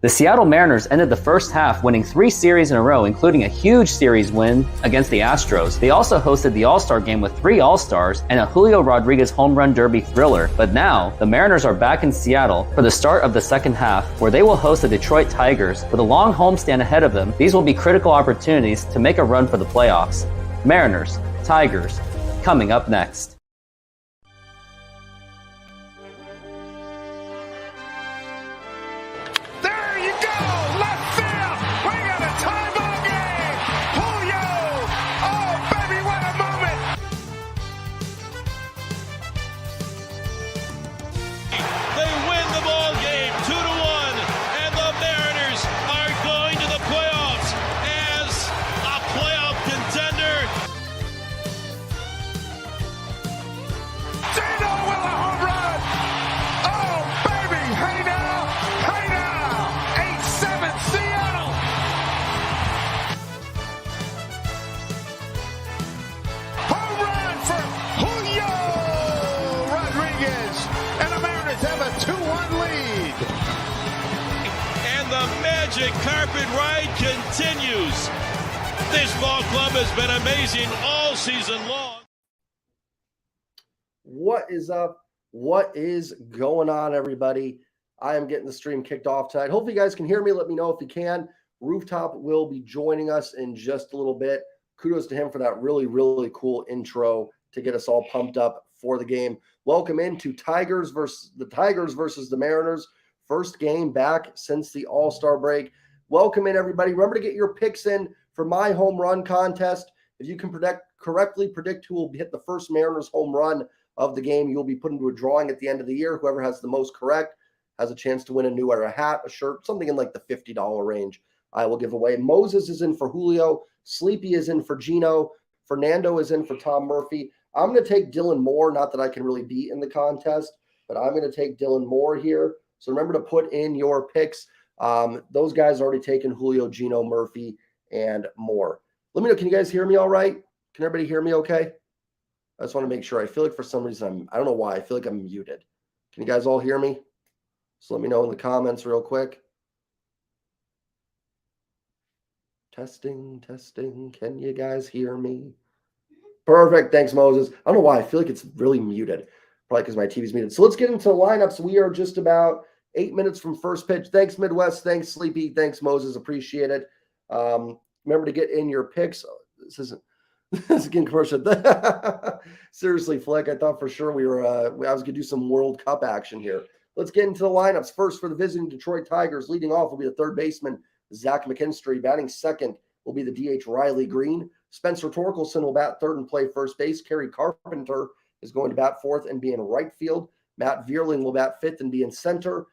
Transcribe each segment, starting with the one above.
The Seattle Mariners ended the first half winning 3 series in a row, including a huge series win against the Astros. They also hosted the All-Star game with 3 All-Stars and a Julio Rodriguez home run derby thriller. But now, the Mariners are back in Seattle for the start of the second half, where they will host the Detroit Tigers. With a long homestand ahead of them, these will be critical opportunities to make a run for the playoffs. Mariners, Tigers, coming up next. Carpet ride continues. This ball club has been amazing all season long. What is up? What is going on, everybody? I am getting the stream kicked off tonight. Hopefully you guys can hear me. Let me know if you can. Rooftop will be joining us in just a little bit. Kudos to him for that really, really cool intro to get us all pumped up for the game. Welcome into Tigers versus the Mariners. First game back since the All-Star break. Welcome in, everybody. Remember to get your picks in for my home run contest. If you can correctly predict who will hit the first Mariners home run of the game, you'll be put into a drawing at the end of the year. Whoever has the most correct has a chance to win a new or a hat, a shirt, something in like the $50 range. I will give away. Moses is in for Julio. Sleepy is in for Gino. Fernando is in for Tom Murphy. I'm going to take Dylan Moore. Not that I can really beat in the contest, but I'm going to take Dylan Moore here. So remember to put in your picks. Those guys already taken Julio, Gino, Murphy, and more. Let me know. Can you guys hear me all right? Can everybody hear me okay? I just want to make sure. I feel like for some reason, I don't know why. I feel like I'm muted. Can you guys all hear me? So let me know in the comments real quick. Testing. Can you guys hear me? Perfect. Thanks, Moses. I don't know why. I feel like it's really muted. Probably because my TV's muted. So let's get into the lineups. We are just about 8 minutes from first pitch. Thanks, Midwest. Thanks, Sleepy. Thanks, Moses. Appreciate it. Remember to get in your picks. This is getting commercial. Seriously, Fleck, I thought for sure I was going to do some World Cup action here. Let's get into the lineups. First, for the visiting Detroit Tigers, leading off will be the third baseman, Zach McKinstry. Batting second will be the DH, Riley Green. Spencer Torkelson will bat third and play first base. Kerry Carpenter is going to bat fourth and be in right field. Matt Vierling will bat fifth and be in center.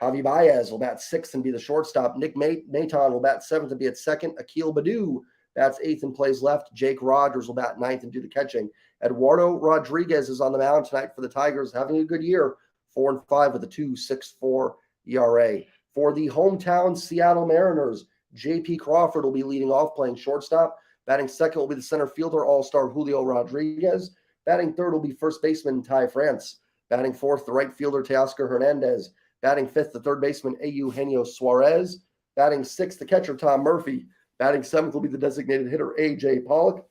Javi Baez will bat sixth and be the shortstop. Nick Maton will bat seventh and be at second. Akil Baddoo bats eighth and plays left. Jake Rogers will bat ninth and do the catching. Eduardo Rodriguez is on the mound tonight for the Tigers, having a good year, 4-5 with a 2.64 ERA. For the hometown Seattle Mariners, J.P. Crawford will be leading off, playing shortstop. Batting second will be the center fielder, all-star Julio Rodriguez. Batting third will be first baseman Ty France. Batting fourth, the right fielder Teoscar Hernandez. Batting fifth, the third baseman Eugenio Suarez. Batting sixth, the catcher Tom Murphy. Batting seventh will be the designated hitter A.J. Pollock.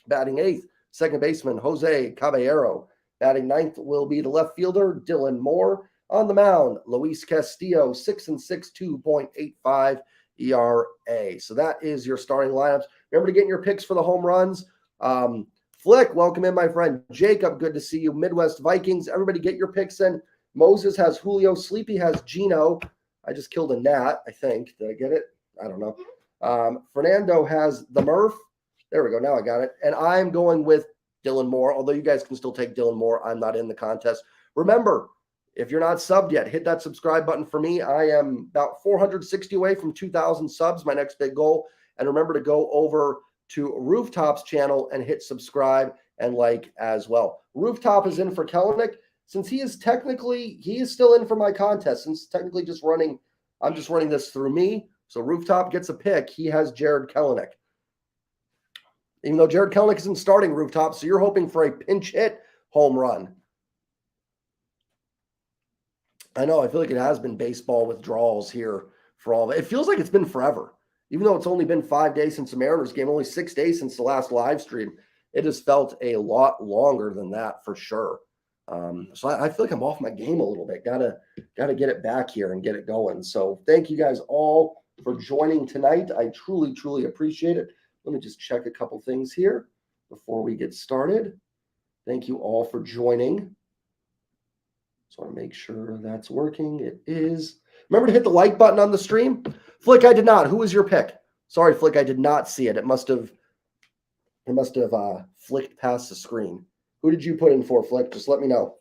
Batting eighth, second baseman Jose Caballero. Batting ninth will be the left fielder Dylan Moore. On the mound, Luis Castillo, 6-6, 2.85 ERA. So that is your starting lineups. Remember to get in your picks for the home runs. Flick, welcome in, my friend. Jacob, good to see you. Midwest Vikings, everybody get your picks in. Moses has Julio. Sleepy has Gino. I just killed a gnat, I think. Did I get it? I don't know. Fernando has the Murph. There we go. Now I got it. And I'm going with Dylan Moore, although you guys can still take Dylan Moore. I'm not in the contest. Remember, if you're not subbed yet, hit that subscribe button for me. I am about 460 away from 2,000 subs, my next big goal. And remember to go over to Rooftop's channel and hit subscribe and like as well. Rooftop is in for Kellenic. Since he is still in for my contest, since technically I'm just running this through me. So Rooftop gets a pick. He has Jared Kellenic. Even though Jared Kellenic isn't starting, Rooftop, so you're hoping for a pinch hit home run. I know, I feel like it has been baseball withdrawals here for all of it. It feels like it's been forever. Even though it's only been 5 days since the Mariners game, only 6 days since the last live stream, it has felt a lot longer than that for sure. So I feel like I'm off my game a little bit. Gotta get it back here and get it going. So thank you guys all for joining tonight. I truly, truly appreciate it. Let me just check a couple things here before we get started. Thank you all for joining. Just want to make sure that's working. It is. Remember to hit the like button on the stream. Flick, I did not. Who was your pick? Sorry, Flick, I did not see it. It must have flicked past the screen. Who did you put in for, Flick? Just let me know.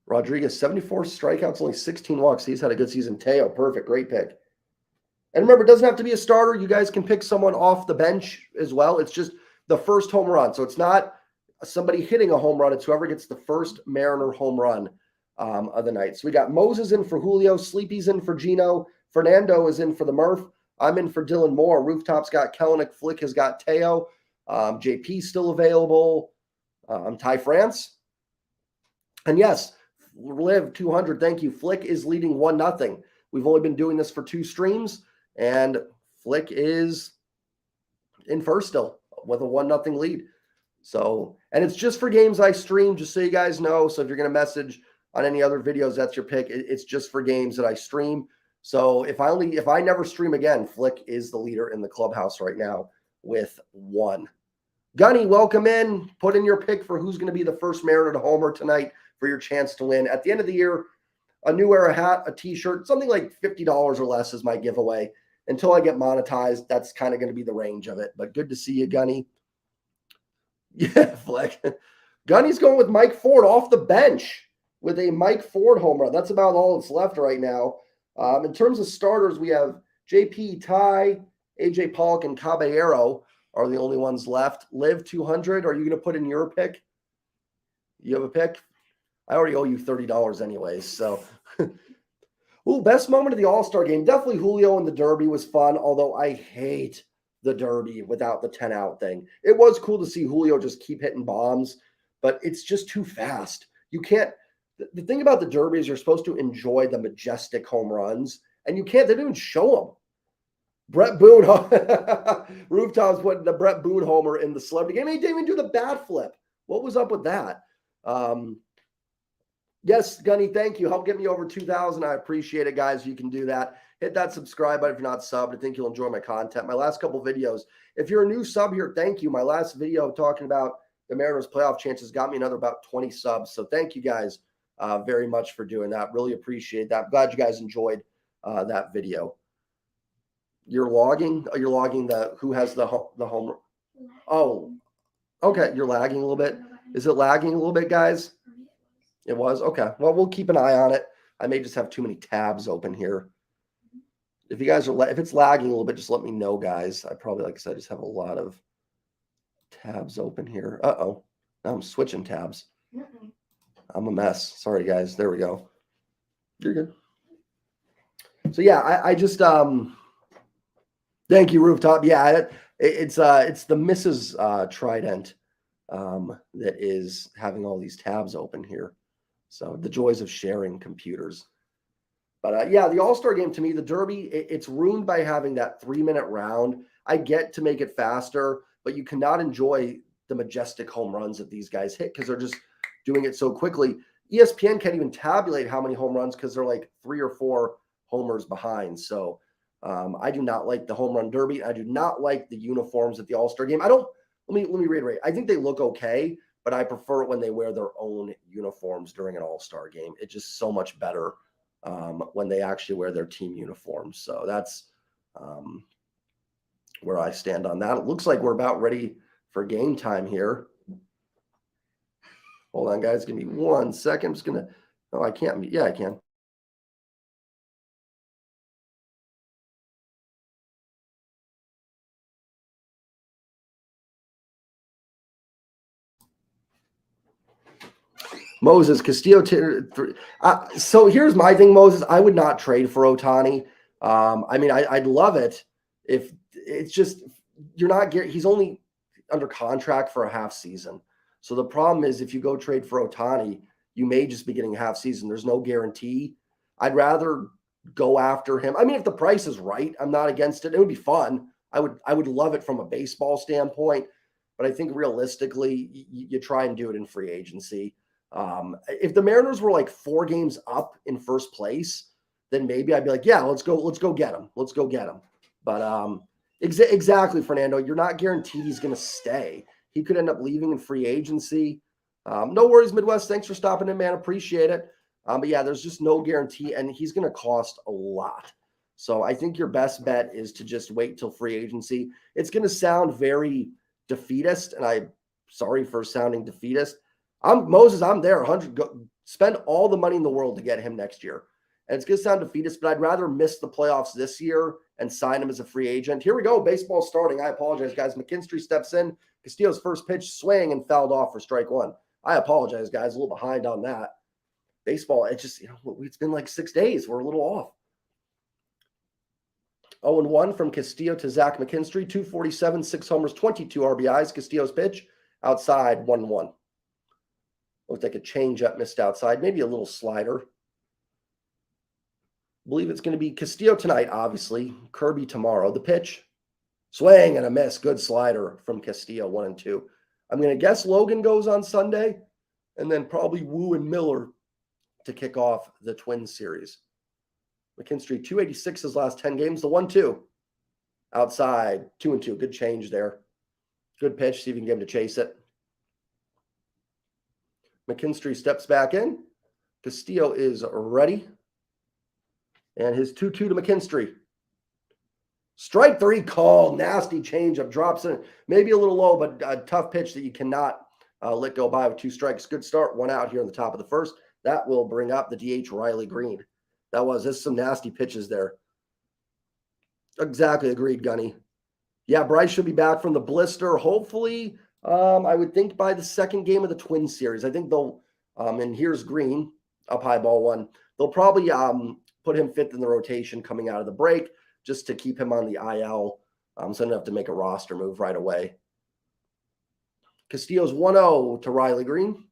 Rodriguez, 74 strikeouts, only 16 walks. He's had a good season. Teo, perfect. Great pick. And remember, it doesn't have to be a starter. You guys can pick someone off the bench as well. It's just the first home run. So it's not somebody hitting a home run. It's whoever gets the first Mariner home run of the night. So we got Moses in for Julio. Sleepy's in for Gino. Fernando is in for the Murph. I'm in for Dylan Moore. Rooftop's got Kelenic. Flick has got Teo. JP's still available. Ty France. And yes, Live 200. Thank you. Flick is leading 1-0. We've only been doing this for 2 streams, and Flick is in first still with a 1-0 lead. So, and it's just for games I stream, just so you guys know. So if you're going to message on any other videos, that's your pick. It's just for games that I stream. So if I never stream again, Flick is the leader in the clubhouse right now with 1. Gunny, welcome in. Put in your pick for who's going to be the first Mariner to homer tonight for your chance to win. At the end of the year, a New Era hat, a t-shirt, something like $50 or less is my giveaway. Until I get monetized, that's kind of going to be the range of it. But good to see you, Gunny. Yeah, Flick. Gunny's going with Mike Ford off the bench with a Mike Ford home run. That's about all that's left right now. In terms of starters, we have JP, Ty, AJ Pollock, and Caballero are the only ones left. Live 200. Are you going to put in your pick? You have a pick? I already owe you $30 anyways. So, ooh, best moment of the All-Star game. Definitely Julio in the Derby was fun, although I hate the Derby without the 10-out thing. It was cool to see Julio just keep hitting bombs, but it's just too fast. You can't. The thing about the Derby is you're supposed to enjoy the majestic home runs, and you can't. They didn't even show them. Brett Boone, Rooftops put the Brett Boone homer in the celebrity game. He didn't even do the bat flip. What was up with that? Yes, Gunny, thank you. Help get me over 2,000. I appreciate it, guys. You can do that. Hit that subscribe button if you're not subbed. I think you'll enjoy my content. My last couple videos. If you're a new sub here, thank you. My last video talking about the Mariners playoff chances got me another about 20 subs. So thank you guys very much for doing that. Really appreciate that. Glad you guys enjoyed that video. You're logging? Oh, you're logging the who has the home. Oh, okay. You're lagging a little bit. Is it lagging a little bit, guys? It was? Okay. Well, we'll keep an eye on it. I may just have too many tabs open here. If you guys are, if it's lagging a little bit, just let me know, guys. I probably, like I said, just have a lot of tabs open here. Uh-oh. Now I'm switching tabs. I'm a mess. Sorry, guys. There we go. You're good. So, yeah, I just, thank you, Rooftop. Yeah, it's the Mrs. Trident that is having all these tabs open here. So the joys of sharing computers. But yeah, the All-Star game, to me, the Derby, it's ruined by having that 3-minute round. I get to make it faster, but you cannot enjoy the majestic home runs that these guys hit because they're just doing it so quickly. ESPN can't even tabulate how many home runs because they're like 3 or 4 homers behind. So I do not like the home run derby. I do not like the uniforms at the All-Star game. Let me reiterate. I think they look okay, but I prefer it when they wear their own uniforms during an All-Star game. It's just so much better when they actually wear their team uniforms. So that's where I stand on that. It looks like we're about ready for game time here. Hold on, guys. Give me 1 second. I'm just going to – oh, I can't – yeah, I can. Moses, Castillo. So here's my thing, Moses. I would not trade for Ohtani. I mean, I'd love it if it's just you're not – he's only under contract for a half season. So the problem is if you go trade for Ohtani, you may just be getting a half season. There's no guarantee. I'd rather go after him. I mean, if the price is right, I'm not against it. It would be fun. I would love it from a baseball standpoint, but I think realistically, you try and do it in free agency. If the Mariners were like 4 games up in first place, then maybe I'd be like, yeah, let's go get him. Let's go get him. But exactly, Fernando, you're not guaranteed he's going to stay. He could end up leaving in free agency. No worries, Midwest. Thanks for stopping in, man. Appreciate it. But yeah, there's just no guarantee, and he's going to cost a lot. So I think your best bet is to just wait till free agency. It's going to sound very defeatist, and I'm sorry for sounding defeatist. I'm there. 100. Spend all the money in the world to get him next year. And it's going to sound defeatist, but I'd rather miss the playoffs this year and sign him as a free agent. Here we go. Baseball starting. I apologize, guys. McKinstry steps in. Castillo's first pitch, swing, and fouled off for strike 1. I apologize, guys. A little behind on that. Baseball, it's just, it's been like 6 days. We're a little off. 0-1 from Castillo to Zach McKinstry. 247, 6 homers, 22 RBIs. Castillo's pitch outside 1-1. Looked like a changeup missed outside. Maybe a little slider. Believe it's going to be Castillo tonight, obviously. Kirby tomorrow. The pitch, swing and a miss. Good slider from Castillo, 1-2. I'm going to guess Logan goes on Sunday, and then probably Wu and Miller to kick off the Twins series. McKinstry, 286 his last 10 games. The 1-2. Outside, 2-2. Good change there. Good pitch. See if you can get him to chase it. McKinstry steps back in. Castillo is ready. And his 2-2 to McKinstry. Strike 3 call. Nasty changeup. Drops in. Maybe a little low, but a tough pitch that you cannot let go by with 2 strikes. Good start. 1 out here in the top of the first. That will bring up the DH Riley Green. There's some nasty pitches there. Exactly. Agreed, Gunny. Yeah, Bryce should be back from the blister. Hopefully, I would think by the second game of the Twins series. I think they'll, and here's Green, up high ball 1. They'll probably put him 5th in the rotation coming out of the break just to keep him on the IL. So I don't have to make a roster move right away. Castillo's 1-0 to Riley Green.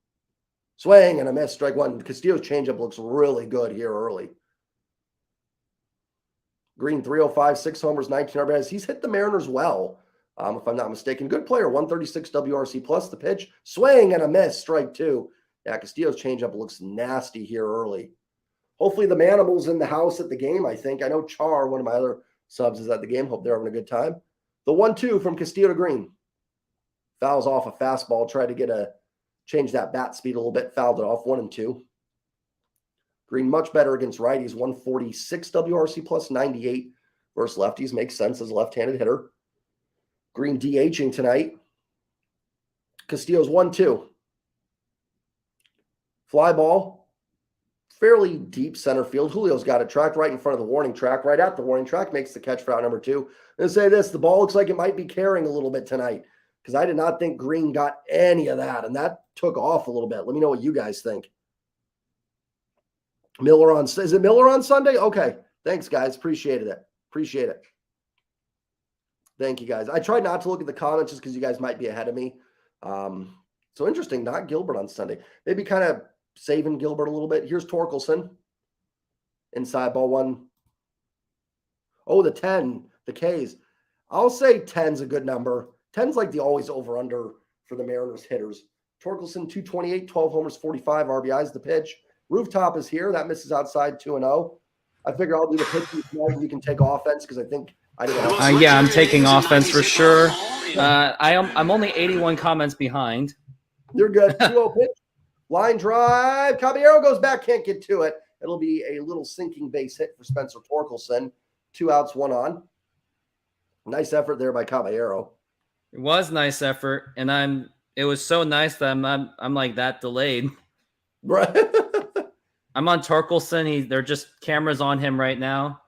Swing and a miss, strike 1. Castillo's changeup looks really good here early. Green, 305, 6 homers, 19 RBIs. He's hit the Mariners well, if I'm not mistaken. Good player, 136 WRC plus. The pitch, swing and a miss, strike 2. Yeah, Castillo's changeup looks nasty here early. Hopefully the Manimals in the house at the game, I think. I know Char, one of my other subs, is at the game. Hope they're having a good time. The 1-2 from Castillo to Green. Fouls off a fastball. Tried to change that bat speed a little bit. Fouled it off, 1-2. Green much better against righties. 146 WRC plus, 98 versus lefties. Makes sense as a left-handed hitter. Green DHing tonight. Castillo's 1-2. Fly ball. Fairly deep center field. Julio's got it tracked right in front of the warning track. Right at the warning track. Makes the catch for out number 2. And say this, the ball looks like it might be carrying a little bit tonight, because I did not think Green got any of that, and that took off a little bit. Let me know what you guys think. Is it Miller on Sunday? Okay. Thanks, guys. Appreciate it. Thank you, guys. I tried not to look at the comments just because you guys might be ahead of me. So interesting, not Gilbert on Sunday. Maybe kind of saving Gilbert a little bit. Here's Torkelson. Inside ball 1. Oh, the 10, the Ks. I'll say 10's a good number. 10's like the always over-under for the Mariners hitters. Torkelson, 228, 12 homers, 45 RBIs. The pitch. Rooftop is here. That misses outside, 2-0. I figure I'll do the pitch. You can take offense because I think I didn't. Yeah, I'm taking offense for sure. I'm only 81 comments behind. You're good. 2-0 pitch. Line drive. Caballero goes back. Can't get to it. It'll be a little sinking base hit for Spencer Torkelson. 2 outs, 1 on. Nice effort there by Caballero. It was nice effort, and it was so nice that I'm like that delayed. Right. I'm on Torkelson. They're just cameras on him right now.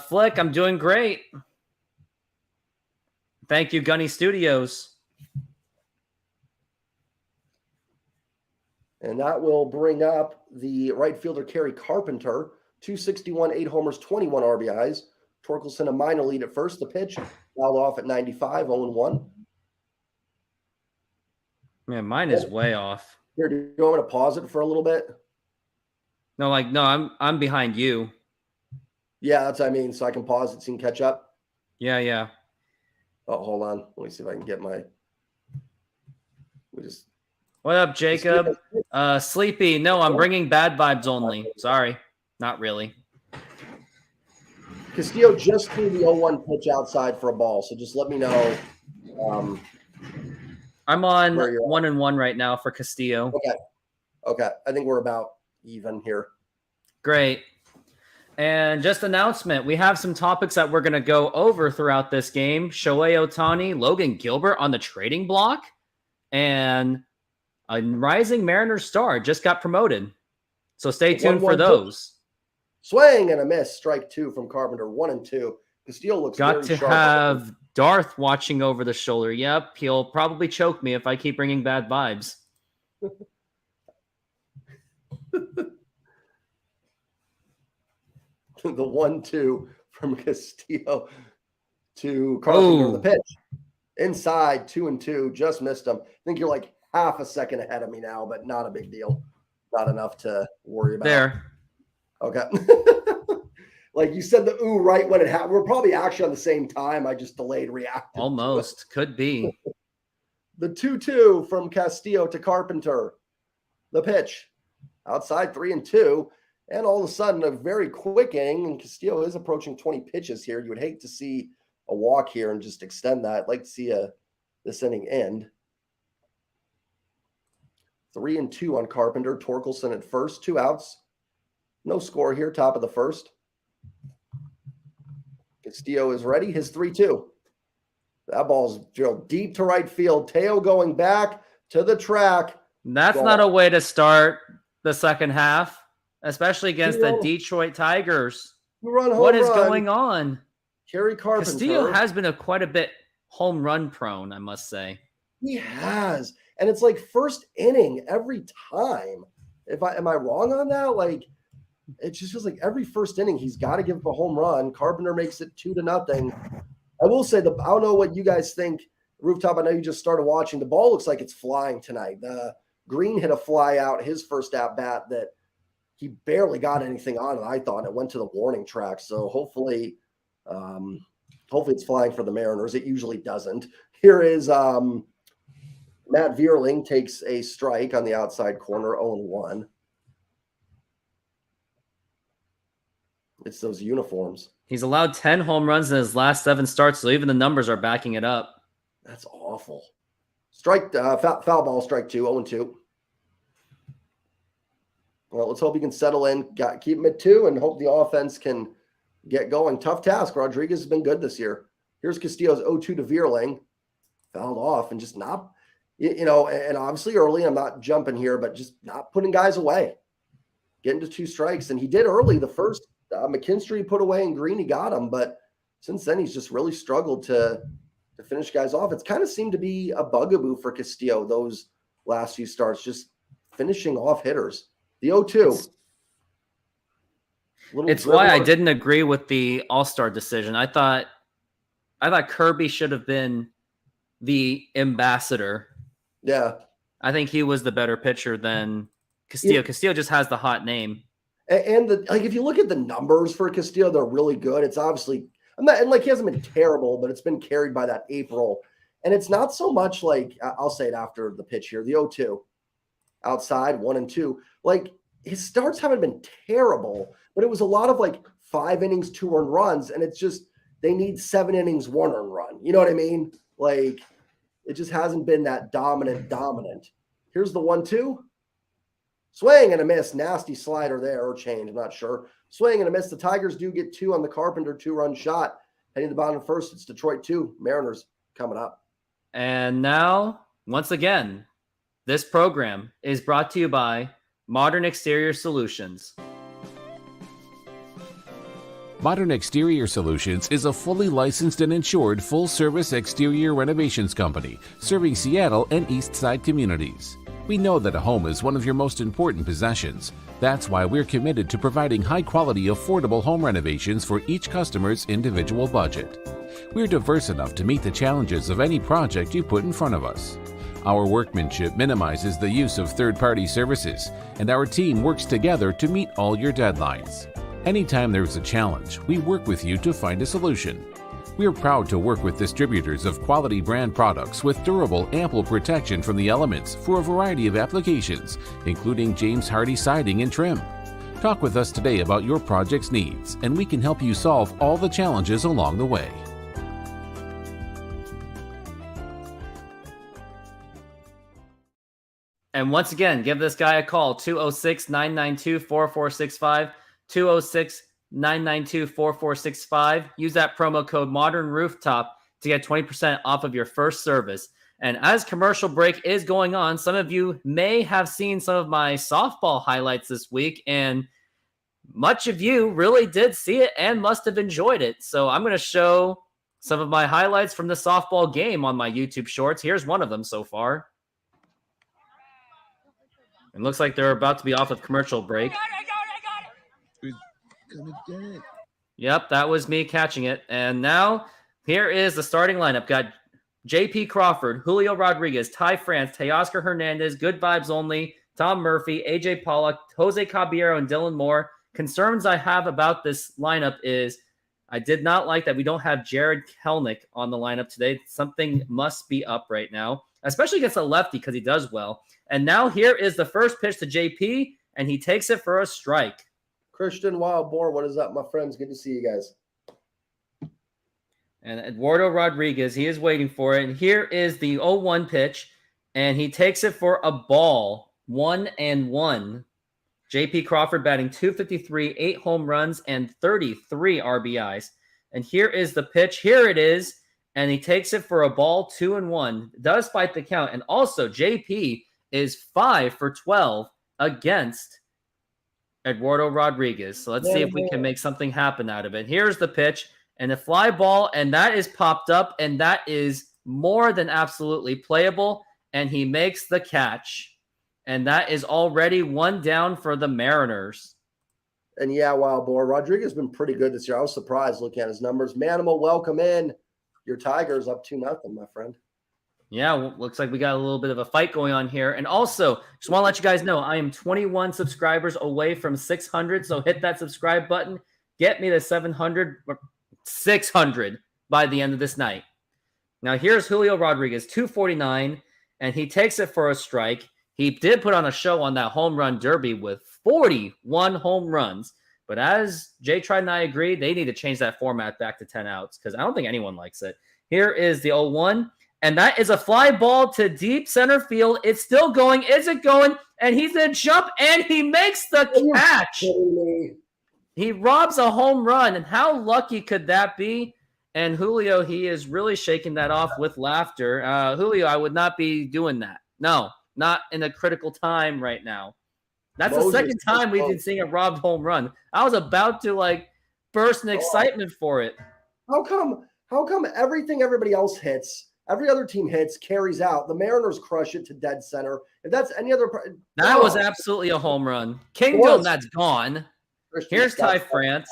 Flick, I'm doing great. Thank you, Gunny Studios. And that will bring up the right fielder, Kerry Carpenter. 261, 8 homers, 21 RBIs. Torkelson a minor lead at first. The pitch fouled off at 95, 0-1. Man, mine is way off. Here, do you want me to pause it for a little bit? No, I'm behind you. Yeah, that's what I mean. So I can pause it so you can catch up. Yeah. Oh, hold on. Let me see if I can get my. What up, Jacob? Sleepy. No, I'm bringing bad vibes only. Sorry, not really. Castillo just threw the 0-1 pitch outside for a ball, so just let me know. I'm on 1-1 right now for Castillo. Okay. I think we're about even here. Great. And just announcement, we have some topics that we're going to go over throughout this game. Shohei Ohtani, Logan Gilbert on the trading block, and a rising Mariners star just got promoted. So stay tuned for those. Swing and a miss. Strike 2 from Carpenter. 1-2. Castillo looks got very to sharp. have Darth watching over the shoulder. Yep, he'll probably choke me if I keep bringing bad vibes. The 1-2 from Castillo to Carpenter. The pitch inside 2-2, just missed him. I think you're like half a second ahead of me now, but not a big deal. Not enough to worry about. There. Okay. Like you said the ooh right when it happened. We're probably actually on the same time. I just delayed reacting. Almost. Could be. The 2-2 from Castillo to Carpenter. The pitch outside 3-2. And all of a sudden, a very quick inning, and Castillo is approaching 20 pitches here. You would hate to see a walk here and just extend that. I'd like to see this inning end. 3-2 on Carpenter. Torkelson at first, 2 outs. No score here, top of the first. Castillo is ready. His 3-2. That ball's drilled deep to right field. Teo going back to the track. That's not a way to start the second half. Especially against the Detroit Tigers. What is going on? Kerry Carpenter. Castillo has been quite a bit home run prone, I must say. He has. And it's like first inning every time. Am I wrong on that? Like, it just feels like every first inning he's got to give up a home run. Carpenter makes it 2-0. I will say I don't know what you guys think. Rooftop, I know you just started watching. The ball looks like it's flying tonight. Green hit a fly out his first at bat that he barely got anything on it, I thought. It went to the warning track. So hopefully it's flying for the Mariners. It usually doesn't. Here is Matt Vierling takes a strike on the outside corner, 0-1. It's those uniforms. He's allowed 10 home runs in his last 7 starts, so even the numbers are backing it up. That's awful. Strike, foul ball, strike 2, 0-2. Well, let's hope he can settle in, keep him at 2, and hope the offense can get going. Tough task. Rodriguez has been good this year. Here's Castillo's 0-2 to Vierling. Fouled off and just not, and obviously early, I'm not jumping here, but just not putting guys away. Getting to 2 strikes. And he did early. The first McKinstry he put away and Green, he got him. But since then, he's just really struggled to finish guys off. It's kind of seemed to be a bugaboo for Castillo those last few starts, just finishing off hitters. The 0-2. It's why I didn't agree with the All-Star decision. I thought Kirby should have been the ambassador. Yeah. I think he was the better pitcher than Castillo. Yeah. Castillo just has the hot name. And if you look at the numbers for Castillo, they're really good. It's obviously he hasn't been terrible, but it's been carried by that April. And it's not so much like, I'll say it after the pitch here, the 0-2. Outside, 1-2. Like, his starts haven't been terrible, but it was a lot of 5 innings, 2 earned runs, and it's just they need 7 innings, 1 earned run. You know what I mean? Like, it just hasn't been that dominant. Here's the 1-2. Swing and a miss. Nasty slider there, or change, I'm not sure. Swing and a miss. The Tigers do get 2 on the Carpenter 2-run shot. Heading to the bottom first, it's Detroit 2. Mariners coming up. And now, once again, this program is brought to you by Modern Exterior Solutions. Modern Exterior Solutions is a fully licensed and insured full-service exterior renovations company serving Seattle and East Side communities. We know that a home is one of your most important possessions. That's why we're committed to providing high-quality, affordable home renovations for each customer's individual budget. We're diverse enough to meet the challenges of any project you put in front of us. Our workmanship minimizes the use of third-party services, and our team works together to meet all your deadlines. Anytime there's a challenge, we work with you to find a solution. We are proud to work with distributors of quality brand products with durable, ample protection from the elements for a variety of applications, including James Hardie siding and trim. Talk with us today about your project's needs, and we can help you solve all the challenges along the way. And once again, give this guy a call, 206-992-4465, 206-992-4465. Use that promo code Modern Rooftop to get 20% off of your first service. And as commercial break is going on, some of you may have seen some of my softball highlights this week, and much of you really did see it and must have enjoyed it. So I'm going to show some of my highlights from the softball game on my YouTube shorts. Here's one of them so far. It looks like they're about to be off of commercial break. Yep, that was me catching it. And now here is the starting lineup. Got J.P. Crawford, Julio Rodriguez, Ty France, Teoscar Hernandez, Good Vibes Only, Tom Murphy, A.J. Pollock, Jose Caballero, and Dylan Moore. Concerns I have about this lineup is I did not like that we don't have Jared Kelnick on the lineup today. Something must be up right now, especially against a lefty because he does well. And now here is the first pitch to JP, and he takes it for a strike. Christian Wild Boar, what is up, my friends? Good to see you guys. And Eduardo Rodriguez, he is waiting for it. And here is the 0-1 pitch, and he takes it for a ball, 1-1. JP Crawford batting .253, 8 home runs, and 33 RBIs. And here is the pitch. Here it is. And he takes it for a ball, 2-1. Does fight the count. And also, JP is 5 for 12 against Eduardo Rodriguez. So let's see if we can make something happen out of it. Here's the pitch and a fly ball, and that is popped up, and that is more than absolutely playable. And he makes the catch. And that is already 1 down for the Mariners. And yeah, Wild Boar, Rodriguez has been pretty good this year. I was surprised looking at his numbers. Manimal, welcome in. Your Tigers up 2-0, my friend. Yeah, looks like we got a little bit of a fight going on here. And also, just want to let you guys know, I am 21 subscribers away from 600. So hit that subscribe button. Get me to 600 by the end of this night. Now, here's Julio Rodriguez, 249, and he takes it for a strike. He did put on a show on that home run derby with 41 home runs. But as Jay tried and I agree, they need to change that format back to 10 outs because I don't think anyone likes it. Here is the 0-1, and that is a fly ball to deep center field. It's still going. Is it going? And he's going to jump, and he makes the catch. He robs a home run, and how lucky could that be? And Julio, he is really shaking that off with laughter. Julio, I would not be doing that. No, not in a critical time right now. That's the second time we've been seeing a robbed home run. I was about to burst in excitement for it. How come everything everybody else hits, every other team hits, carries out? The Mariners crush it to dead center. If that's any other, that was absolutely a home run. Kingdom, that's gone. Here's Ty France,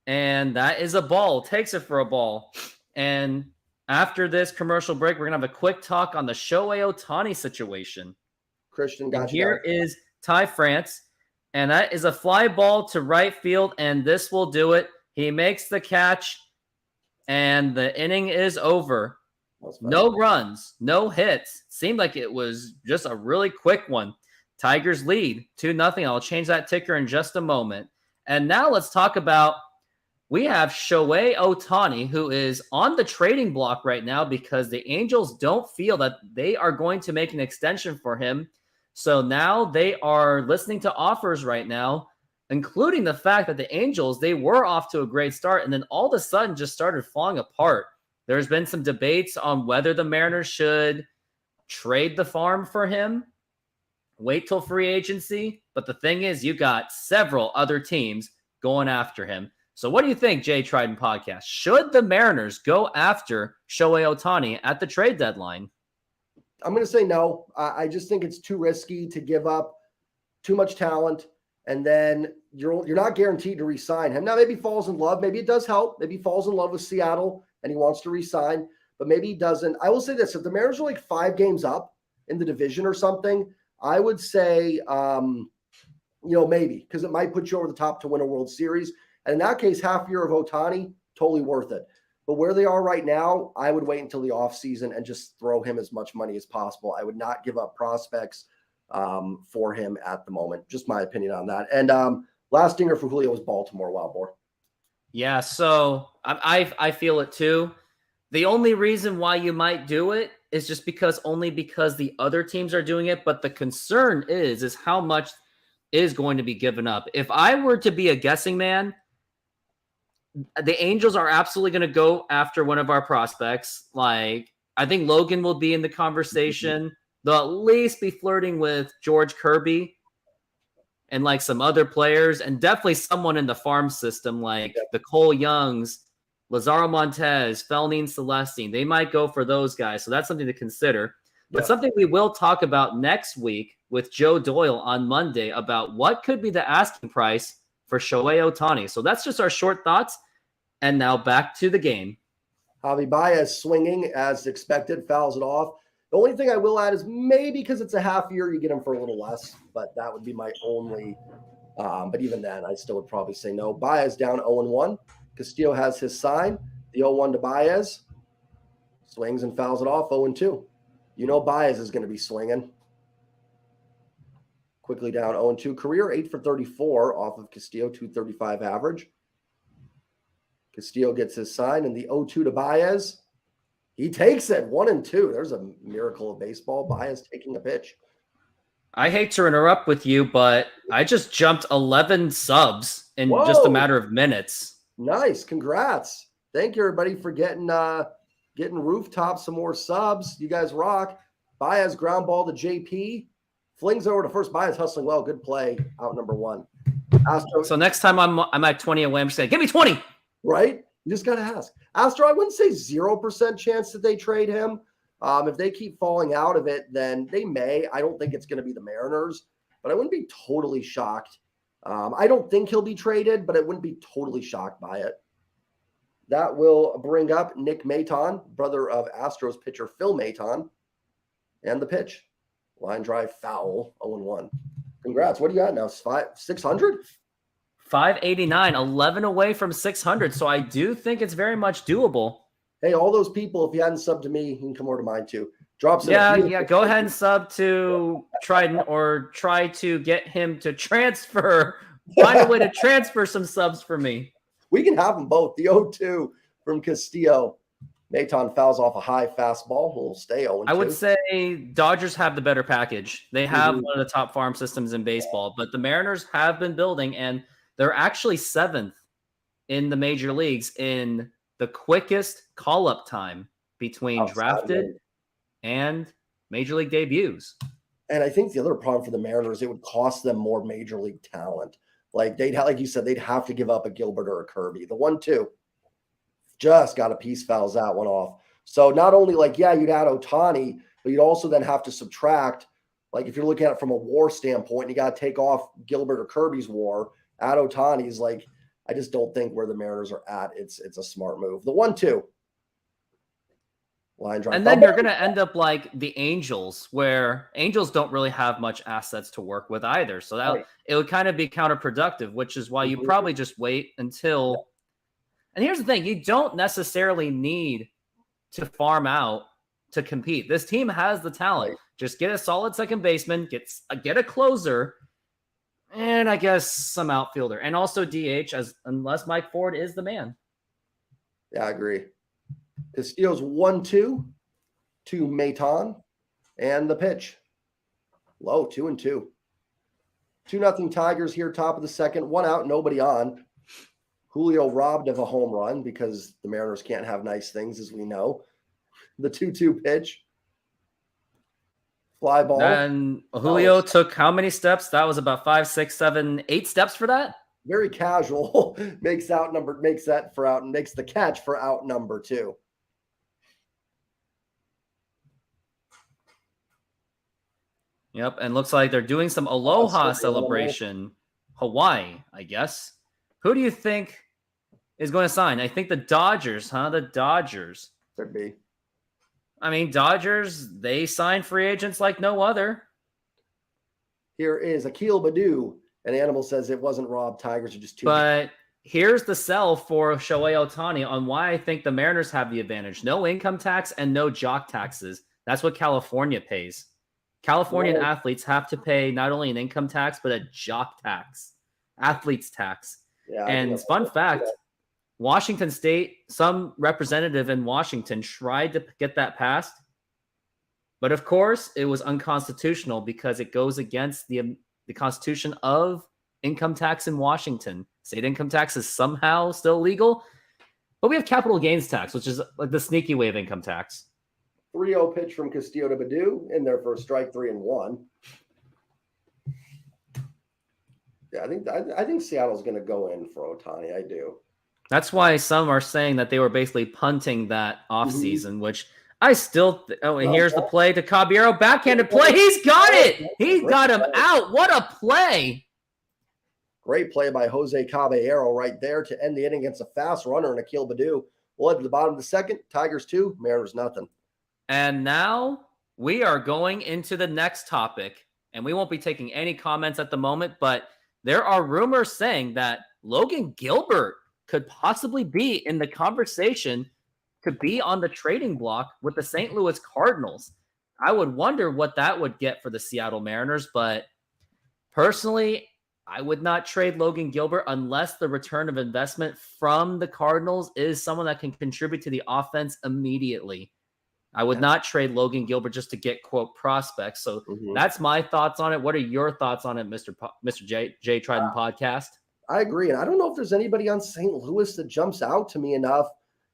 and that is a ball. Takes it for a ball. And after this commercial break, we're gonna have a quick talk on the Shohei Ohtani situation. Christian, got you. Here is Ty France, and that is a fly ball to right field, and this will do it. He makes the catch, and the inning is over. No runs, no hits. Seemed like it was just a really quick one. Tigers lead 2-0. I'll change that ticker in just a moment. And now let's talk about, we have Shohei Ohtani, who is on the trading block right now because the Angels don't feel that they are going to make an extension for him. So now they are listening to offers right now, including the fact that the Angels, they were off to a great start and then all of a sudden just started falling apart. There's been some debates on whether the Mariners should trade the farm for him, wait till free agency. But the thing is, you got several other teams going after him. So what do you think, Jay Trident Podcast? Should the Mariners go after Shohei Ohtani at the trade deadline? I'm going to say no. I just think it's too risky to give up too much talent, and then you're not guaranteed to re-sign him. Now, maybe he falls in love. Maybe it does help. Maybe he falls in love with Seattle and he wants to re-sign. but maybe he doesn't. I will say this: if the Mariners are like 5 games up in the division or something, I would say, maybe, because it might put you over the top to win a World Series. And in that case, half year of Ohtani, totally worth it. But where they are right now, I would wait until the offseason and just throw him as much money as possible. I would not give up prospects for him at the moment. Just my opinion on that. And last stinger for Julio was Baltimore, Wild Boar. Yeah, so I feel it too. The only reason why you might do it is just because the other teams are doing it. But the concern is how much is going to be given up. If I were to be a guessing man, the Angels are absolutely going to go after one of our prospects. Like, I think Logan will be in the conversation. They'll at least be flirting with George Kirby and like some other players, and definitely someone in the farm system like the Cole Youngs, Lazaro Montez, Felnine Celestine. They might go for those guys. So that's something to consider. But something we will talk about next week with Joe Doyle on Monday about what could be the asking price for Shohei Ohtani. So that's just our short thoughts. And now back to the game. Javi Baez swinging as expected, fouls it off. The only thing I will add is maybe because it's a half year, you get him for a little less, but that would be my only. But even then, I still would probably say no. Baez down 0-1. Castillo has his sign. The 0-1 to Baez. Swings and fouls it off 0-2. You know Baez is going to be swinging. Quickly down 0-2. Career 8 for 34 off of Castillo, 235 average. Castillo gets his sign, and the 0-2 to Baez. He takes it 1-2. There's a miracle of baseball. Baez taking a pitch. I hate to interrupt with you, but I just jumped 11 subs in just a matter of minutes. Nice. Congrats. Thank you, everybody, for getting Rooftop some more subs. You guys rock. Baez ground ball to JP. Flings over to first. Baez hustling well. Good play. Out number 1. So next time I'm at 20 away, I'm just saying, give me 20. Right? You just got to ask. Astro, I wouldn't say 0% chance that they trade him. If they keep falling out of it, then they may. I don't think it's going to be the Mariners, but I wouldn't be totally shocked. I don't think he'll be traded, but I wouldn't be totally shocked by it. That will bring up Nick Maton, brother of Astros pitcher Phil Maton, and the pitch. Line drive foul, 0-1. Congrats. What do you got now? 600? 589, 11 away from 600. So I do think it's very much doable. Hey, all those people, if you hadn't subbed to me, you can come over to mine too. Drops. Yeah. Go ahead and sub to Trident or try to get him to transfer. Find a way to transfer some subs for me. We can have them both. The 0-2 from Castillo. Maton fouls off a high fastball. Will stay 0-2. I would say Dodgers have the better package. They have one of the top farm systems in baseball, but the Mariners have been building, and they're actually 7th in the major leagues in the quickest call-up time between drafted and major league debuts. And I think the other problem for the Mariners, it would cost them more major league talent. Like like you said, they'd have to give up a Gilbert or a Kirby. The 1-2 just got a piece, fouls that one off. So not only you'd add Ohtani, but you'd also then have to subtract, like if you're looking at it from a WAR standpoint, you got to take off Gilbert or Kirby's WAR, add Ohtani's. I just don't think where the Mariners are at, it's a smart move. The 1-2. Line drive. And then you're going to end up like the Angels, where Angels don't really have much assets to work with either. So that it would kind of be counterproductive, which is why you probably just wait until. And here's the thing. You don't necessarily need to farm out to compete. This team has the talent. Right. Just get a solid second baseman, get a closer, and I guess some outfielder. And also DH, unless Mike Ford is the man. Yeah, I agree. Castillo's 1-2 to Maton, and the pitch. Low, 2-2. 2-0 Tigers here, top of the second. 1 out, nobody on. Julio robbed of a home run because the Mariners can't have nice things, as we know. The 2-2 pitch. Fly ball. And Julio took how many steps? That was about 5, 6, 7, 8 steps for that? Very casual. Makes that for out and makes the catch for out number 2. Yep, and looks like they're doing some aloha celebration. Hawaii, I guess. Who do you think is going to sign? I think the Dodgers, huh? The Dodgers. Could be. I mean, Dodgers, they sign free agents like no other. Here is Akil Baddoo. And Animal says it wasn't Rob. Tigers are just too. But here's the sell for Shohei Ohtani on why I think the Mariners have the advantage. No income tax and no jock taxes. That's what California pays. Californian athletes have to pay not only an income tax, but a jock tax, athletes tax. Yeah, and fun fact, Washington State, some representative in Washington tried to get that passed. But of course, it was unconstitutional because it goes against the Constitution of income tax in Washington. State income tax is somehow still legal, but we have capital gains tax, which is like the sneaky way of income tax. 3-0 pitch from Castillo to Baddoo in there for a strike, 3-1. Yeah, I think Seattle's going to go in for Ohtani. I do. That's why some are saying that they were basically punting that offseason, which I still and here's the play to Caballero, backhanded play. He's got it. He got him out. What a play. Great play by Jose Caballero right there to end the inning against a fast runner and Akil Baddoo. We'll head to the bottom of the second. Tigers 2, Mariners nothing. And now we are going into the next topic, and we won't be taking any comments at the moment, but there are rumors saying that Logan Gilbert could possibly be in the conversation to be on the trading block with the St. Louis Cardinals. I would wonder what that would get for the Seattle Mariners, but personally, I would not trade Logan Gilbert unless the return of investment from the Cardinals is someone that can contribute to the offense immediately. I would not trade Logan Gilbert just to get, quote, prospects. So that's my thoughts on it. What are your thoughts on it, Mr. J Trident Podcast? I agree. And I don't know if there's anybody on St. Louis that jumps out to me enough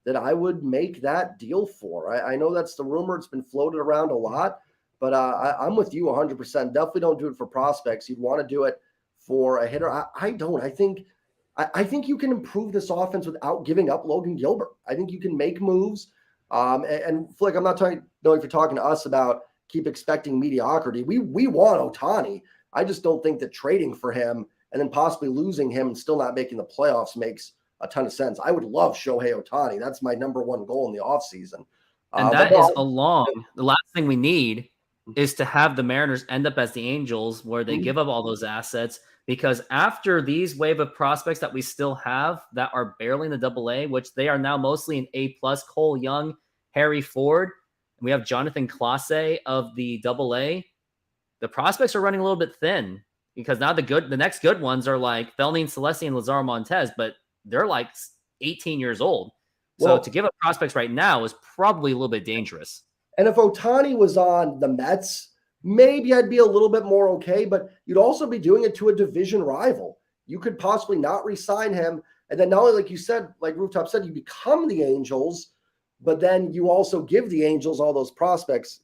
that I would make that deal for. I know that's the rumor. It's been floated around a lot, but I'm with you 100%. Definitely don't do it for prospects. You'd want to do it for a hitter. I don't. I think you can improve this offense without giving up Logan Gilbert. I think you can make moves. And Flick, I'm not talking, knowing if you're talking to us about keep expecting mediocrity. We want Ohtani. I just don't think that trading for him and then possibly losing him and still not making the playoffs makes a ton of sense. I would love Shohei Ohtani. That's my number one goal in the offseason. And that is the last thing we need is to have the Mariners end up as the Angels where they give up all those assets, because after these wave of prospects that we still have that are barely in the AA, which they are now mostly in A+, Cole Young, Harry Ford, and we have Jonathan Clase of the AA, the prospects are running a little bit thin because now the next good ones are like Felnine Celestia and Lazaro Montez, but they're like 18 years old. So to give up prospects right now is probably a little bit dangerous. And if Ohtani was on the Mets, maybe I'd be a little bit more okay, but you'd also be doing it to a division rival. You could possibly not re-sign him. And then not only, like you said, like Rooftop said, you become the Angels, but then you also give the Angels all those prospects.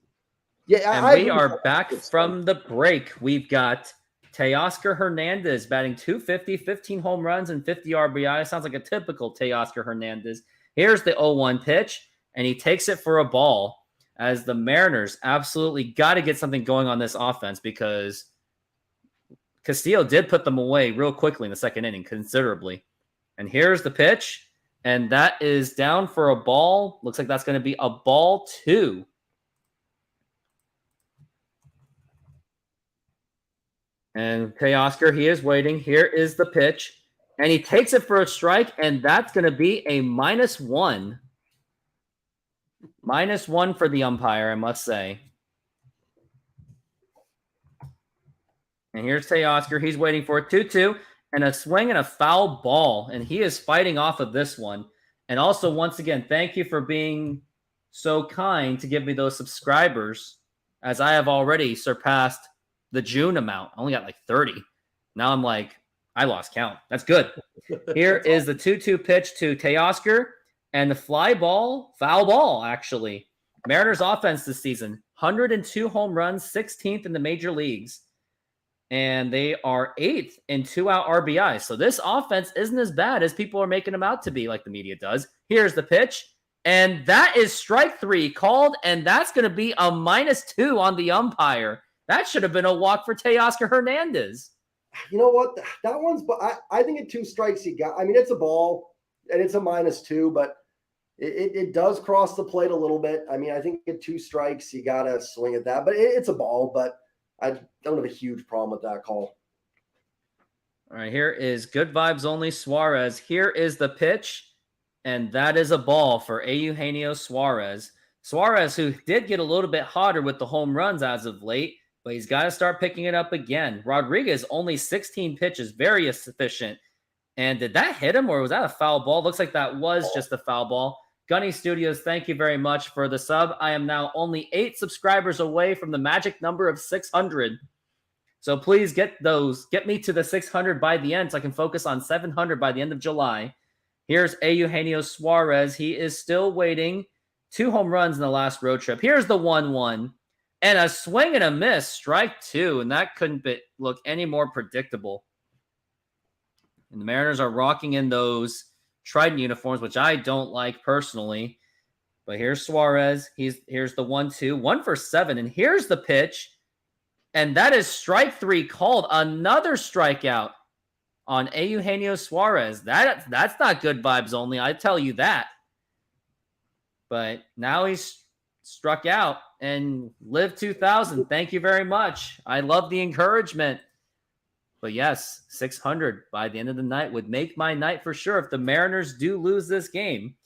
Yeah, and we are back from the break. We've got Teoscar Hernandez batting .250, 15 home runs, and 50 RBI. Sounds like a typical Teoscar Hernandez. Here's the 0-1 pitch, and he takes it for a ball as the Mariners absolutely got to get something going on this offense because Castillo did put them away real quickly in the second inning, considerably. And here's the pitch, and that is down for a ball. Looks like that's going to be a ball 2. And Teoscar, he is waiting. Here is the pitch. And he takes it for a strike, and that's going to be a -1. -1 for the umpire, I must say. And here's Teoscar. He's waiting for a 2-2 and a swing and a foul ball. And he is fighting off of this one. And also, once again, thank you for being so kind to give me those subscribers, as I have already surpassed the June amount. I only got like 30. Now I'm like, I lost count. That's good. Here is the 2-2 pitch to Teoscar and the fly ball, foul ball, actually. Mariners offense this season, 102 home runs, 16th in the major leagues. And they are 8th in 2-out RBI. So this offense isn't as bad as people are making them out to be, like the media does. Here's the pitch. And that is strike 3 called, and that's going to be a -2 on the umpire. That should have been a walk for Teoscar Hernandez. You know what? That one's, but I think at 2 strikes he got. I mean, it's a ball and it's a -2, but It does cross the plate a little bit. I mean, I think at 2 strikes, you got to swing at that. But it's a ball, but I don't have a huge problem with that call. All right, here is good vibes only Suarez. Here is the pitch, and that is a ball for Eugenio Suarez. Suarez, who did get a little bit hotter with the home runs as of late, but he's got to start picking it up again. Rodriguez, only 16 pitches, very efficient. And did that hit him, or was that a foul ball? Looks like that was just a foul ball. Gunny Studios, thank you very much for the sub. I am now only 8 subscribers away from the magic number of 600. So please get me to the 600 by the end so I can focus on 700 by the end of July. Here's Eugenio Suarez. He is still waiting. 2 home runs in the last road trip. Here's the 1-1. And a swing and a miss, strike 2. And that couldn't look any more predictable. And the Mariners are rocking in those Trident uniforms, which I don't like personally. But here's Suarez. Here's the 1-2. 1 for 7. And here's the pitch. And that is strike 3 called. Another strikeout on Eugenio Suarez. That's not good vibes only, I tell you that. But now he's struck out and lived 2,000. Thank you very much. I love the encouragement. But yes, 600 by the end of the night would make my night for sure if the Mariners do lose this game.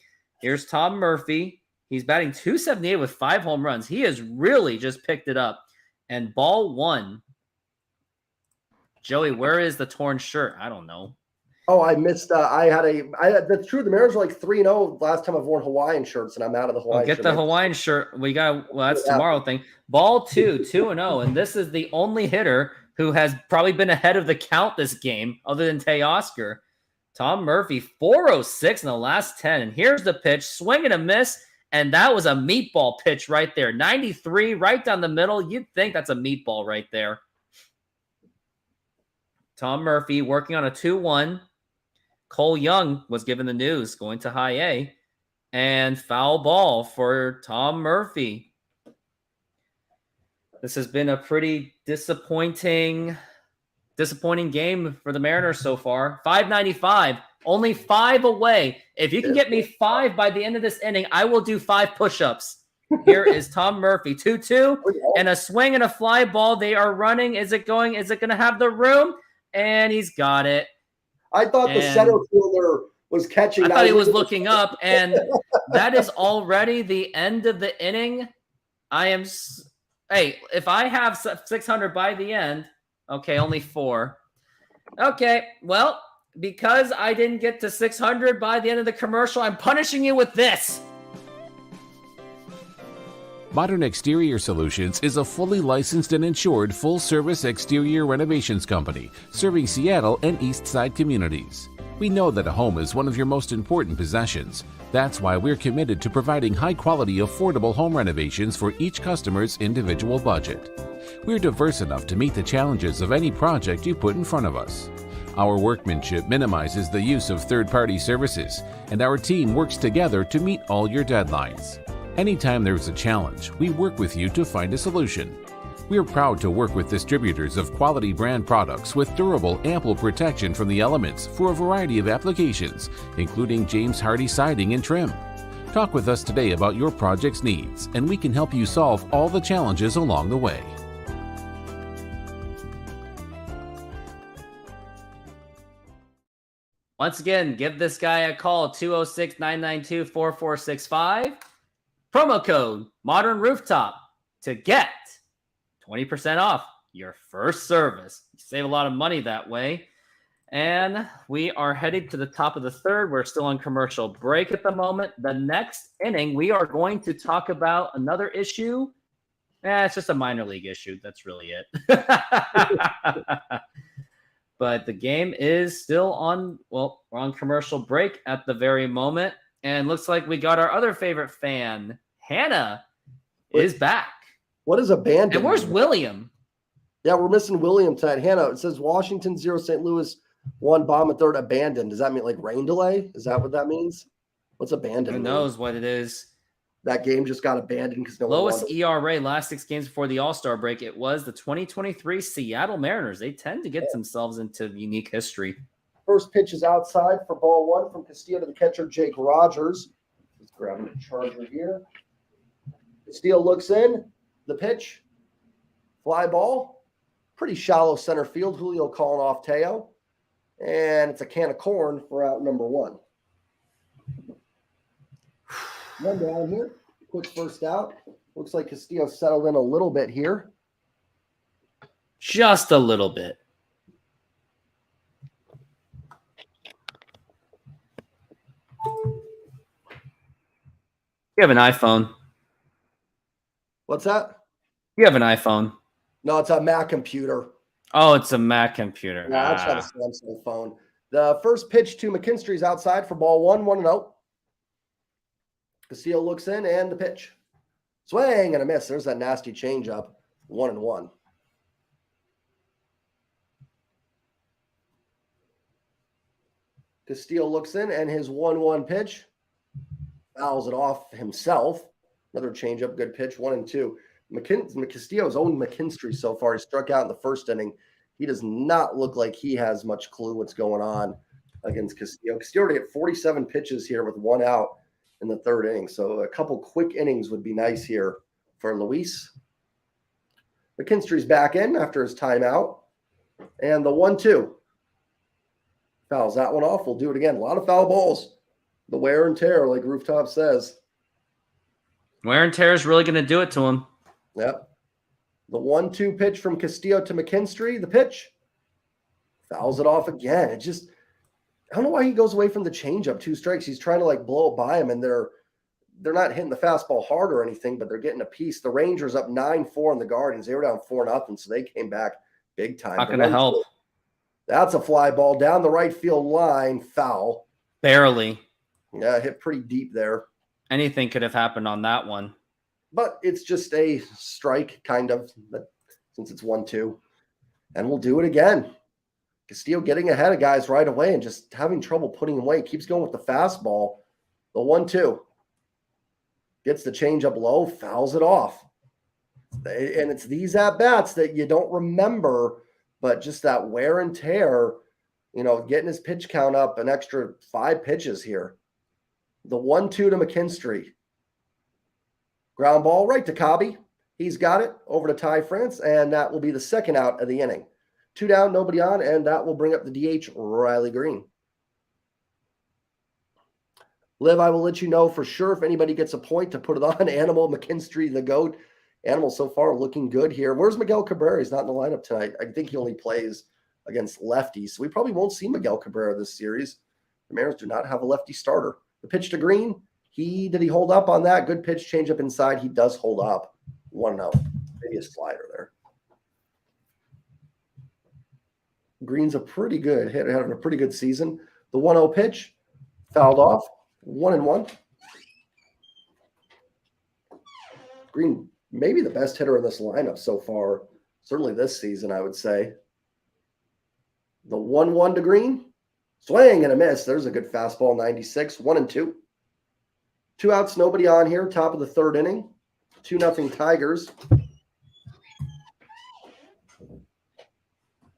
Here's Tom Murphy. He's batting .278 with 5 home runs. He has really just picked it up. And ball 1. Joey, where is the torn shirt? I don't know. Oh, I missed. That's true. The Mariners were like 3-0 last time I've worn Hawaiian shirts, and I'm out of the Hawaiian shirt. Get the Hawaiian shirt. That's tomorrow thing. Ball 2, 2-0. And this is the only hitter who has probably been ahead of the count this game, other than Teoscar. Tom Murphy, 406 in the last 10. And here's the pitch. Swing and a miss. And that was a meatball pitch right there. 93, right down the middle. You'd think that's a meatball right there. Tom Murphy working on a 2-1. Cole Young was given the news, going to high A. And foul ball for Tom Murphy. This has been a pretty disappointing game for the Mariners so far. 595, only 5 away. If you can get me 5 by the end of this inning, I will do 5 push-ups. Here is Tom Murphy, 2-2, and a swing and a fly ball. They are running. Is it going to have the room? And he's got it. I thought the center fielder was catching. I thought he was looking up, and that is already the end of the inning. Hey, if I have 600 by the end, okay, only 4. Okay, well, because I didn't get to 600 by the end of the commercial, I'm punishing you with this. Modern Exterior Solutions is a fully licensed and insured full-service exterior renovations company serving Seattle and East Side communities. We know that a home is one of your most important possessions. That's why we're committed to providing high-quality, affordable home renovations for each customer's individual budget. We're diverse enough to meet the challenges of any project you put in front of us. Our workmanship minimizes the use of third-party services, and our team works together to meet all your deadlines. Anytime there's a challenge, we work with you to find a solution. We're proud to work with distributors of quality brand products with durable, ample protection from the elements for a variety of applications, including James Hardie siding and trim. Talk with us today about your project's needs, and we can help you solve all the challenges along the way. Once again, give this guy a call, 206-992-4465. Promo code Modern Rooftop to get 20% off your first service. You save a lot of money that way. And we are headed to the top of the third. We're still on commercial break at the moment. The next inning, we are going to talk about another issue. It's just a minor league issue. That's really it. But the game is still on, we're on commercial break at the very moment. And looks like we got our other favorite fan, Hannah, is back. What is abandoned? And where's William? Yeah, we're missing William tonight. Hannah, it says Washington 0, St. Louis 1, bomb at third, abandoned. Does that mean like rain delay? Is that what that means? What's abandoned? Who knows what it is? That game just got abandoned because no lowest ERA last 6 games before the All-Star break. It was the 2023 Seattle Mariners. They tend to get themselves into unique history. First pitch is outside for ball 1 from Castillo to the catcher, Jake Rogers. Grabbing the charger here. Steele looks in. The pitch. Fly ball. Pretty shallow center field. Julio calling off Teo. And it's a can of corn for out number 1. One down here. Quick first out. Looks like Castillo settled in a little bit here. Just a little bit. You have an iPhone. What's that? You have an iPhone. No, it's a Mac computer. Oh, it's a Mac computer. Yeah, that's not a Samsung phone. The first pitch to McKinstry's outside for ball 1, 1-0. Castillo looks in and the pitch. Swing and a miss. There's that nasty changeup. 1-1. Castillo looks in and his 1-1 pitch. Fouls it off himself. Another changeup, good pitch, 1-2. Castillo's owned McKinstry so far. He struck out in the first inning. He does not look like he has much clue what's going on against Castillo. Castillo already had 47 pitches here with 1 out in the third inning. So a couple quick innings would be nice here for Luis. McKinstry's back in after his timeout. And the 1-2. Fouls that one off. We'll do it again. A lot of foul balls. The wear and tear, like Rooftop says. Wear and tear is really going to do it to him. Yep. The 1-2 pitch from Castillo to McKinstry. The pitch. Fouls it off again. It just, I don't know why he goes away from the changeup. 2 strikes. He's trying to like blow it by him, and they're not hitting the fastball hard or anything, but they're getting a piece. The Rangers up 9-4 in the Guardians. They were down 4-0, so they came back big time. Not going to help. That's a fly ball down the right field line. Foul. Barely. Yeah, hit pretty deep there. Anything could have happened on that one. But it's just a strike, kind of, but since it's 1-2. And we'll do it again. Castillo getting ahead of guys right away and just having trouble putting away. Keeps going with the fastball. The 1-2. Gets the changeup low, fouls it off. And it's these at-bats that you don't remember, but just that wear and tear, getting his pitch count up an extra 5 pitches here. The 1-2 to McKinstry. Ground ball right to Cobby. He's got it over to Ty France, and that will be the second out of the inning. 2 down, nobody on, and that will bring up the DH, Riley Green. Liv, I will let you know for sure if anybody gets a point to put it on. Animal, McKinstry, the GOAT. Animal so far looking good here. Where's Miguel Cabrera? He's not in the lineup tonight. I think he only plays against lefties, so we probably won't see Miguel Cabrera this series. The Mariners do not have a lefty starter. The pitch to Green. Did he hold up on that? Good pitch, change up inside. He does hold up. 1-0. Maybe a slider there. Green's a pretty good hitter, having a pretty good season. The 1-0 pitch, fouled off. 1-1. Green, maybe the best hitter in this lineup so far. Certainly this season, I would say. The 1-1 to Green. Swing and a miss. There's a good fastball, 96. 1-2. 2 outs, nobody on here. Top of the third inning. 2-0 Tigers.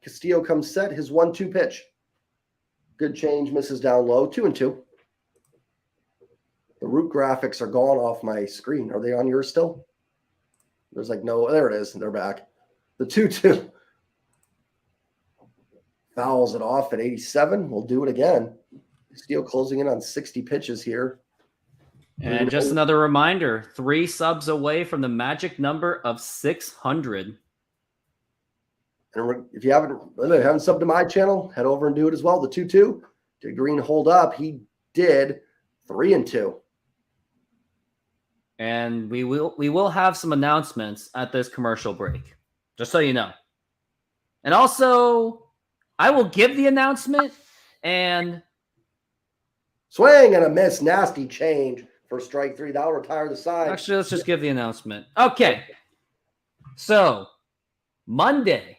Castillo comes set. His 1-2 pitch. Good change. Misses down low. 2-2. The root graphics are gone off my screen. Are they on yours still? There's like no. There it is. They're back. The 2-2. Fouls it off at 87. We'll do it again. Castillo closing in on 60 pitches here. And just another reminder, 3 subs away from the magic number of 600. And if you haven't subbed to my channel, head over and do it as well. The 2-2. Did Green hold up? He did. 3-2. And we will have some announcements at this commercial break, just so you know. And also, I will give the announcement and swing and a miss. Nasty change for strike 3. That'll retire the side. Actually, let's just give the announcement. Okay. So, Monday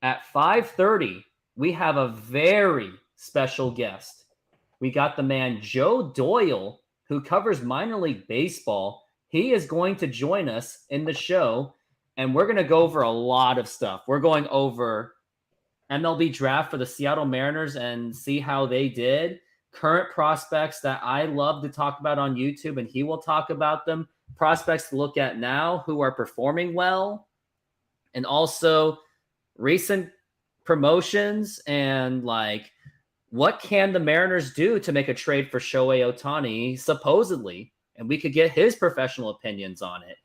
at 5:30, we have a very special guest. We got the man Joe Doyle, who covers minor league baseball. He is going to join us in the show, and we're going to go over a lot of stuff. We're going over MLB draft for the Seattle Mariners and see how they did. current prospects that I love to talk about on YouTube, and he will talk about them. Prospects to look at now who are performing well, and also recent promotions and like what can the Mariners do to make a trade for Shohei Ohtani, supposedly, and we could get his professional opinions on it.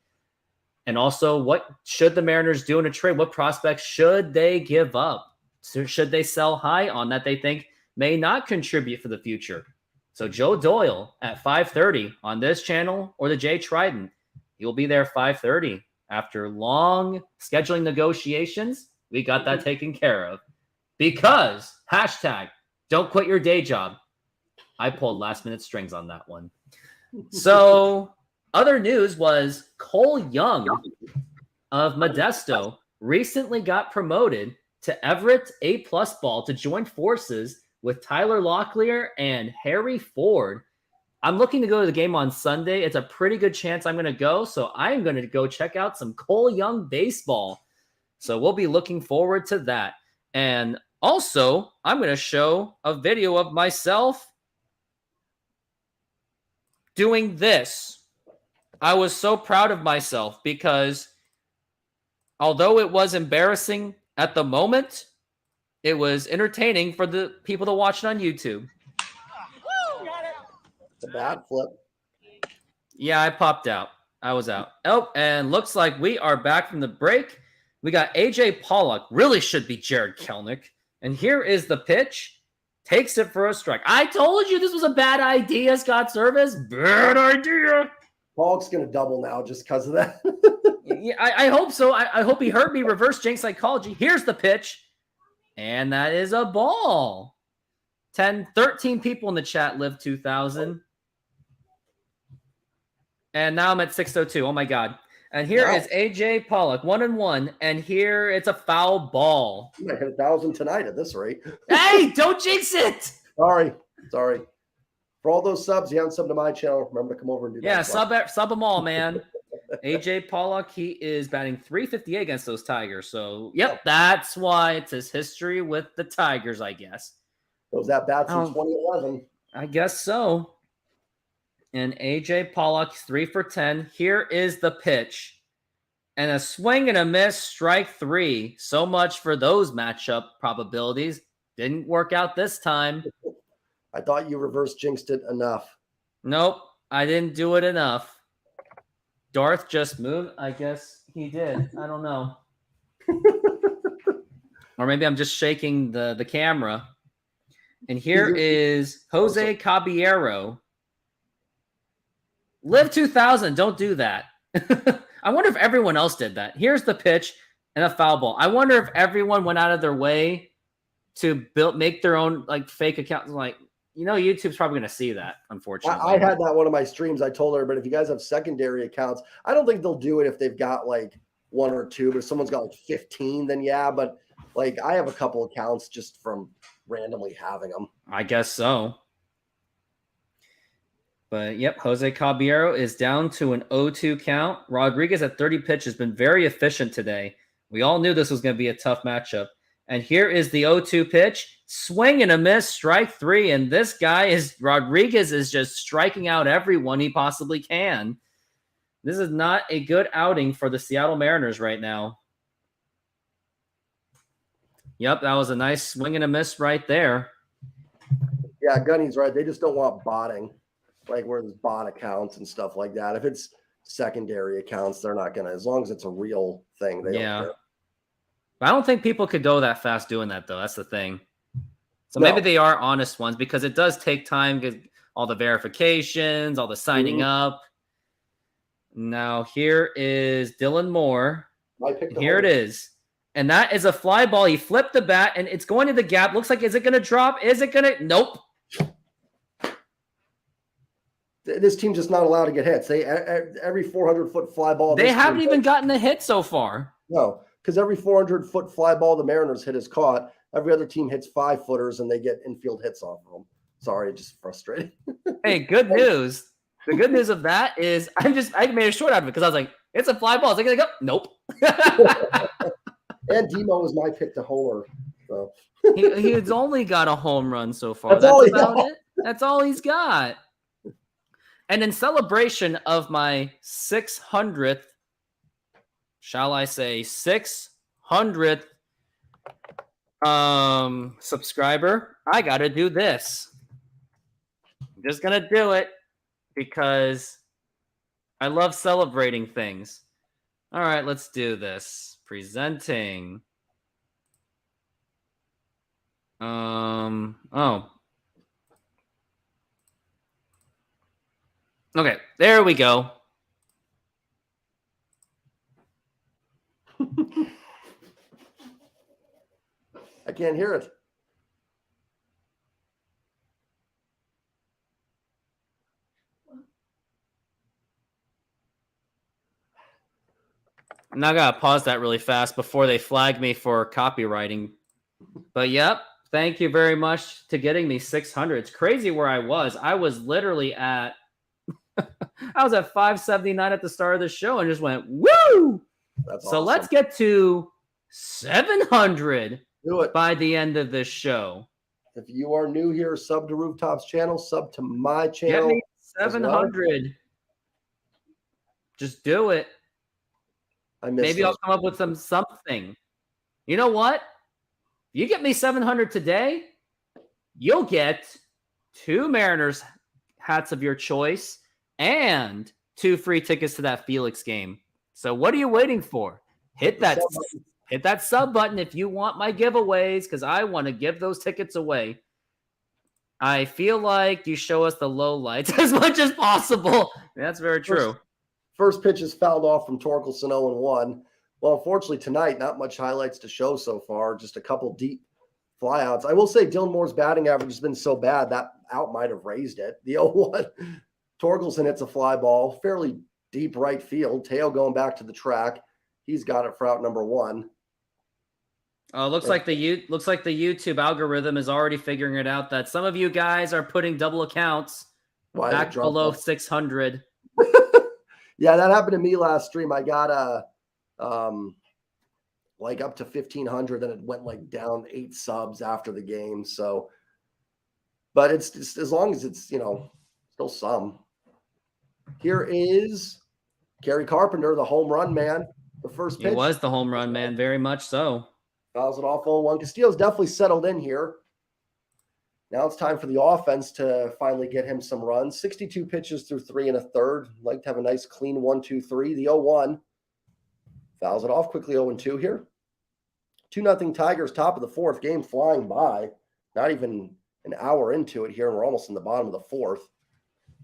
And also, what should the Mariners do in a trade? What prospects should they give up? Should they sell high on that they think may not contribute for the future? So Joe Doyle at 5:30 on this channel or the Jay Trident. He'll be there 5:30. After long scheduling negotiations, we got that taken care of. Because, hashtag, don't quit your day job. I pulled last-minute strings on that one. So, other news was Cole Young of Modesto recently got promoted to Everett A+ ball to join forces with Tyler Locklear and Harry Ford. I'm looking to go to the game on Sunday. It's a pretty good chance I'm going to go, so I'm going to go check out some Cole Young baseball. So we'll be looking forward to that. And also, I'm going to show a video of myself doing this. I was so proud of myself because although it was embarrassing at the moment, it was entertaining for the people to watch it on YouTube. It's a bad flip. Yeah, I popped out. I was out. Oh, and looks like we are back from the break. We got AJ Pollock. Really should be Jared Kelenic. And here is the pitch. Takes it for a strike. I told you this was a bad idea, Scott Service. Bad idea. Pollock's going to double now just because of that. Yeah, I hope so. I hope he heard me. Reverse jinx psychology. Here's the pitch. And that is a ball. 13 people in the chat live 2,000. And now I'm at 602. Oh, my God. And here is AJ Pollock, 1-1. And here it's a foul ball. You might hit 1,000 tonight at this rate. Hey, don't jinx it. Sorry. For all those subs, you haven't subbed to my channel, remember to come over and do that. Yeah, sub them all, man. AJ Pollock, he is batting .358 against those Tigers. So, yep, that's why it's his history with the Tigers, I guess. Those at bats in 2011. I guess so. And AJ Pollock, 3 for 10. Here is the pitch. And a swing and a miss, strike 3. So much for those matchup probabilities. Didn't work out this time. I thought you reverse jinxed it enough. Nope, I didn't do it enough. Darth just moved. I guess he did. I don't know. Or maybe I'm just shaking the camera. And here is Jose Caballero. Live 2,000. Don't do that. I wonder if everyone else did that. Here's the pitch and a foul ball. I wonder if everyone went out of their way to make their own like fake accounts. Like, YouTube's probably going to see that, unfortunately. I had that one of my streams. I told everybody, if you guys have secondary accounts, I don't think they'll do it if they've got like 1 or 2, but if someone's got like 15, then yeah. But like I have a couple accounts just from randomly having them. I guess so. But yep, Jose Caballero is down to an 0-2 count. Rodriguez at 30 pitch has been very efficient today. We all knew this was going to be a tough matchup. And here is the 0-2 pitch. Swing and a miss, strike 3. And this guy Rodriguez is just striking out everyone he possibly can. This is not a good outing for the Seattle Mariners right now. Yep, that was a nice swing and a miss right there. Yeah, Gunny's right. They just don't want botting, like where there's bot accounts and stuff like that. If it's secondary accounts, they're not going to, as long as it's a real thing. They don't care. But I don't think people could go that fast doing that, though. That's the thing. So maybe they are honest ones because it does take time, get all the verifications, all the signing up. Now, here is Dylan Moore. Here it is. And that is a fly ball. He flipped the bat, and it's going to the gap. Looks like, is it going to drop? Is it going to? Nope. This team's just not allowed to get hits. They every 400-foot fly ball. They haven't even gotten a hit so far. No, because every 400-foot fly ball the Mariners hit is caught. Every other team hits 5-footers, and they get infield hits off of them. Sorry, just frustrating. Hey, good news. The good news of that is I made a short out of it because I was like, it's a fly ball. Is it going to go? Nope. And Demo was my pick to homer. So. He's only got a home run so far. That's all about it. That's all he's got. And in celebration of my 600th, shall I say 600th subscriber, I got to do this. I'm just going to do it because I love celebrating things. All right, let's do this. Presenting. Okay, there we go. I can't hear it. Now I gotta pause that really fast before they flag me for copywriting. But yep, thank you very much to getting me 600. It's crazy where I was. I was literally at I was at 579 at the start of the show and just went, woo! That's so awesome. Let's get to 700 do it by the end of this show. If you are new here, sub to Rooftops channel, sub to my channel. Get me 700. Well. Just do it. Maybe I'll come up with something. You know what? You get me 700 today, you'll get 2 Mariners hats of your choice and 2 free tickets to that Felix game. So what are you waiting for? Hit that sub button if you want my giveaways, because I want to give those tickets away. I feel like you show us the low lights as much as possible. That's very true. First pitch is fouled off from Torkelson 0-1. Well, unfortunately, tonight, not much highlights to show so far. Just a couple deep flyouts. I will say Dylan Moore's batting average has been so bad that out might have raised it. The 0-1, Torkelson hits a fly ball, fairly deep right field. Teo going back to the track. He's got it for out number 1. Looks like the YouTube algorithm is already figuring it out that some of you guys are putting double accounts back below 600. Yeah, that happened to me last stream. I got like up to 1,500, then it went like down 8 subs after the game. So, but it's just, as long as it's, still some. Here is Gary Carpenter, the home run man. The first pitch. He was the home run man, very much so. Fouls it off 0-1. Castillo's definitely settled in here. Now it's time for the offense to finally get him some runs. 62 pitches through 3 1/3. Like to have a nice clean 1-2-3. The 0-1. Fouls it off quickly 0-2 here. 2-0 Tigers, top of the 4th. Game flying by. Not even an hour into it here, and we're almost in the bottom of the 4th.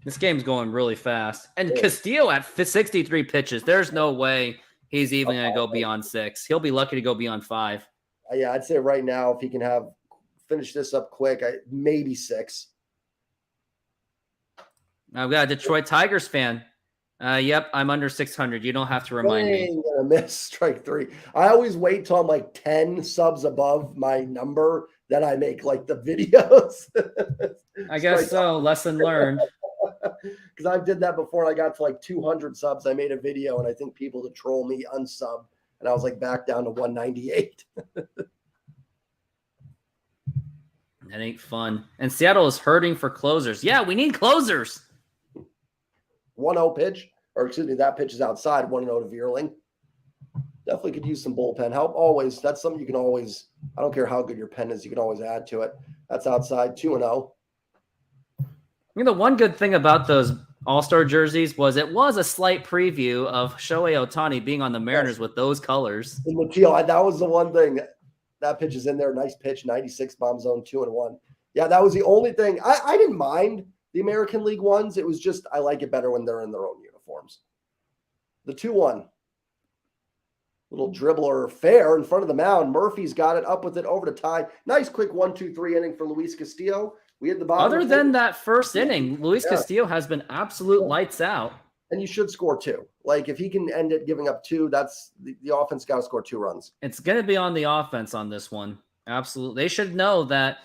This game's going really fast. And Castillo at 63 pitches. There's no way he's even going to go beyond 6. He'll be lucky to go beyond 5. Yeah, I'd say right now, if he can finish this up quick, maybe 6. I've got a Detroit Tigers fan. Yep, I'm under 600. You don't have to remind me. I'm gonna miss strike 3. I always wait till I'm like 10 subs above my number, then I make like the videos. I guess so. Lesson learned. Because I did that before. I got to like 200 subs. I made a video, and I think people to troll me unsubbed, and I was like back down to 198. That ain't fun. And Seattle is hurting for closers. Yeah, we need closers. 1-0 pitch, or excuse me, that pitch is outside. 1-0 to Vierling. Definitely could use some bullpen help. Always. That's something you can always, I don't care how good your pen is, you can always add to it. That's outside. 2-0. The one good thing about those All-Star jerseys was it was a slight preview of Shohei Ohtani being on the Mariners with those colors. In the teal, that was the one thing. That pitch is in there. Nice pitch. 96 bomb zone, 2-1. Yeah, that was the only thing. I didn't mind the American League ones. It was just I like it better when they're in their own uniforms. The 2-1. Little dribbler fair in front of the mound. Murphy's got it up with it over to tie. Nice quick 1-2-3 inning for Luis Castillo. We had the bottom. Other than that first inning, Luis Castillo has been absolute lights out. And you should score 2. Like if he can end it giving up 2, that's the offense got to score 2 runs. It's going to be on the offense on this one. Absolutely. They should know that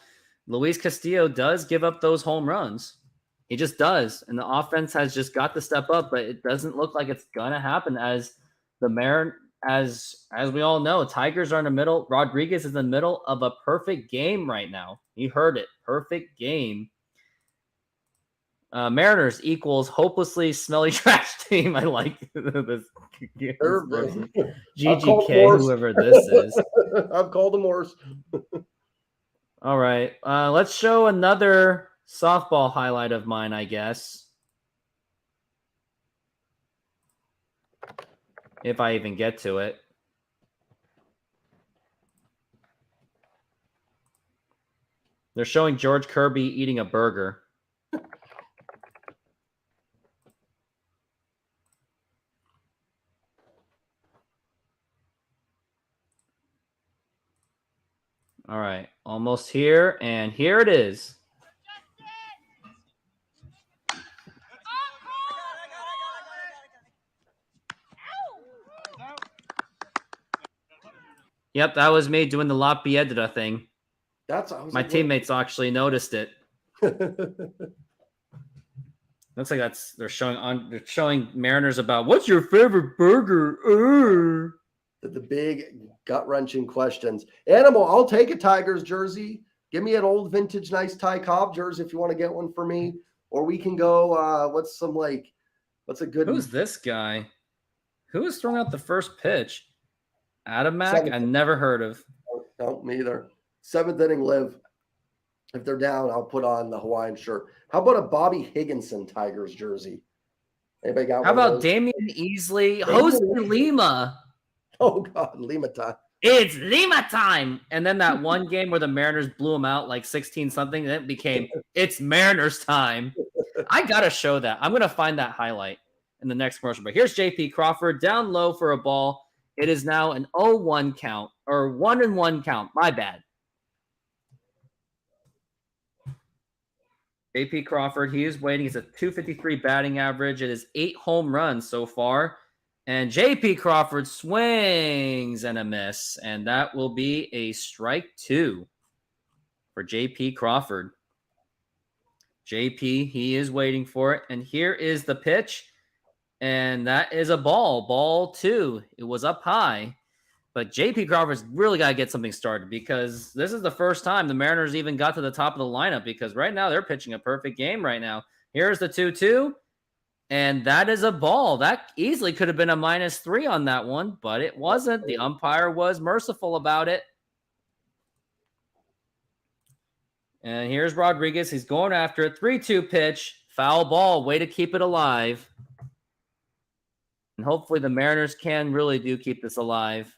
Luis Castillo does give up those home runs. He just does. And the offense has just got to step up, but it doesn't look like it's going to happen as the Mariners, as we all know, Tigers are in the middle. Rodriguez is in the middle of a perfect game right now. You heard it. Perfect game. Mariners equals hopelessly smelly trash team. I like this. GGK, whoever this is. I've called them worse. All right. Let's show another softball highlight of mine, I guess. If I even get to it. They're showing George Kirby eating a burger. All right, almost here, and here it is. Yep, that was me doing the La Piedra thing. My teammates actually noticed it. Looks like they're showing Mariners about what's your favorite burger? The big gut-wrenching questions. Animal, I'll take a Tigers jersey. Give me an old vintage nice Ty Cobb jersey if you want to get one for me. Or we can go what's a good Who's this guy? Who is throwing out the first pitch? Adamak? I never heard of. No, me either. 7th inning live. If they're down, I'll put on the Hawaiian shirt. How about a Bobby Higginson Tigers jersey? Anybody got How one about Damian Easley? Jose Lima. Oh, God, Lima time. It's Lima time. And then that one game where the Mariners blew them out like 16-something, and it became, it's Mariners time. I got to show that. I'm going to find that highlight in the next commercial. But here's J.P. Crawford down low for a ball. It is now an 0-1 count, or 1-1 count. My bad. J.P. Crawford, he is waiting. It's a .253 batting average. It is 8 home runs so far. And J.P. Crawford swings and a miss. And that will be a strike 2 for J.P. Crawford. J.P., he is waiting for it. And here is the pitch. And that is a ball. Ball 2. It was up high. But J.P. Crawford's really got to get something started because this is the first time the Mariners even got to the top of the lineup because right now they're pitching a perfect game right now. Here's the 2-2. And that is a ball. That easily could have been a -3 on that one, but it wasn't. The umpire was merciful about it. And here's Rodriguez. He's going after it. 3-2 pitch. Foul ball. Way to keep it alive. And hopefully the Mariners can really do keep this alive.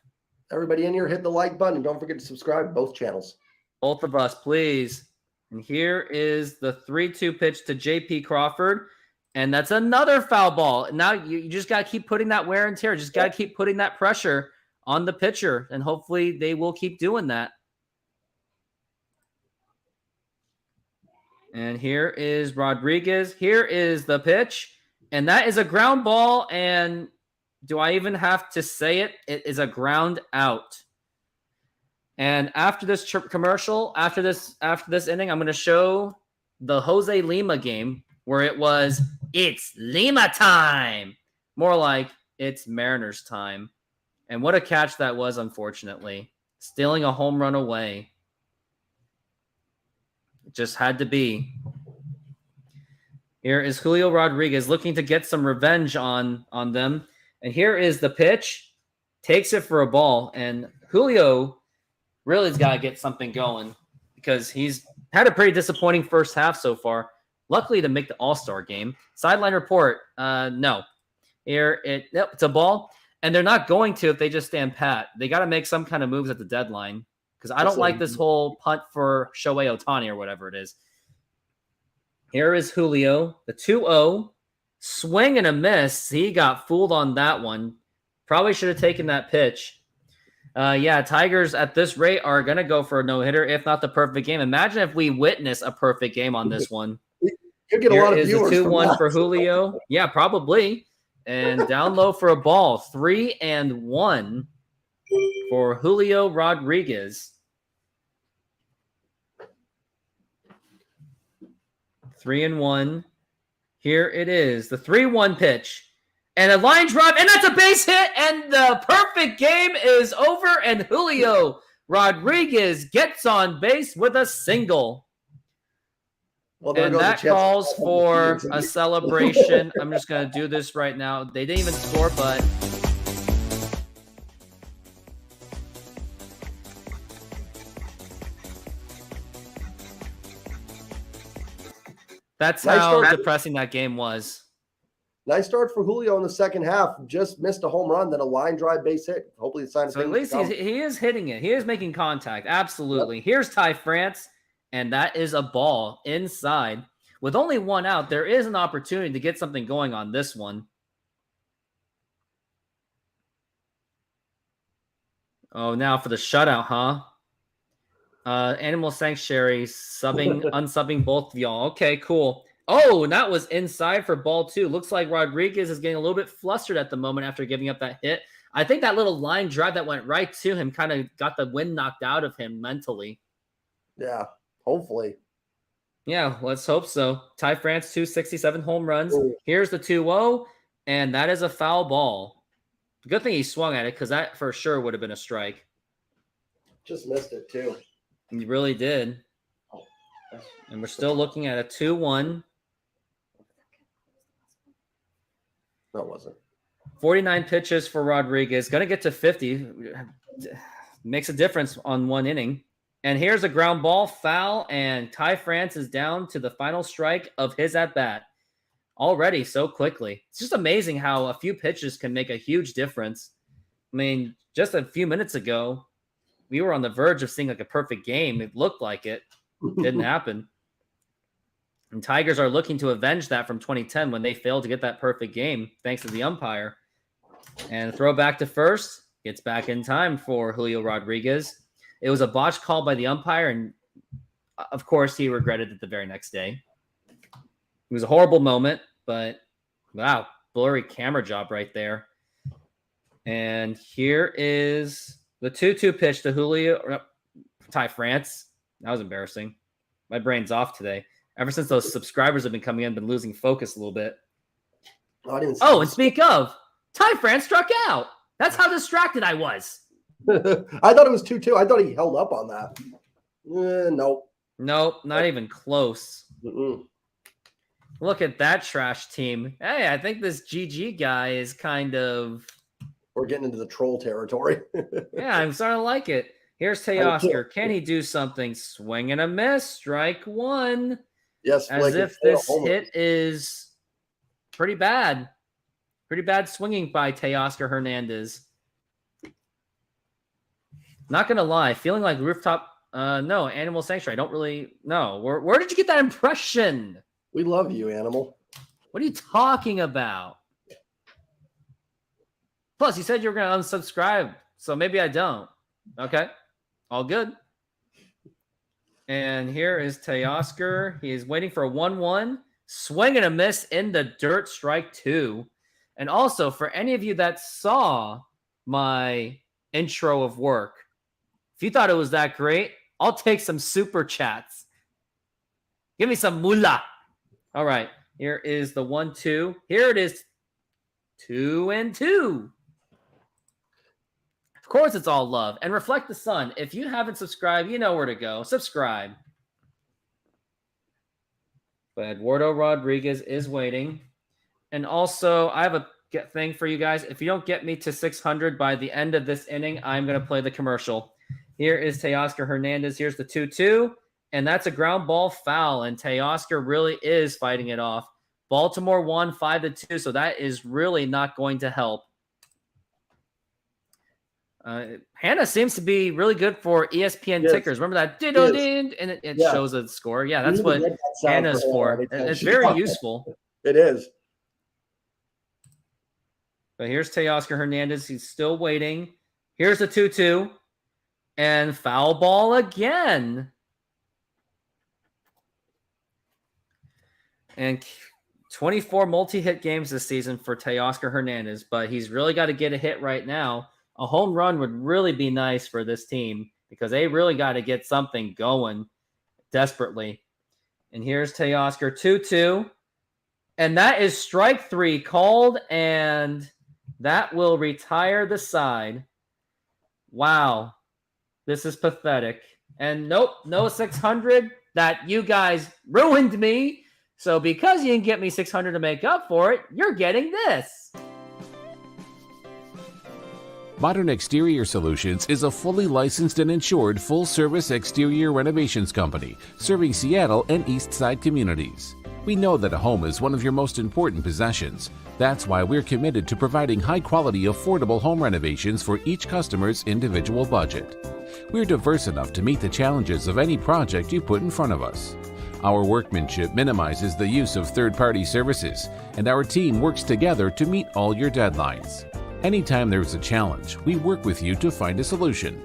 Everybody in here, hit the like button. Don't forget to subscribe to both channels. Both of us, please. And here is the 3-2 pitch to J.P. Crawford. And that's another foul ball. Now you just got to keep putting that wear and tear. Just got to keep putting that pressure on the pitcher. And hopefully they will keep doing that. And here is Rodriguez. Here is the pitch. And that is a ground ball. And do I even have to say it? It is a ground out. And after this commercial, after this inning, I'm going to show the Jose Lima game where it was, it's Lima time. More like, it's Mariners time. And what a catch that was, unfortunately. Stealing a home run away. It just had to be. Here is Julio Rodriguez looking to get some revenge on them. And here is the pitch. Takes it for a ball. And Julio really has got to get something going because he's had a pretty disappointing first half so far. Luckily to make the All-Star game. Sideline report, no. Here, it's a ball. And they're not going to if they just stand pat. They got to make some kind of moves at the deadline because I don't like this whole punt for Shohei Ohtani or whatever it is. Here is Julio, the 2-0. Swing and a miss. He got fooled on that one. Probably should have taken that pitch. Yeah, Tigers at this rate are going to go for a no-hitter, if not the perfect game. Imagine if we witness a perfect game on this one. Could get a lot of viewers. Here is the 2-1 for Julio. Yeah, probably. And down low for a ball. 3-1 for Julio Rodriguez. 3-1. Here it is. The 3-1 pitch. And a line drive. And that's a base hit. And the perfect game is over. And Julio Rodriguez gets on base with a single. Well, there And goes the that chance. calls for a celebration. I'm just going to do this right now. They didn't even score, but that's Nice how start. depressing that game was. Nice start for Julio in the second half. Just missed a home run, then a line drive base hit. Hopefully, the sign of So at things least to come. he is hitting it. He is making contact. Absolutely. Here's Ty France, and that is a ball inside. With only one out, there is an opportunity to get something going on this one. Oh, now for the shutout, huh? Animal Sanctuary unsubbing both of y'all. Okay, cool. Oh, and that was inside for ball 2. Looks like Rodriguez is getting a little bit flustered at the moment after giving up that hit. I think that little line drive that went right to him kind of got the wind knocked out of him mentally. Yeah, hopefully. Yeah, let's hope so. Ty France, 267 home runs. Ooh. Here's the 2-0, and that is a foul ball. Good thing he swung at it, because that for sure would have been a strike. Just missed it, too. He really did. And we're still looking at a 2-1. No, it wasn't. 49 pitches for Rodriguez. Going to get to 50. Makes a difference on one inning. And here's a ground ball, foul, and Ty France is down to the final strike of his at-bat. Already so quickly. It's just amazing how a few pitches can make a huge difference. I mean, just a few minutes ago, we were on the verge of seeing like a perfect game. It looked like it. Didn't happen. And Tigers are looking to avenge that from 2010 when they failed to get that perfect game thanks to the umpire. And throw back to first. Gets back in time for Julio Rodriguez. It was a botched call by the umpire, and of course he regretted it the very next day. It was a horrible moment, but wow, blurry camera job right there. And here is the 2-2 pitch to Julio. Ty France. That was embarrassing. My brain's off today. Ever since those subscribers have been coming in, I've been losing focus a little bit. Oh, and speak of, Ty France struck out. That's how distracted I was. I thought it was 2-2. I thought he held up on that. Nope. Nope, not even close. Mm-mm. Look at that trash team. Hey, I think this GG guy is kind of... We're getting into the troll territory. Yeah, I'm starting to like it. Here's Teoscar. Can he do something? Swing and a miss. Strike one. Yes, As if this hit is pretty bad. Pretty bad swinging by Teoscar Hernandez. Not going to lie. Feeling like Rooftop... no, Animal Sanctuary. I don't really... No. Where did you get that impression? We love you, Animal. What are you talking about? Plus, you said you were going to unsubscribe, so maybe I don't. Okay. All good. And here is Teoscar. He is waiting for a 1-1. Swing and a miss in the dirt, strike 2. And also, for any of you that saw my intro of work, if you thought it was that great, I'll take some super chats. Give me some moolah. All right. Here is the 1-2. Here it is. 2-2. Of course, it's all love. And Reflect the Sun. If you haven't subscribed, you know where to go. Subscribe. But Eduardo Rodriguez is waiting. And also, I have a thing for you guys. If you don't get me to 600 by the end of this inning, I'm going to play the commercial. Here is Teoscar Hernandez. Here's the 2-2. And that's a ground ball foul. And Teoscar really is fighting it off. Baltimore won 5-2. So that is really not going to help. Hannah seems to be really good for ESPN tickers. Remember that? And it shows a score. Yeah, that's what Hannah's for. It's very useful. It is. But here's Teoscar Hernandez. He's still waiting. Here's the 2-2. And foul ball again. And 24 multi-hit games this season for Teoscar Hernandez. But he's really got to get a hit right now. A home run would really be nice for this team because they really got to get something going desperately. And here's Teoscar, 2-2. And that is strike 3 called, and that will retire the side. Wow. This is pathetic. And nope, no 600. that you guys ruined me. So because you didn't get me 600 to make up for it, you're getting this. Modern Exterior Solutions is a fully licensed and insured full-service exterior renovations company serving Seattle and East Side communities. We know that a home is one of your most important possessions. That's why we're committed to providing high-quality, affordable home renovations for each customer's individual budget. We're diverse enough to meet the challenges of any project you put in front of us. Our workmanship minimizes the use of third-party services, and our team works together to meet all your deadlines. Anytime there's a challenge, we work with you to find a solution.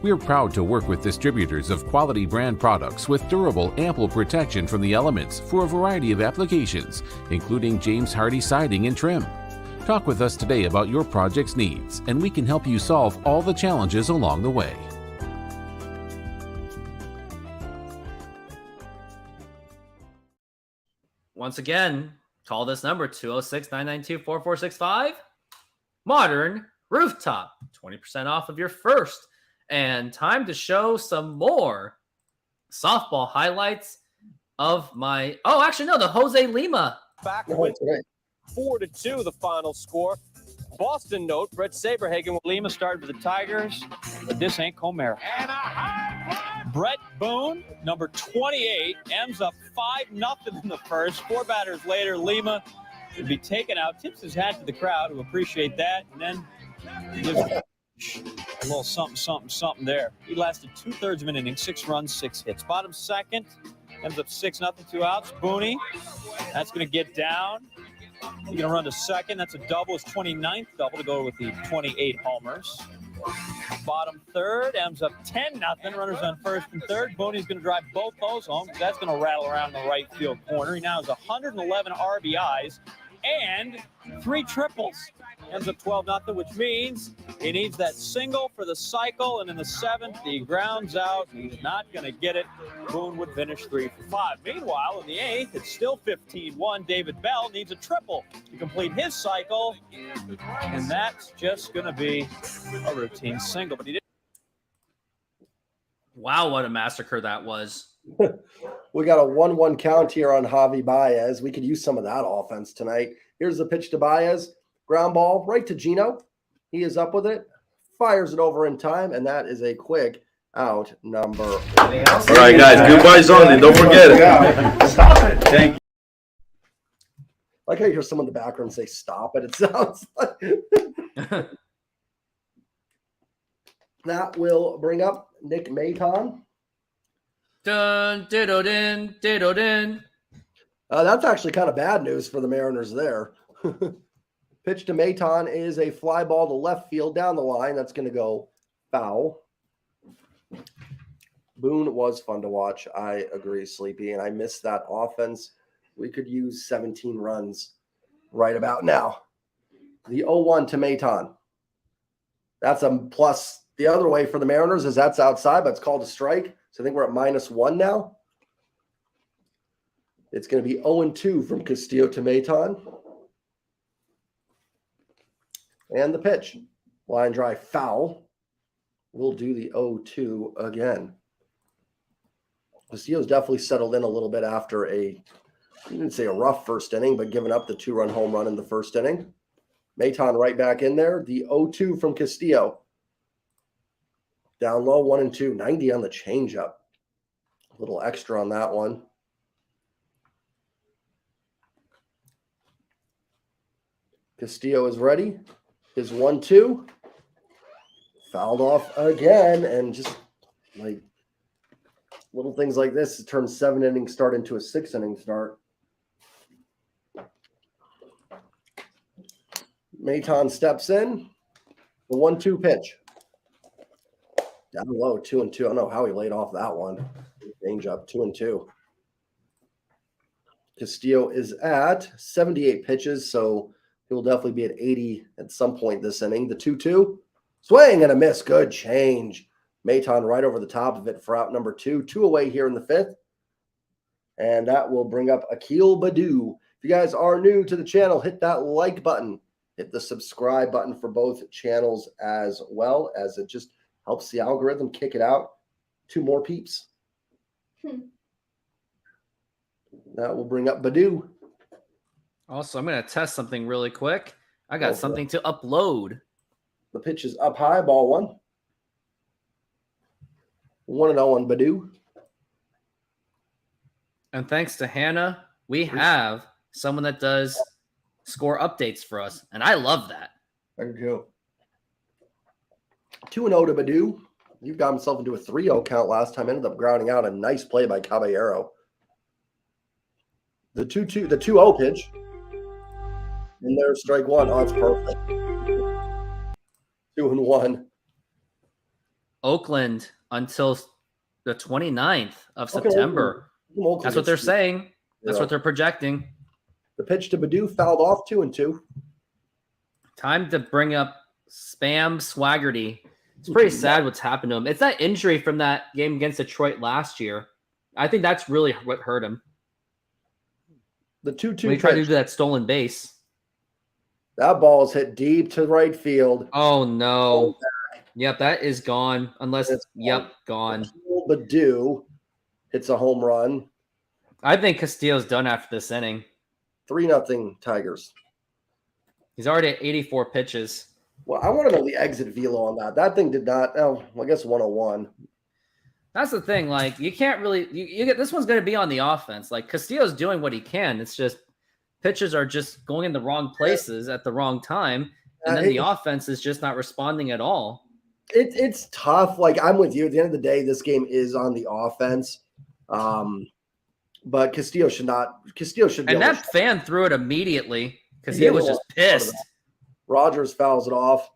We're proud to work with distributors of quality brand products with durable, ample protection from the elements for a variety of applications, including James Hardie siding and trim. Talk with us today about your project's needs, and we can help you solve all the challenges along the way. Once again, call this number 206-992-4465. Modern Rooftop, 20% off of your first. And time to show some more softball highlights of my... Oh, actually, no, the Jose Lima. Back with 4-2, the final score. Boston note, Brett Saberhagen with Lima started for the Tigers, but this ain't Comera. And a high fly. Brett Boone, number 28, ends up 5-0 in the first. 4 batters later, Lima would be taken out, tips his hat to the crowd who appreciate that, and then gives a little something there. He lasted 2/3 of an inning, 6 runs, 6 hits. Bottom second, ends up 6-0, 2 outs. Booney, that's going to get down. He's going to run to second. That's a double, his 29th double to go with the 28 homers. Bottom third, ends up 10-0. Runners on first and third. Booney's going to drive both those home. That's going to rattle around the right field corner. He now has 111 RBIs and 3 triples. Ends up 12-0, which means he needs that single for the cycle. And in the 7th, he grounds out. He's not going to get it. Boone would finish 3 for 5. Meanwhile, in the 8th, it's still 15-1. David Bell needs a triple to complete his cycle. And that's just going to be a routine single. But he didn't. Wow, what a massacre that was. We got a 1-1 count here on Javi Baez. We could use some of that offense tonight. Here's the pitch to Baez. Ground ball right to Gino. He is up with it. Fires it over in time, and that is a quick out number 1. All right, guys. Goodbye, only. Don't forget it. Stop it. Thank you. Like how you hear someone in the background say, stop it. It sounds like... That will bring up Nick Maton. Dun, diddle-din, diddle-din. That's actually kind of bad news for the Mariners there. Pitch to Maton is a fly ball to left field down the line. That's going to go foul. Boone was fun to watch. I agree, Sleepy, and I missed that offense. We could use 17 runs right about now. The 0-1 to Maton. That's a plus. The other way for the Mariners is that's outside, but it's called a strike. So I think we're at -1 now. It's going to be 0-2 from Castillo to Maton. And the pitch. Line drive foul. We'll do the 0-2 again. Castillo's definitely settled in a little bit after I didn't say a rough first inning, but giving up the 2-run home run in the first inning. Maton right back in there. The 0-2 from Castillo. Down low, 1-2. 90 on the changeup. A little extra on that one. Castillo is ready. His 1-2. Fouled off again. And just like little things like this, it turns 7-inning start into a 6-inning start. Maton steps in. The 1-2 pitch. Down low, 2-2. I don't know how he laid off that one. Change up, 2-2. Castillo is at 78 pitches, so he will definitely be at 80 at some point this inning. The 2-2. Swing and a miss. Good change. Maton right over the top of it for out number 2. 2 away here in the 5th. And that will bring up Akil Baddoo. If you guys are new to the channel, hit that like button. Hit the subscribe button for both channels as well, as it just helps the algorithm kick it out to more peeps. That will bring up Badu. Also, I'm going to test something really quick. I Go got for something to upload. The pitch is up high, ball 1. 1-0 on Badu. And thanks to Hannah, we have someone that does score updates for us. And I love that. There you go. 2-0 to Badu. You've got himself into a 3-0 count last time. Ended up grounding out. A nice play by Caballero. The 2-0 pitch. And there's strike 1. Oh, it's perfect. 2-1. Oakland until the 29th of September. That's what they're saying. That's what they're projecting. The pitch to Badu fouled off 2-2. Time to bring up Spam Swaggerty. It's pretty sad what's happened to him. It's that injury from that game against Detroit last year. I think that's really what hurt him. The 2-2 when he tried to do that stolen base. That ball is hit deep to right field. Oh, no. Yep, that is gone. Unless it's gone. Badu hits a home run. I think Castillo's done after this inning. 3-0 Tigers. He's already at 84 pitches. Well, I want to know the exit velo on that. That thing did not. Oh, I guess 101. That's the thing. Like, you can't really. You get this one's going to be on the offense. Like, Castillo's doing what he can. It's just pitches are just going in the wrong places at the wrong time, and then the offense is just not responding at all. It's tough. Like, I'm with you. At the end of the day, this game is on the offense. But Castillo should not. Castillo should. And that fan threw it immediately because he was just pissed. Rogers fouls it off.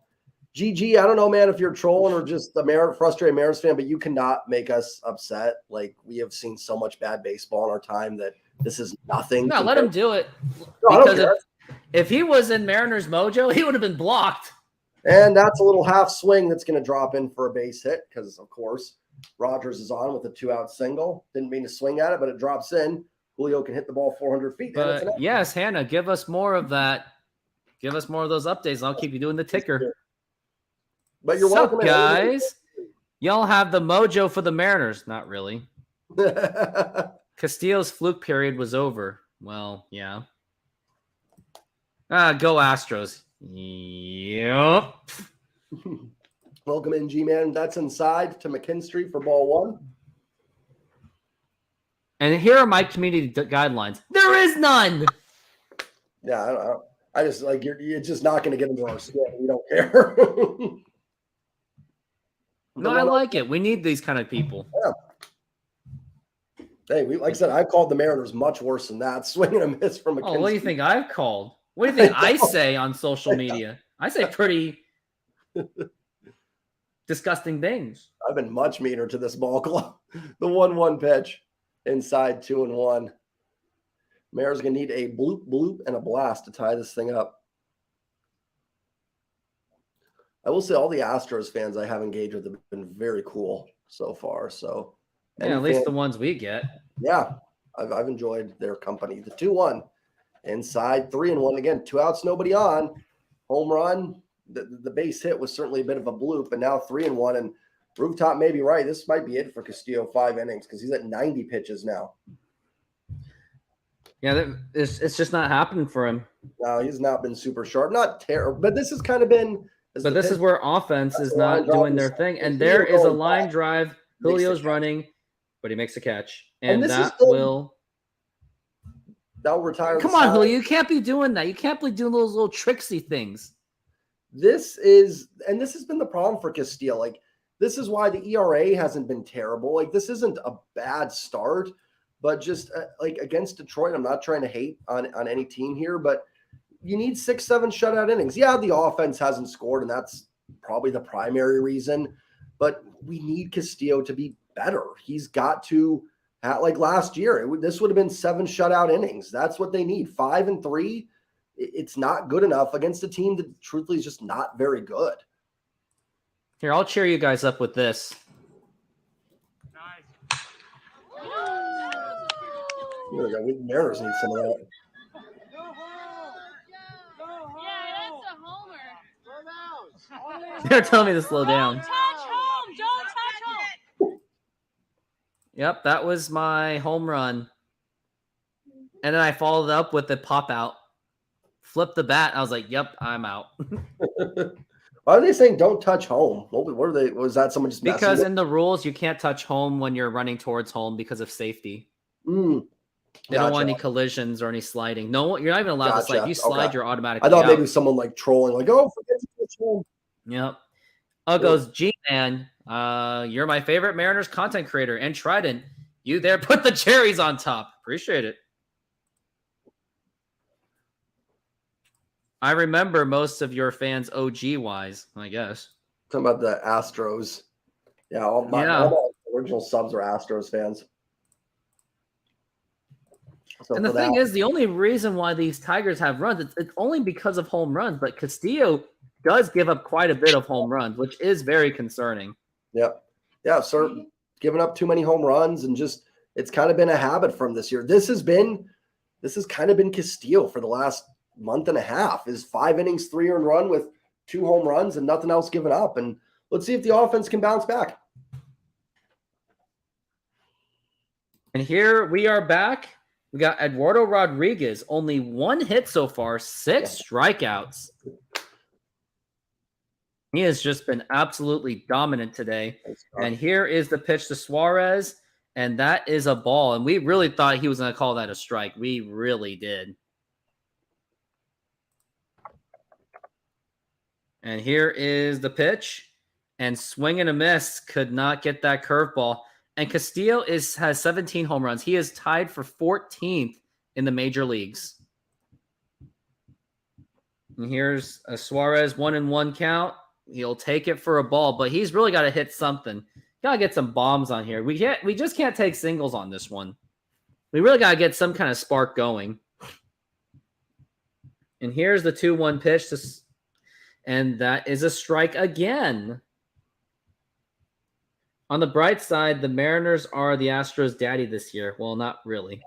GG, I don't know, man, if you're trolling or just a frustrated Mariners fan, but you cannot make us upset. Like, we have seen so much bad baseball in our time that this is nothing. No, let him do it. No, because if he was in Mariners mojo, he would have been blocked. And that's a little half swing that's going to drop in for a base hit because, of course, Rogers is on with a 2-out single. Didn't mean to swing at it, but it drops in. Julio can hit the ball 400 feet. But yes, Hannah, give us more of that. Give us more of those updates, and I'll keep you doing the ticker. But you're welcome, guys. Y'all have the mojo for the Mariners. Not really. Castillo's fluke period was over. Well, yeah. Go Astros. Yep. Welcome in, G-Man. That's inside to McKinstry for ball 1. And here are my community guidelines. There is none. Yeah, I don't know. I just like you're just not going to get into our skin. We don't care. No, I like it. We need these kind of people. Yeah. Hey, like I said, I've called the Mariners much worse than that. Swing and a miss from McKinstry. Oh, what do you think I've called? What do you think I say on social media? I say pretty disgusting things. I've been much meaner to this ball club. The 1-1 pitch inside 2-1. Mariners going to need a bloop, bloop, and a blast to tie this thing up. I will say all the Astros fans I have engaged with have been very cool so far. So, yeah, at least the ones we get. Yeah, I've enjoyed their company. The 2-1 inside 3-1 again. 2 outs, nobody on. Home run. The base hit was certainly a bit of a bloop, but now 3-1. And Rooftop may be right. This might be it for Castillo. 5 innings because he's at 90 pitches now. Yeah, it's just not happening for him. No, he's not been super sharp. Not terrible, but this has kind of been. But this is where offense is not doing their thing. And there is a line drive. Julio's running, but he makes a catch. And that will retire. Come on, Julio. You can't be doing that. You can't be doing those little tricksy things. This has been the problem for Castillo. Like, this is why the ERA hasn't been terrible. Like, this isn't a bad start. But just like against Detroit, I'm not trying to hate on any team here, but you need 6-7 shutout innings. Yeah, the offense hasn't scored, and that's probably the primary reason. But we need Castillo to be better. He's got to, like last year, this would have been 7 shutout innings. That's what they need. 5-3, it's not good enough against a team that truthfully is just not very good. Here, I'll cheer you guys up with this. We Mariners need some of that. They're telling me to slow down. Don't touch home. Don't touch home. Yep, that was my home run. And then I followed up with the pop out, flip the bat. I was like, "Yep, I'm out." Why are they saying don't touch home? What are they? Was that someone just Because in the rules, you can't touch home when you're running towards home because of safety. They don't want any collisions or any sliding. No, you're not even allowed to slide. If you slide, you're automatically I thought out. maybe someone like trolling, like, oh, forget to touch home. Yep. Oh, goes G-Man. You're my favorite Mariners content creator. And Trident, you there put the cherries on top. Appreciate it. I remember most of your fans OG-wise, I guess. Talking about the Astros. Yeah, all my original subs are Astros fans. So and the thing is, the only reason why these Tigers have runs, it's only because of home runs. But Castillo does give up quite a bit of home runs, which is very concerning. Yep. Yeah, sir. Giving up too many home runs and just it's kind of been a habit from this year. This has kind of been Castillo for the last month and a half. Is 5 innings, 3 earned run with 2 home runs and nothing else given up. And let's see if the offense can bounce back. And here we are back. We got Eduardo Rodriguez, only 1 hit so far, 6 strikeouts. He has just been absolutely dominant today. And here is the pitch to Suarez, and that is a ball. And we really thought he was going to call that a strike. We really did. And here is the pitch, and swing and a miss, could not get that curveball. And Castillo has 17 home runs. He is tied for 14th in the major leagues. And here's a Suarez 1-1 count. He'll take it for a ball, but he's really got to hit something. Got to get some bombs on here. We just can't take singles on this one. We really got to get some kind of spark going. And here's the 2-1 pitch, and that is a strike again. On the bright side, the Mariners are the Astros' daddy this year. Well, not really.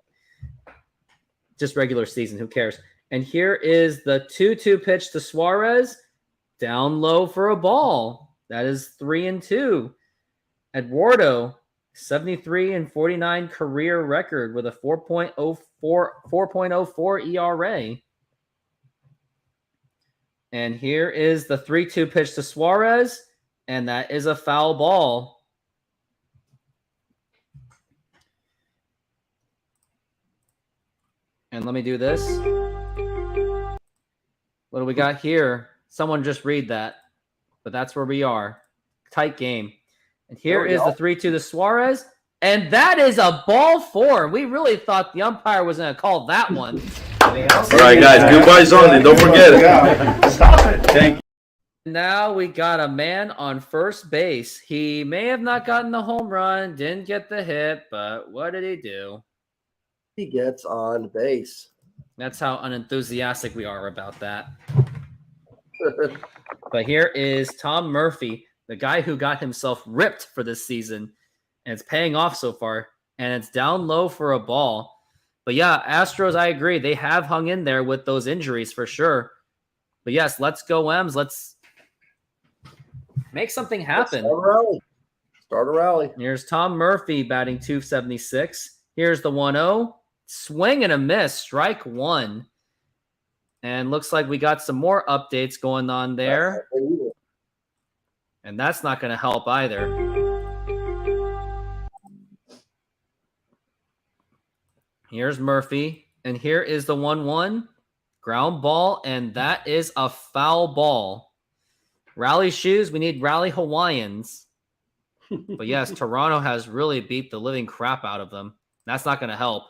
Just regular season. Who cares? And here is the 2-2 pitch to Suarez. Down low for a ball. That is 3-2. Eduardo, 73-49 career record with a 4.04 ERA. And here is the 3-2 pitch to Suarez. And that is a foul ball. And let me do this. What do we got here? Someone just read that. But that's where we are. Tight game. And here is the 3-2 to Suarez. And that is a ball 4. We really thought the umpire was going to call that one. All right, guys. Goodbyes only. Don't forget it. Stop it. Thank you. Now we got a man on first base. He may have not gotten the home run, didn't get the hit, but what did he do? He gets on base. That's how unenthusiastic we are about that. But here is Tom Murphy, the guy who got himself ripped for this season, and it's paying off so far, and it's down low for a ball. But yeah, Astros, I agree. They have hung in there with those injuries for sure. But yes, let's go, Ems. Let's make something happen. Start a rally. Here's Tom Murphy batting .276. Here's the 1-0. Swing and a miss. Strike 1. And looks like we got some more updates going on there. And that's not going to help either. Here's Murphy. And here is the 1-1. Ground ball. And that is a foul ball. Rally shoes. We need rally Hawaiians. But yes, Toronto has really beat the living crap out of them. That's not going to help.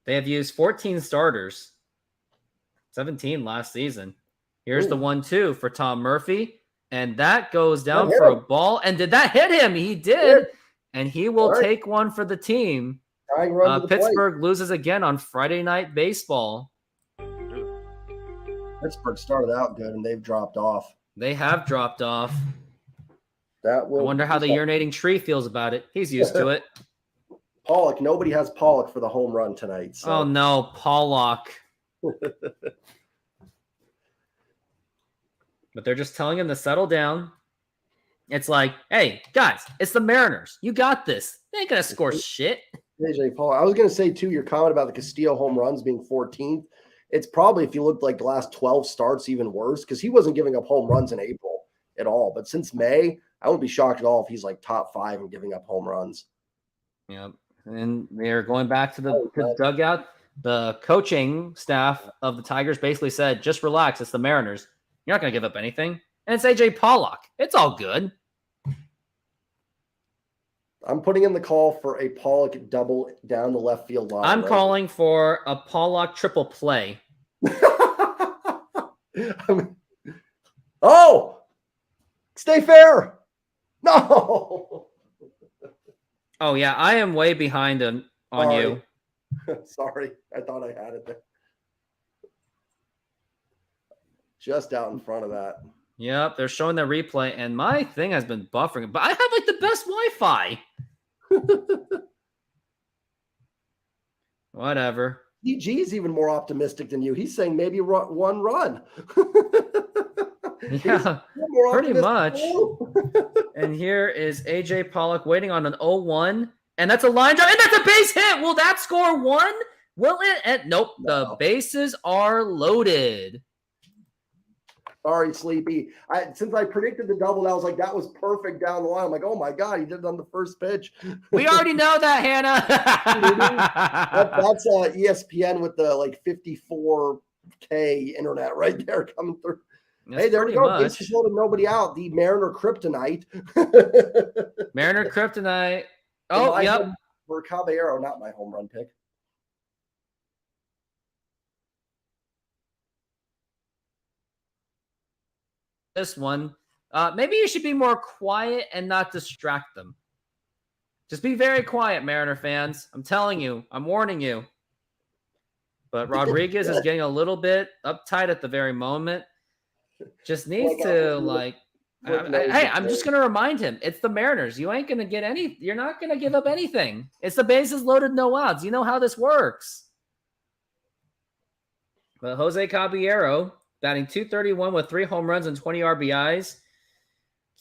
They have used 14 starters. 17 last season. Here's the 1-2 for Tom Murphy. And that goes down for a ball. And did that hit him? He did. And he will take one for the team. Pittsburgh loses again on Friday Night Baseball. Pittsburgh started out good, and they've dropped off. They have dropped off. I wonder how the urinating tree feels about it. He's used to it. Pollock. Nobody has Pollock for the home run tonight. So. Oh, no. Pollock. But they're just telling him to settle down. It's like, hey, guys, it's the Mariners. You got this. They ain't going to score shit. AJ Paul. I was going to say, too, your comment about the Castillo home runs being 14th. It's probably, if you looked like the last 12 starts, even worse because he wasn't giving up home runs in April at all. But since May, I wouldn't be shocked at all if he's like top 5 and giving up home runs. Yep. And they're going back to the dugout. The coaching staff of the Tigers basically said, just relax. It's the Mariners. You're not going to give up anything. And it's AJ Pollock. It's all good. I'm putting in the call for a Pollock double down the left field line. I'm calling for a Pollock triple play. Oh! Stay fair! No! Oh, yeah. I am way behind on you. Sorry. I thought I had it there. Just out in front of that. Yep, they're showing the replay, and my thing has been buffering. But I have like the best Wi-Fi. Whatever. DG is even more optimistic than you. He's saying maybe one run. Yeah, pretty much. And here is AJ Pollock waiting on an 0-1, and that's a line drive, and that's a base hit. Will that score 1? Will it? And nope, no. The bases are loaded. Sorry, Sleepy. Since I predicted the double, I was like, that was perfect down the line. I'm like, oh my God, he did it on the first pitch. We already know that, Hannah. That's ESPN with the like 54K internet right there coming through. That's hey, there we go. Bases loaded, nobody out. The Mariner Kryptonite. Mariner Kryptonite. Oh, yep. For Caballero, not my home run pick. This one. Maybe you should be more quiet and not distract them. Just be very quiet, Mariner fans. I'm telling you. I'm warning you. But Rodriguez is getting a little bit uptight at the very moment. Just needs to, like... Hey, I'm just going to remind him. It's the Mariners. You ain't going to get any... You're not going to give up anything. It's the bases loaded, no outs. You know how this works. But Jose Caballero... batting .231 with 3 home runs and 20 RBIs.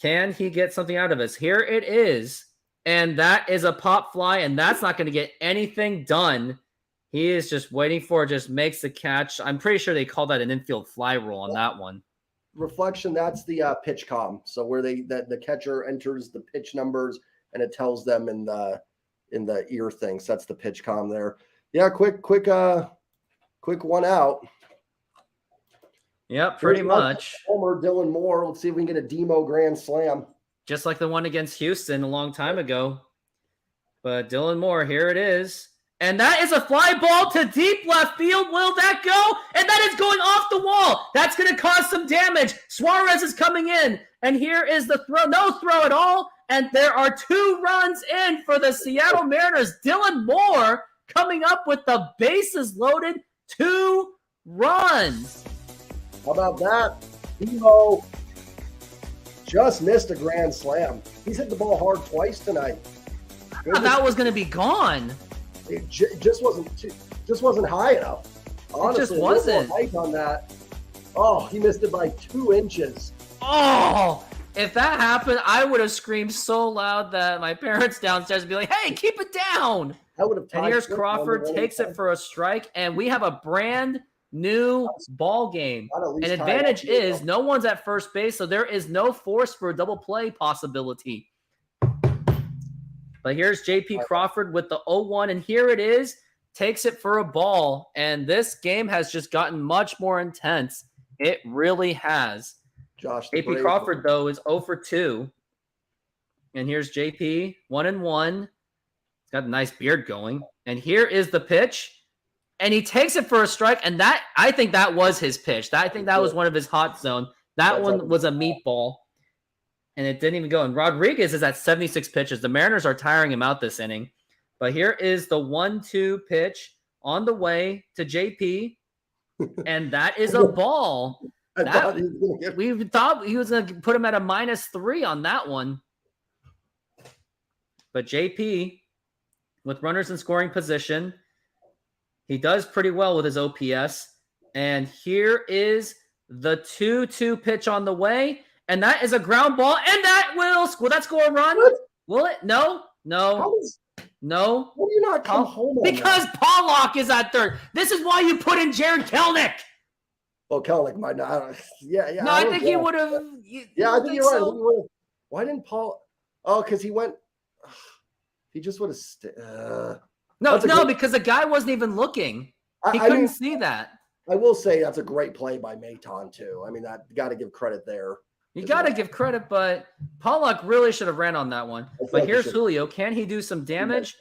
Can he get something out of us? Here it is. And that is a pop fly, and that's not going to get anything done. He is just waiting for it, just makes the catch. I'm pretty sure they call that an infield fly rule on that one. Reflection, that's the pitch comm. So where the catcher enters the pitch numbers, and it tells them in the ear things. That's the pitch comm there. Yeah, quick one out. Yep, pretty much. Homer, Dylan Moore. Let's see if we can get a Demo grand slam. Just like the one against Houston a long time ago. But Dylan Moore, here it is. And that is a fly ball to deep left field. Will that go? And that is going off the wall. That's going to cause some damage. Suarez is coming in. And here is the throw. No throw at all. And there are 2 runs in for the Seattle Mariners. Dylan Moore coming up with the bases loaded. 2 runs. How about that? Demo just missed a grand slam. He's hit the ball hard twice tonight. I thought that was going to be gone. It just wasn't high enough. Honestly, it just wasn't. Height on that. Oh, he missed it by 2 inches. Oh, if that happened, I would have screamed so loud that my parents downstairs would be like, "Hey, keep it down!" I would have. And here's Crawford takes it for a strike, and we have a brand new ball game. An advantage is no one's at first base, so there is no force for a double play possibility. But here's J.P. Crawford with the 0-1, and here it is. Takes it for a ball, and this game has just gotten much more intense. It really has. J.P. Crawford, though, is 0 for 2. And here's J.P., 1-1. He's got a nice beard going. And here is the pitch. And he takes it for a strike, and that I think that was his pitch. I think that was one of his hot zone. That one was a meatball, and it didn't even go. And Rodriguez is at 76 pitches. The Mariners are tiring him out this inning. But here is the 1-2 pitch on the way to JP, and that is a ball. We thought he was going to put him at a -3 on that one. But JP, with runners in scoring position, he does pretty well with his OPS. And here is the 2-2 pitch on the way. And that is a ground ball. And that will that score a run? What? Will it? No. No. Why do you not come home on Because that? Pollock is at third. This is why you put in Jared Kelnick. Well, Kelnick might not. Yeah. No, I think he would have. Yeah, I think you're right. So? Why didn't Paul? Oh, because he went. He just would have. No, because the guy wasn't even looking. He couldn't see that. I will say that's a great play by Maton too. I mean, that got to give credit there. You got to give credit, but Pollock really should have ran on that one. But here's Julio. Can he do some damage?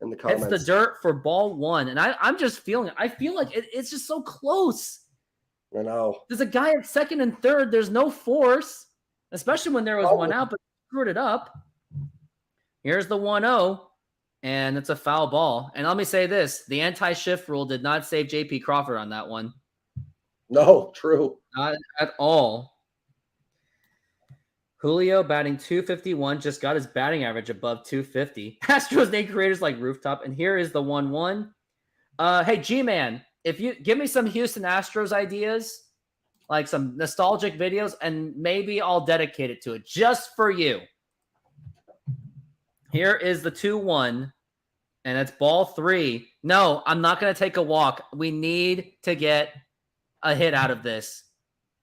In the comments. Hits the dirt for ball one. And I'm just feeling it. I feel like it's just so close. I know. There's a guy at second and third. There's no force, especially when there was one out, but screwed it up. Here's the 1-0, and it's a foul ball. And let me say this. The anti-shift rule did not save J.P. Crawford on that one. No, true. Not at all. Julio batting .251, just got his batting average above .250. Astros name creators like Rooftop, and here is the 1-1. Hey, G-Man, if you give me some Houston Astros ideas, like some nostalgic videos, and maybe I'll dedicate it to it just for you. Here is the 2-1, and it's ball 3. No, I'm not going to take a walk. We need to get a hit out of this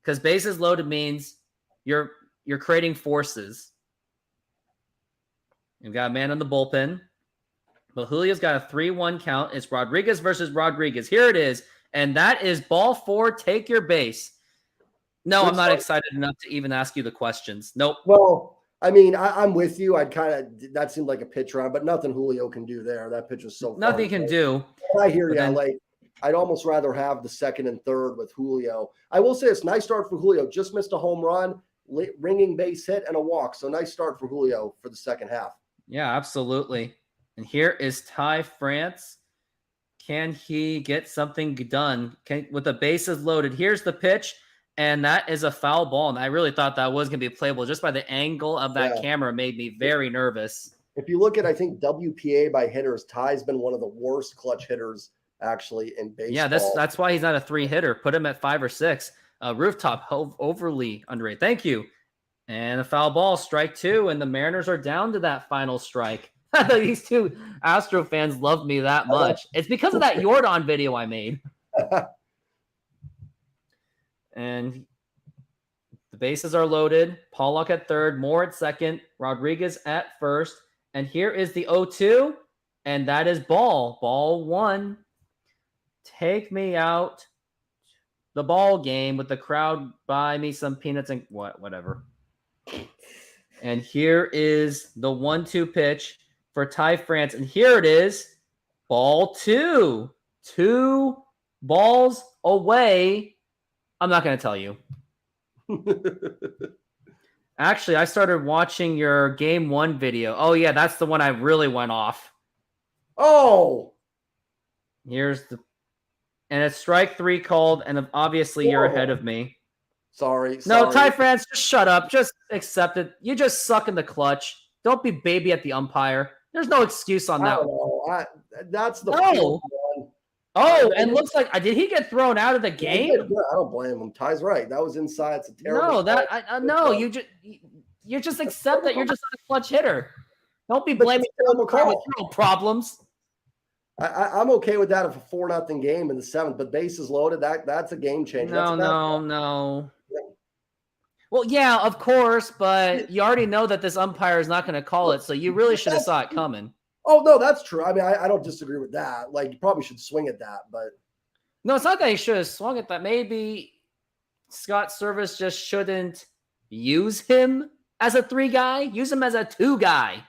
because bases loaded means you're creating forces. You've got a man in the bullpen. But Julio's got a 3-1 count. It's Rodriguez versus Rodriguez. Here it is. And that is ball 4. Take your base. No, I'm not excited enough to even ask you the questions. Nope. Well, I mean, I'm with you. That seemed like a pitch round, but nothing Julio can do there. That pitch was so far. Nothing he can do. I hear you. Like, I'd almost rather have the second and third with Julio. I will say it's nice start for Julio. Just missed a home run, ringing base hit, and a walk. So nice start for Julio for the second half. Yeah, absolutely. And here is Ty France. Can he get something done? With the bases loaded? Here's the pitch, and that is a foul ball. And I really thought that was going to be playable. Just by the angle of that camera made me very nervous. If you look at, I think, WPA by hitters, Ty's been one of the worst clutch hitters actually in baseball. Yeah, that's why he's not a 3 hitter. Put him at 5 or 6. Rooftop overly underrated. Thank you. And a foul ball, strike 2, and the Mariners are down to that final strike. These two Astro fans love me that much. It's because of that Yordan video I made. And the bases are loaded. Pollock at third, Moore at second, Rodriguez at first. And here is the 0-2, and that is ball 1. Take me out the ball game with the crowd. Buy me some peanuts and whatever. And here is the 1-2 pitch for Ty France. And here it is, ball 2. 2 balls away. I'm not going to tell you. Actually, I started watching your game 1 video. Oh, yeah, that's the one I really went off. Oh! Here's the... And it's strike 3 called, and obviously you're ahead of me. Sorry. No, Ty France, just shut up. Just accept it. You just suck in the clutch. Don't be baby at the umpire. There's no excuse on that. That's the one. Oh, and looks like did he get thrown out of the game? I don't blame him. Ty's right. That was inside. It's a terrible. No, no. You just accept that you're just not a clutch hitter. Don't be blaming problems. I'm okay with that if a 4-0 game in the 7th, but bases loaded. That's a game changer. No. Well, yeah, of course, but you already know that this umpire is not going to call it, so you really should have saw it coming. Oh, no, that's true. I mean, I don't disagree with that. Like, you probably should swing at that, but... No, it's not that he should have swung at that. Maybe Scott Service just shouldn't use him as a 3 guy. Use him as a 2 guy.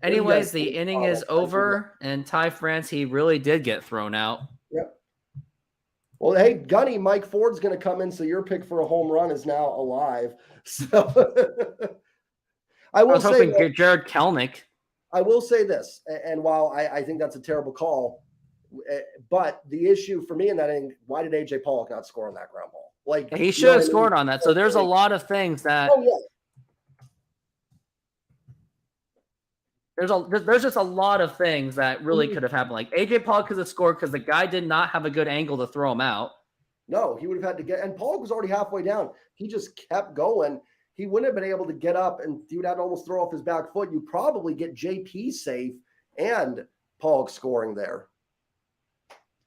Anyways, the inning is over, and Ty France, he really did get thrown out. Yep. Well, hey, Gunny, Mike Ford's going to come in, so your pick for a home run is now alive. So I was hoping Jared Kelnick. I will say this, and while I think that's a terrible call, but the issue for me in that inning, why did A.J. Pollock not score on that ground ball? Like he should have scored on that. So there's a lot of things that. Oh, yeah. There's just a lot of things that really could have happened. Like A.J. Pollock could have scored because the guy did not have a good angle to throw him out. No, he would have had to get – and Pollock was already halfway down. He just kept going. he wouldn't have been able to get up, and he would have to almost throw off his back foot. You probably get JP safe and Paul scoring there.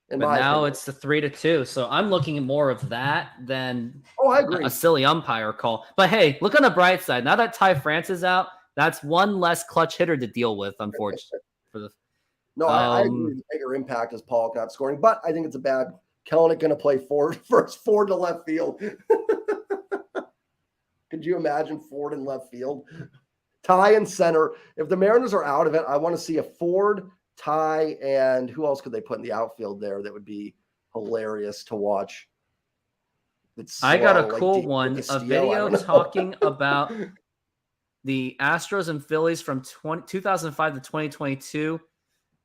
But now it's the 3-2. So I'm looking at more of that than I agree. A silly umpire call. But hey, look on the bright side. Now that Ty France is out, that's one less clutch hitter to deal with, unfortunately. I agree. The bigger impact is Paul not scoring, but I think it's a bad. Kelenic going to play first forward to left field. Could you imagine Ford in left field? Ty in center. If the Mariners are out of it, I want to see a Ford, Ty, and who else could they put in the outfield there that would be hilarious to watch? I got a cool one, a video talking about the Astros and Phillies from 2005 to 2022.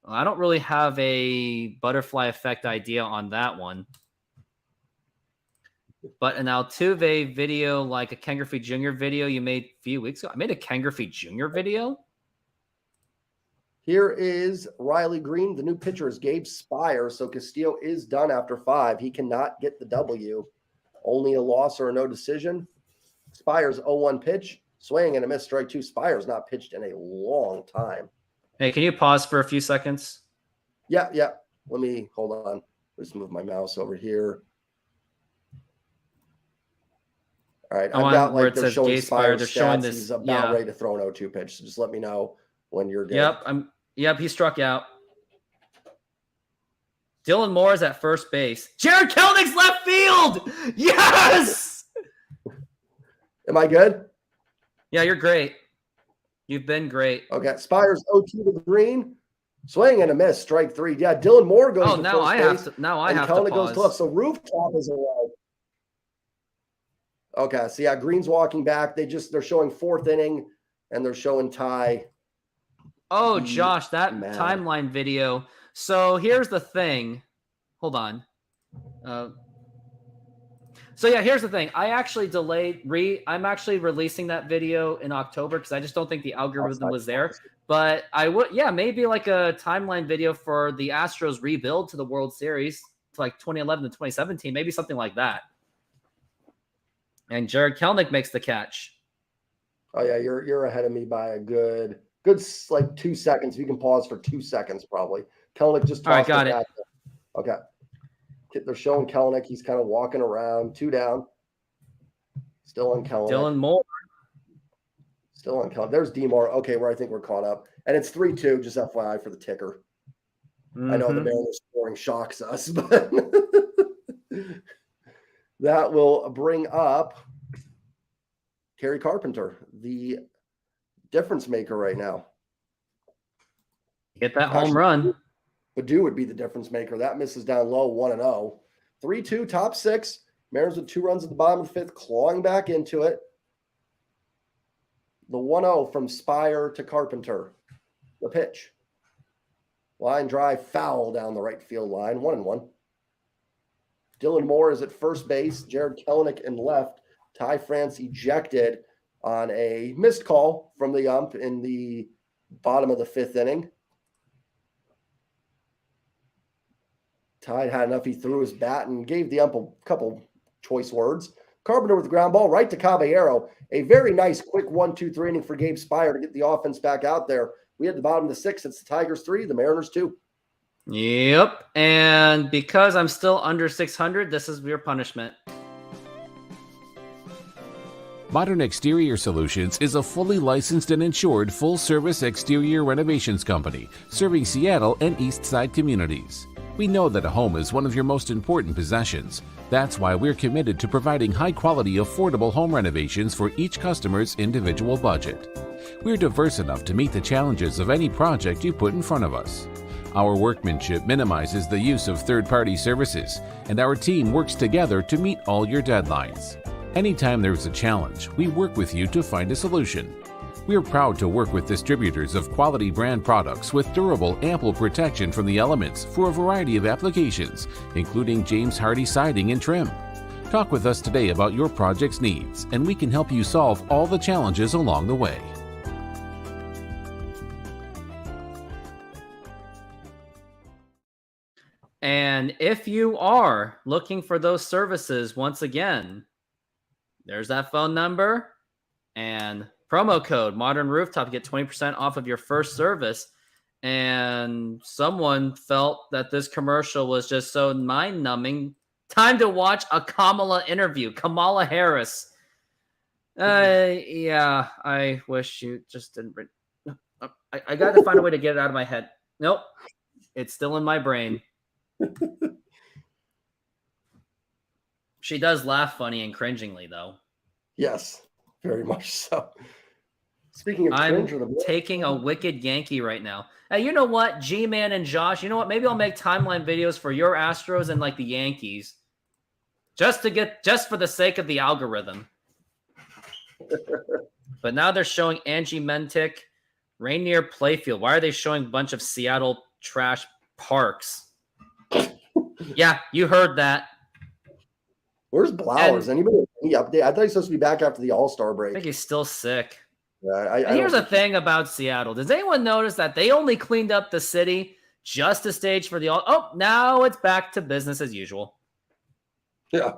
I don't really have a butterfly effect idea on that one. But an Altuve video, like a Ken Griffey Jr. video you made a few weeks ago. I made a Ken Griffey Jr. video. Here is Riley Green. The new pitcher is Gabe Spire. So Castillo is done after 5. He cannot get the W. Only a loss or a no decision. Spire's 0-1 pitch. Swing and a miss, strike 2. Spire's not pitched in a long time. Hey, can you pause for a few seconds? Yeah. Let me hold on. Let's move my mouse over here. All right, I've got like they're showing Spire. They're showing this. He's about ready to throw an 0-2 pitch. So just let me know when you're good. Yep, he struck out. Dylan Moore is at first base. Jared Kelenic's left field. Yes. Am I good? Yeah, you're great. You've been great. Okay, Spire's 0-2 to Green. Swing and a miss, strike 3. Yeah, Dylan Moore goes to now first I base. have to. Now I have to pause. Goes to left. So Rooftop is away. Okay, so yeah, Green's walking back. They're showing 4th inning, and they're showing Ty. Oh, Josh, that timeline video. So here's the thing. Hold on. So yeah, here's the thing. I actually I'm actually releasing that video in October because I just don't think the algorithm was there. But I would, maybe like a timeline video for the Astros rebuild to the World Series, to like 2011 to 2017, maybe something like that. And Jared Kelenic makes the catch. Oh yeah, you're ahead of me by a good like 2 seconds. You can pause for 2 seconds probably. Kelenic just tossed got it. Okay. They're showing Kelenic. He's kind of walking around. 2 down. Still on Kelenic. Dylan Moore. Still on Kelenic. There's D Moore. Okay, where I think we're caught up. And it's 3-2, just FYI for the ticker. Mm-hmm. I know the Mariners scoring shocks us, but that will bring up Kerry Carpenter, the difference maker right now. Get that home run. Baddoo would be the difference maker. That misses down low, 1-0. 3-2, top 6. Mariners with 2 runs at the bottom of the 5th, clawing back into it. The 1-0 from Spire to Carpenter. The pitch. Line drive, foul down the right field line, 1-1. Dylan Moore is at first base. Jared Kelenic in left. Ty France ejected on a missed call from the ump in the bottom of the 5th inning. Ty had enough. He threw his bat and gave the ump a couple choice words. Carpenter with the ground ball right to Caballero. A very nice quick 1-2-3 inning for Gabe Spire to get the offense back out there. We had the bottom of the 6th. It's the Tigers 3, the Mariners 2. Yep. And because I'm still under 600, this is your punishment. Modern Exterior Solutions is a fully licensed and insured full-service exterior renovations company serving Seattle and East Side communities. We know that a home is one of your most important possessions. That's why we're committed to providing high-quality, affordable home renovations for each customer's individual budget. We're diverse enough to meet the challenges of any project you put in front of us. Our workmanship minimizes the use of third-party services, and our team works together to meet all your deadlines. Anytime there's a challenge, we work with you to find a solution. We're proud to work with distributors of quality brand products with durable, ample protection from the elements for a variety of applications, including James Hardie siding and trim. Talk with us today about your project's needs, and we can help you solve all the challenges along the way. And if you are looking for those services, once again, there's that phone number. And promo code Modern Rooftop, get 20% off of your first service. And someone felt that this commercial was just so mind-numbing. Time to watch a Kamala interview. Kamala Harris. Yeah, I wish you just didn't. I got to find a way to get it out of my head. Nope, it's still in my brain. She does laugh funny and cringingly, though. Yes, very much so. Speaking of I'm cringe, taking a wicked Yankee right now. Hey, you know what? G-Man and Josh, you know what? Maybe I'll make timeline videos for your Astros and like the Yankees. Just for the sake of the algorithm. But now they're showing Angie Mentic, Rainier Playfield. Why are they showing a bunch of Seattle trash parks? Yeah, you heard that. Where's Blowers? Anybody any update? I thought he was supposed to be back after the All-Star break. I think he's still sick. Yeah, Here's the thing about Seattle. Does anyone notice that they only cleaned up the city just to stage for the All? Oh, now it's back to business as usual. Yeah.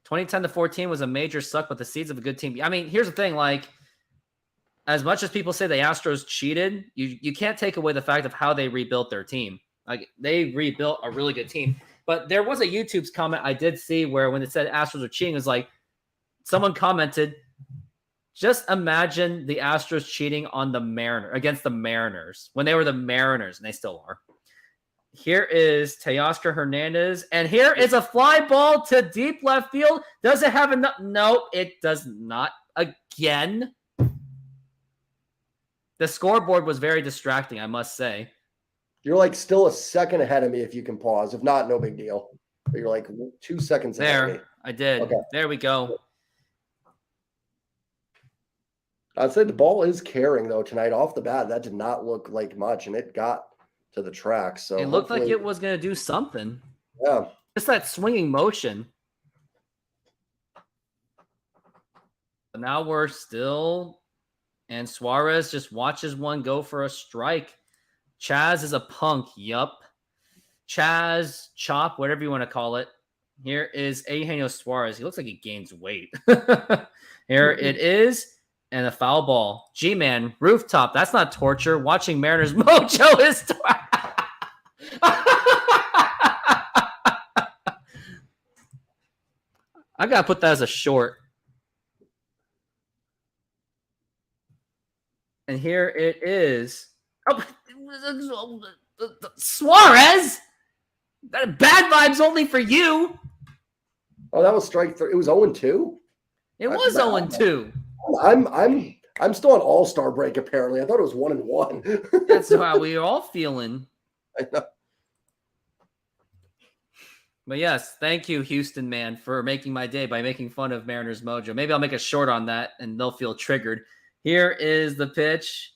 2010-14 was a major suck, but the seeds of a good team. I mean, here's the thing. Like, as much as people say the Astros cheated, you can't take away the fact of how they rebuilt their team. Like, they rebuilt a really good team. But there was a YouTube's comment I did see where when it said Astros are cheating, it was like, someone commented, just imagine the Astros cheating on against the Mariners when they were the Mariners, and they still are. Here is Teoscar Hernandez, and here is a fly ball to deep left field. Does it have enough? No, it does not. Again, the scoreboard was very distracting, I must say. You're like still a second ahead of me if you can pause. If not, no big deal. But you're like 2 seconds ahead of me. I did. Okay. There we go. I'd say the ball is carrying, though, tonight off the bat. That did not look like much, and it got to the track. So it looked like it was going to do something. Yeah. Just that swinging motion. But now we're still, and Suarez just watches one go for a strike. Chaz is a punk. Yup. Chaz, Chop, whatever you want to call it. Here is Eugenio Suarez. He looks like he gains weight. Here it is. And a foul ball. G-Man, Rooftop. That's not torture. Watching Mariners Mojo is I got to put that as a short. And here it is. Oh, Suarez! Bad vibes only for you. Oh, that was strike 3. It was 0-2? It was 0-2. I'm still on All-Star break, apparently. I thought it was 1-1. That's how we are all feeling. I know. But yes, thank you, Houston man, for making my day by making fun of Mariners Mojo. Maybe I'll make a short on that and they'll feel triggered. Here is the pitch.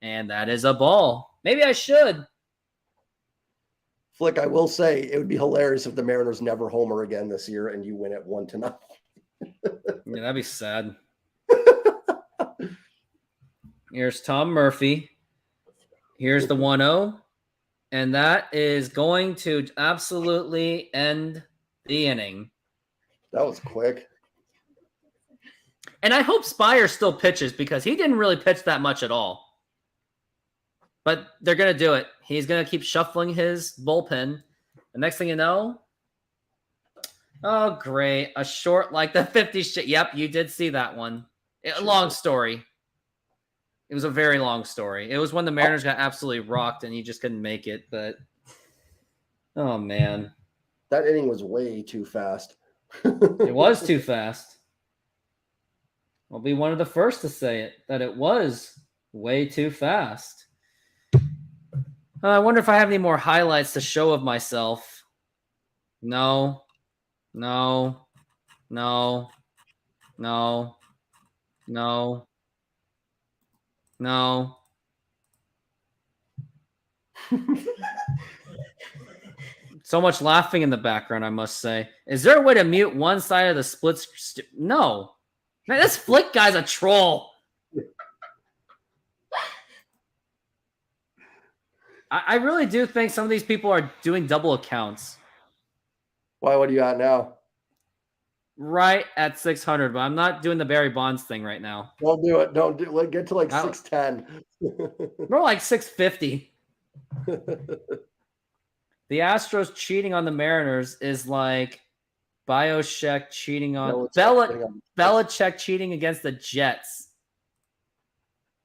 And that is a ball. Maybe I should. Flick, I will say it would be hilarious if the Mariners never homer again this year and you win it 1-0. Yeah, that'd be sad. Here's Tom Murphy. Here's the 1-0. And that is going to absolutely end the inning. That was quick. And I hope Spire still pitches because he didn't really pitch that much at all. But they're going to do it. He's going to keep shuffling his bullpen. The next thing you know, oh, great. A short like the 50 shit. Yep, you did see that one. Long story. It was a very long story. It was when the Mariners got absolutely rocked and he just couldn't make it. But, oh, man. That inning was way too fast. It was too fast. I'll be one of the first to say it, that it was way too fast. I wonder if I have any more highlights to show of myself. No. No. No. No. No. No. So much laughing in the background, I must say. Is there a way to mute one side of the split? No. Man, this Flick guy's a troll. I really do think some of these people are doing double accounts. Why? What do you got now? right at 600, but I'm not doing the Barry Bonds thing right now. Don't do it. Don't do it. Get to like I'll- 610. More like 650. The Astros cheating on the Mariners is like Bioshek cheating on Belichick cheating against the Jets.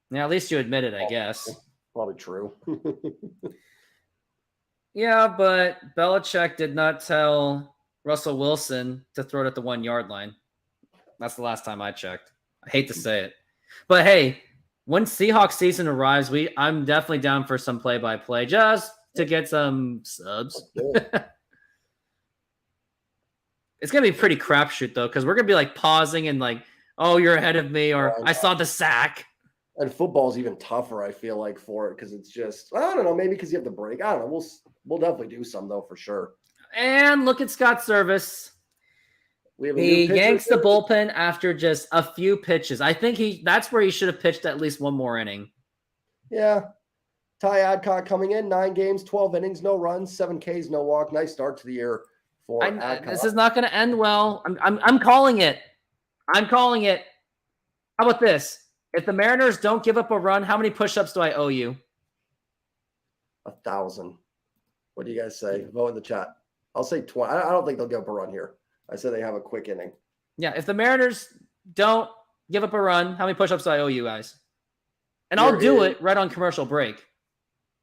Yeah, at least you admit it, I guess. Probably true. Yeah, but Belichick did not tell Russell Wilson to throw it at the 1 yard line. That's the last time I checked. I hate to say it. But hey, when Seahawks season arrives, I'm definitely down for some play-by-play just to get some subs. It's going to be pretty crapshoot, though, because we're going to be like pausing and like, oh, you're ahead of me, or I saw the sack. And football's even tougher, I feel like, for it, because it's just, I don't know, maybe because you have the break. I don't know. We'll definitely do some, though, for sure. And look at Scott Service. We have a He new pitcher. yanks the bullpen after just a few pitches. I think that's where he should have pitched at least one more inning. Yeah. Ty Adcock coming in, 9 games, 12 innings, no runs, 7 Ks, no walk. Nice start to the year for Adcock. This is not going to end well. I'm calling it. I'm calling it. How about this? If the Mariners don't give up a run, how many push-ups do I owe you? 1,000. What do you guys say? Vote in the chat. I'll say 20. I don't think they'll give up a run here. I said they have a quick inning. Yeah, if the Mariners don't give up a run, how many push-ups do I owe you guys? And I'll do it right on commercial break.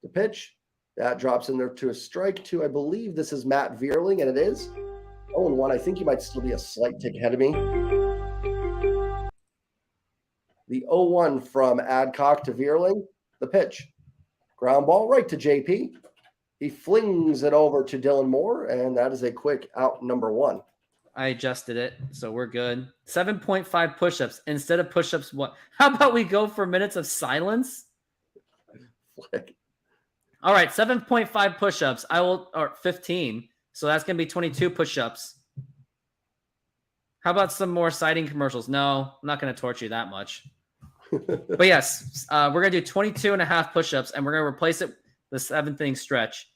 The pitch. That drops in there to a strike two. I believe this is Matt Vierling, and it is 0-1. I think he might still be a slight tick ahead of me. The 0-1 from Adcock to Vierling. The pitch. Ground ball right to JP. He flings it over to Dylan Moore, and that is a quick out number 1. I adjusted it, so we're good. 7.5 push-ups instead of push-ups. What? How about we go for minutes of silence? Flick. All right, 7.5 push-ups. Or 15. So that's going to be 22 push-ups. How about some more sighting commercials? No, I'm not going to torture you that much. But yes, we're going to do 22 and a half push-ups, and we're going to replace it with the 7th inning stretch.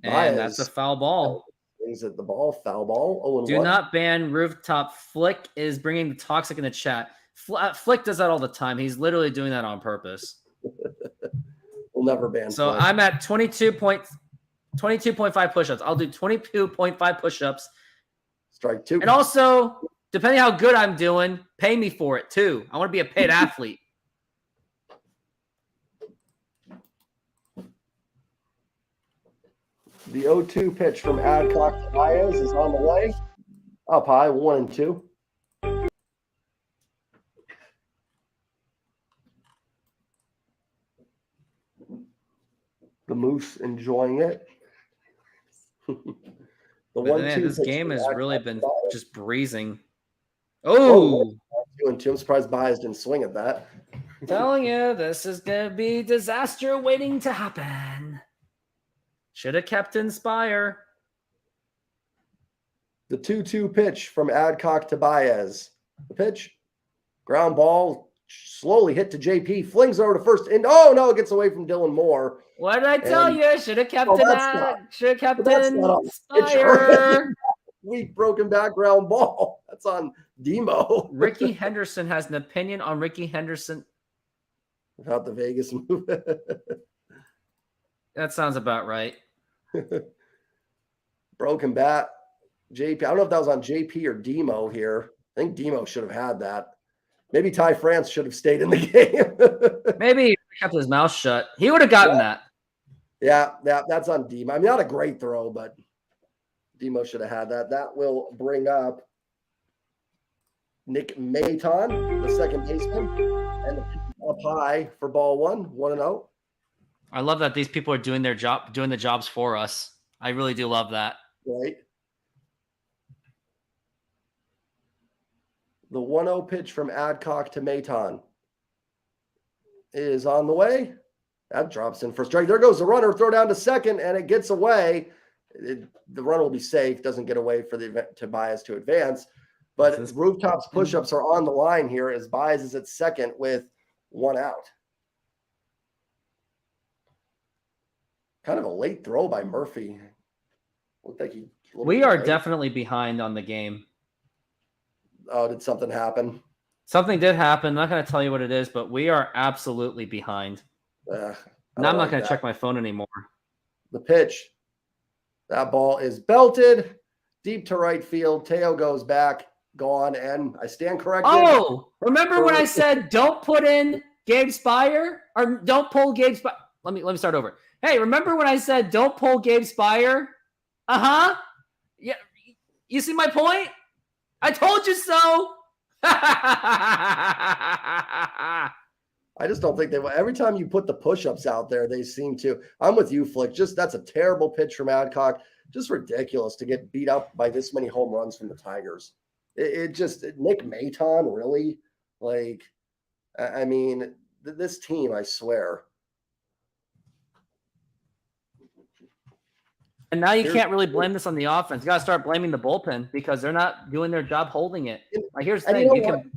And that's a foul ball. Things at the ball, foul ball. 0-1. Do not ban rooftop. Flick is bringing the toxic in the chat. Flick does that all the time. He's literally doing that on purpose. We'll never ban. So Flick. I'm at 22.5 push-ups. I'll do 22.5 push-ups. Strike 2. And also, depending how good I'm doing, pay me for it too. I want to be a paid athlete. The 0-2 pitch from Adcock to Baez is on the way. Up high, 1-2. The Moose enjoying it. This game has really been just breezing. Oh, 2-2. I'm surprised Baez didn't swing at that. telling you, this is going to be disaster waiting to happen. Should have kept Inspire. The 2-2 pitch from Adcock to Baez. The pitch, ground ball, slowly hit to JP, flings over to first, and oh no, it gets away from Dylan Moore. What did I tell you? Should have kept Should have kept Inspire. Weak broken back ground ball. That's on Demo. Ricky Henderson has an opinion on Ricky Henderson. Without the Vegas move. That sounds about right. Broken bat. JP. I don't know if that was on JP or Demo here. I think Demo should have had that. Maybe Ty France should have stayed in the game. Maybe he kept his mouth shut. He would have gotten that. Yeah, that's on Demo. I mean, not a great throw, but Demo should have had that. That will bring up Nick Maton, the second baseman, and up high for ball 1-0. I love that these people are doing their job, doing the jobs for us. I really do love that. Right. The 1-0 pitch from Adcock to Maton is on the way. That drops in for strike. There goes the runner. Throw down to second, and it gets away. The run will be safe. Doesn't get away for the event to Baez to advance. But Rooftop's push-ups are on the line here as Baez is at second with 1 out. Kind of a late throw by Murphy. Looked like we are definitely behind on the game. Oh, did something happen? Something did happen. I'm not going to tell you what it is, but we are absolutely behind. Now I'm not going to check my phone anymore. The pitch. That ball is belted deep to right field. Teo goes back, gone, and I stand corrected. Oh, remember when I said don't put in Gabe Spire or don't pull Gabe Spire? Let me start over. Hey, remember when I said don't pull Gabe Spire? Yeah, you see my point? I told you so. I just don't think they will. Every time you put the push-ups out there, they seem to. I'm with you, Flick. Just that's a terrible pitch from Adcock. Just ridiculous to get beat up by this many home runs from the Tigers. It just Nick Maton, really? Like, I mean, this team, I swear. And now you can't really blame this on the offense. You got to start blaming the bullpen because they're not doing their job holding it. Like, here's the thing.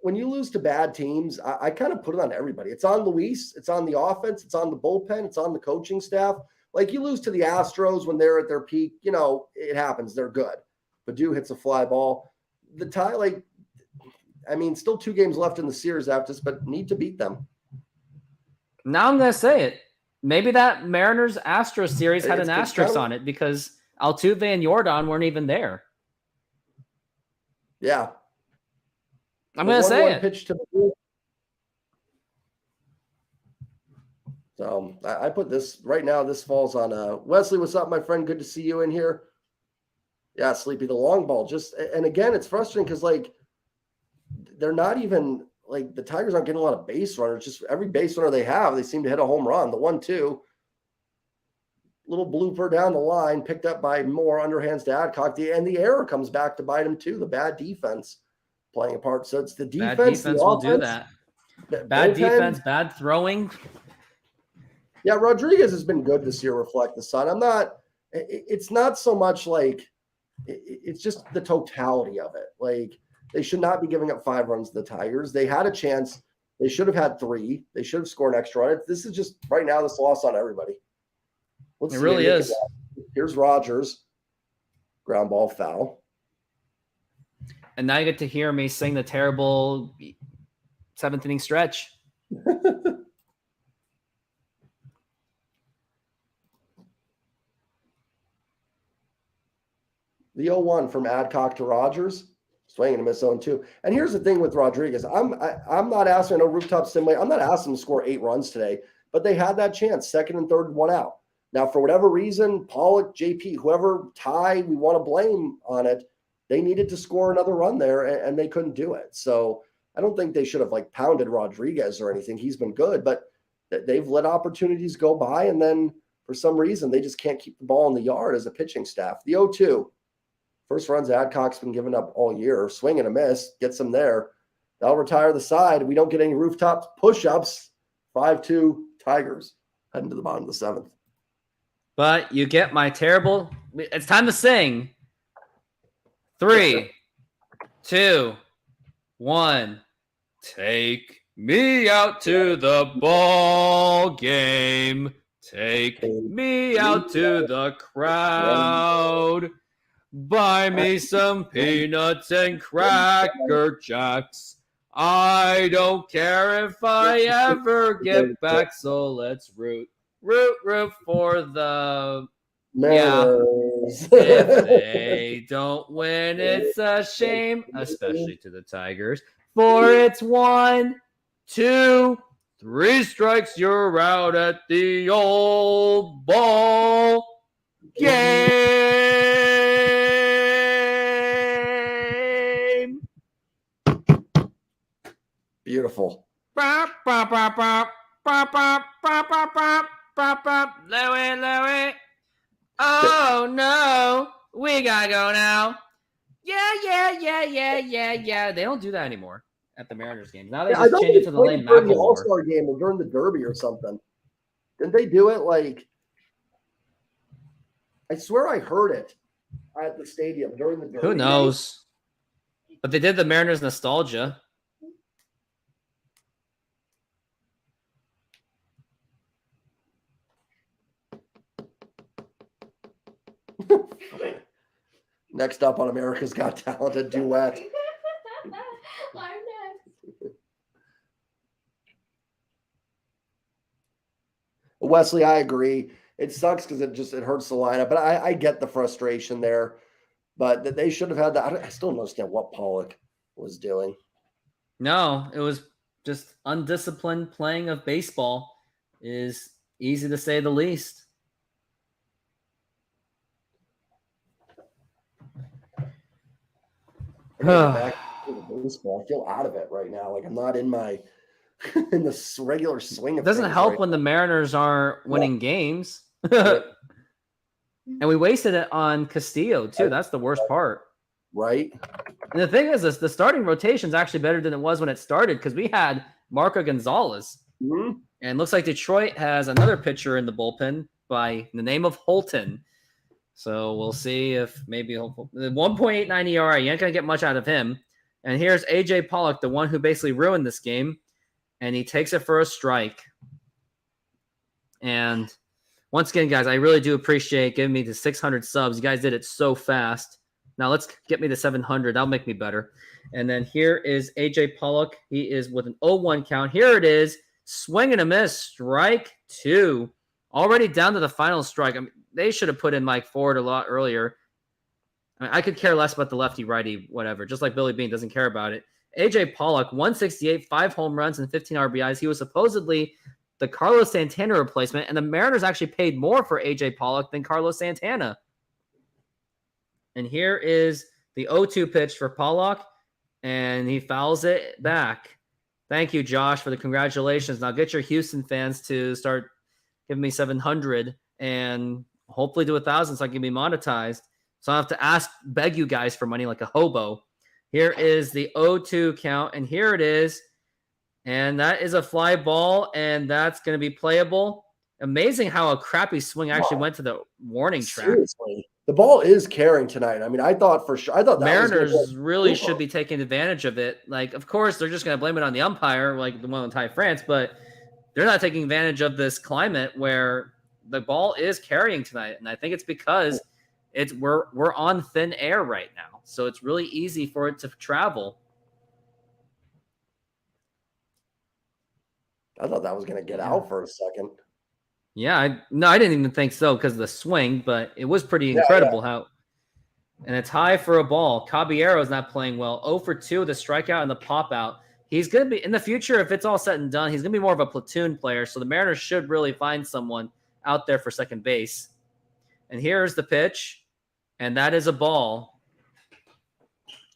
When you lose to bad teams, I kind of put it on everybody. It's on Luis. It's on the offense. It's on the bullpen. It's on the coaching staff. Like, you lose to the Astros when they're at their peak, it happens. They're good. Baddoo hits a fly ball. The tie, still 2 games left in the series after this, but need to beat them. Now I'm going to say it. Maybe that Mariners-Astros series had an asterisk on it because Altuve and Yordan weren't even there. Yeah. I'm going to say it. Pitch to the So I put this right now. This falls on Wesley. What's up, my friend? Good to see you in here. Yeah, Sleepy, the long ball. And again, it's frustrating because they're not even the Tigers aren't getting a lot of base runners. Just every base runner they have, they seem to hit a home run. The 1-2, little blooper down the line, picked up by Moore, underhands to Adcock. And the error comes back to bite him too. The bad defense playing a part. So it's the defense. Bad defense will do that. Bad defense, bad throwing. Yeah, Rodriguez has been good this year. Reflect the sun. It's not so much it's just the totality of it. They should not be giving up 5 runs to the Tigers. They had a chance. They should have had 3. They should have scored an extra run. This is just right now this loss on everybody. It really is. Here's Rogers. Ground ball foul. And now you get to hear me sing the terrible 7th inning stretch. The 0-1 from Adcock to Rogers. Swinging a miss 0-2. And here's the thing with Rodriguez. I'm not asking a rooftop simulator. I'm not asking him to score 8 runs today, but they had that chance, 2nd and 3rd, 1 out. Now, for whatever reason, Pollock, JP, whoever tie we want to blame on it, they needed to score another run there, and they couldn't do it. So I don't think they should have pounded Rodriguez or anything. He's been good, but they've let opportunities go by, and then for some reason they just can't keep the ball in the yard as a pitching staff. The 0-2. First runs Adcock's been giving up all year. Swing and a miss. Gets them there. They'll retire the side. We don't get any rooftop push-ups. 5-2 Tigers heading to the bottom of the 7th. But you get my terrible – it's time to sing. 3, 2, 1. Take me out to the ball game. Take me out to the crowd. Buy me some peanuts and Cracker Jacks. I don't care if I ever get back, so let's root for the Mariners. Yeah. If they don't win, it's a shame, especially to the Tigers. For it's 1, 2, 3 strikes, you're out at the old ball game. Beautiful. Louie. Oh no, we gotta go now. Yeah. They don't do that anymore at the Mariners games. Now they just change it to the Lane during the McElroy. All-Star game or during the Derby or something. Didn't they do it I swear I heard it at the stadium during the Derby. Who knows? But they did the Mariners nostalgia. Next up on America's Got Talent, a duet. Wesley, I agree. It sucks because it hurts the lineup, but I get the frustration there. But that they should have had that. I still don't understand what Pollock was doing. No, it was just undisciplined playing of baseball, is easy to say the least. Back to the baseball. I feel out of it right now. Like I'm not in my in the regular swing of It doesn't things help right when now. the Mariners aren't winning games. And we wasted it on Castillo, too. That's the worst part. Right? And the thing is, the starting rotation is actually better than it was when it started because we had Marco Gonzalez. Mm-hmm. And it looks like Detroit has another pitcher in the bullpen by the name of Holton. So we'll see if maybe the 1.89 ERA, you ain't going to get much out of him. And here's A.J. Pollock, the one who basically ruined this game. And he takes it for a strike. And once again, guys, I really do appreciate giving me the 600 subs. You guys did it so fast. Now let's get me to 700. That'll make me better. And then here is A.J. Pollock. He is with an 0-1 count. Here it is. Swing and a miss. Strike 2. Already down to the final strike. I mean, they should have put in Mike Ford a lot earlier. I mean, I could care less about the lefty-righty, whatever. Just like Billy Beane doesn't care about it. A.J. Pollock, 168, 5 home runs and 15 RBIs. He was supposedly the Carlos Santana replacement, and the Mariners actually paid more for A.J. Pollock than Carlos Santana. And here is the 0-2 pitch for Pollock, and he fouls it back. Thank you, Josh, for the congratulations. Now get your Houston fans to start giving me 700 and hopefully do 1,000 so I can be monetized. So I have to beg you guys for money like a hobo. Here is the 0-2 count, and here it is. And that is a fly ball, and that's going to be playable. Amazing how a crappy swing actually went to the warning track. Seriously. The ball is carrying tonight. I mean, I thought that Mariners really should be taking advantage of it. Like, of course, they're just going to blame it on the umpire, like the one with Ty France, but they're not taking advantage of this climate where the ball is carrying tonight. And I think it's because we're on thin air right now. So it's really easy for it to travel. I thought that was going to get out for a second. Yeah, I didn't even think so because of the swing, but it was pretty incredible how. And it's high for a ball. Caballero's not playing well. 0 for 2, the strikeout and the pop out. He's going to be, in the future, if it's all said and done, he's going to be more of a platoon player. So the Mariners should really find someone out there for second base. And here's the pitch, and that is a ball.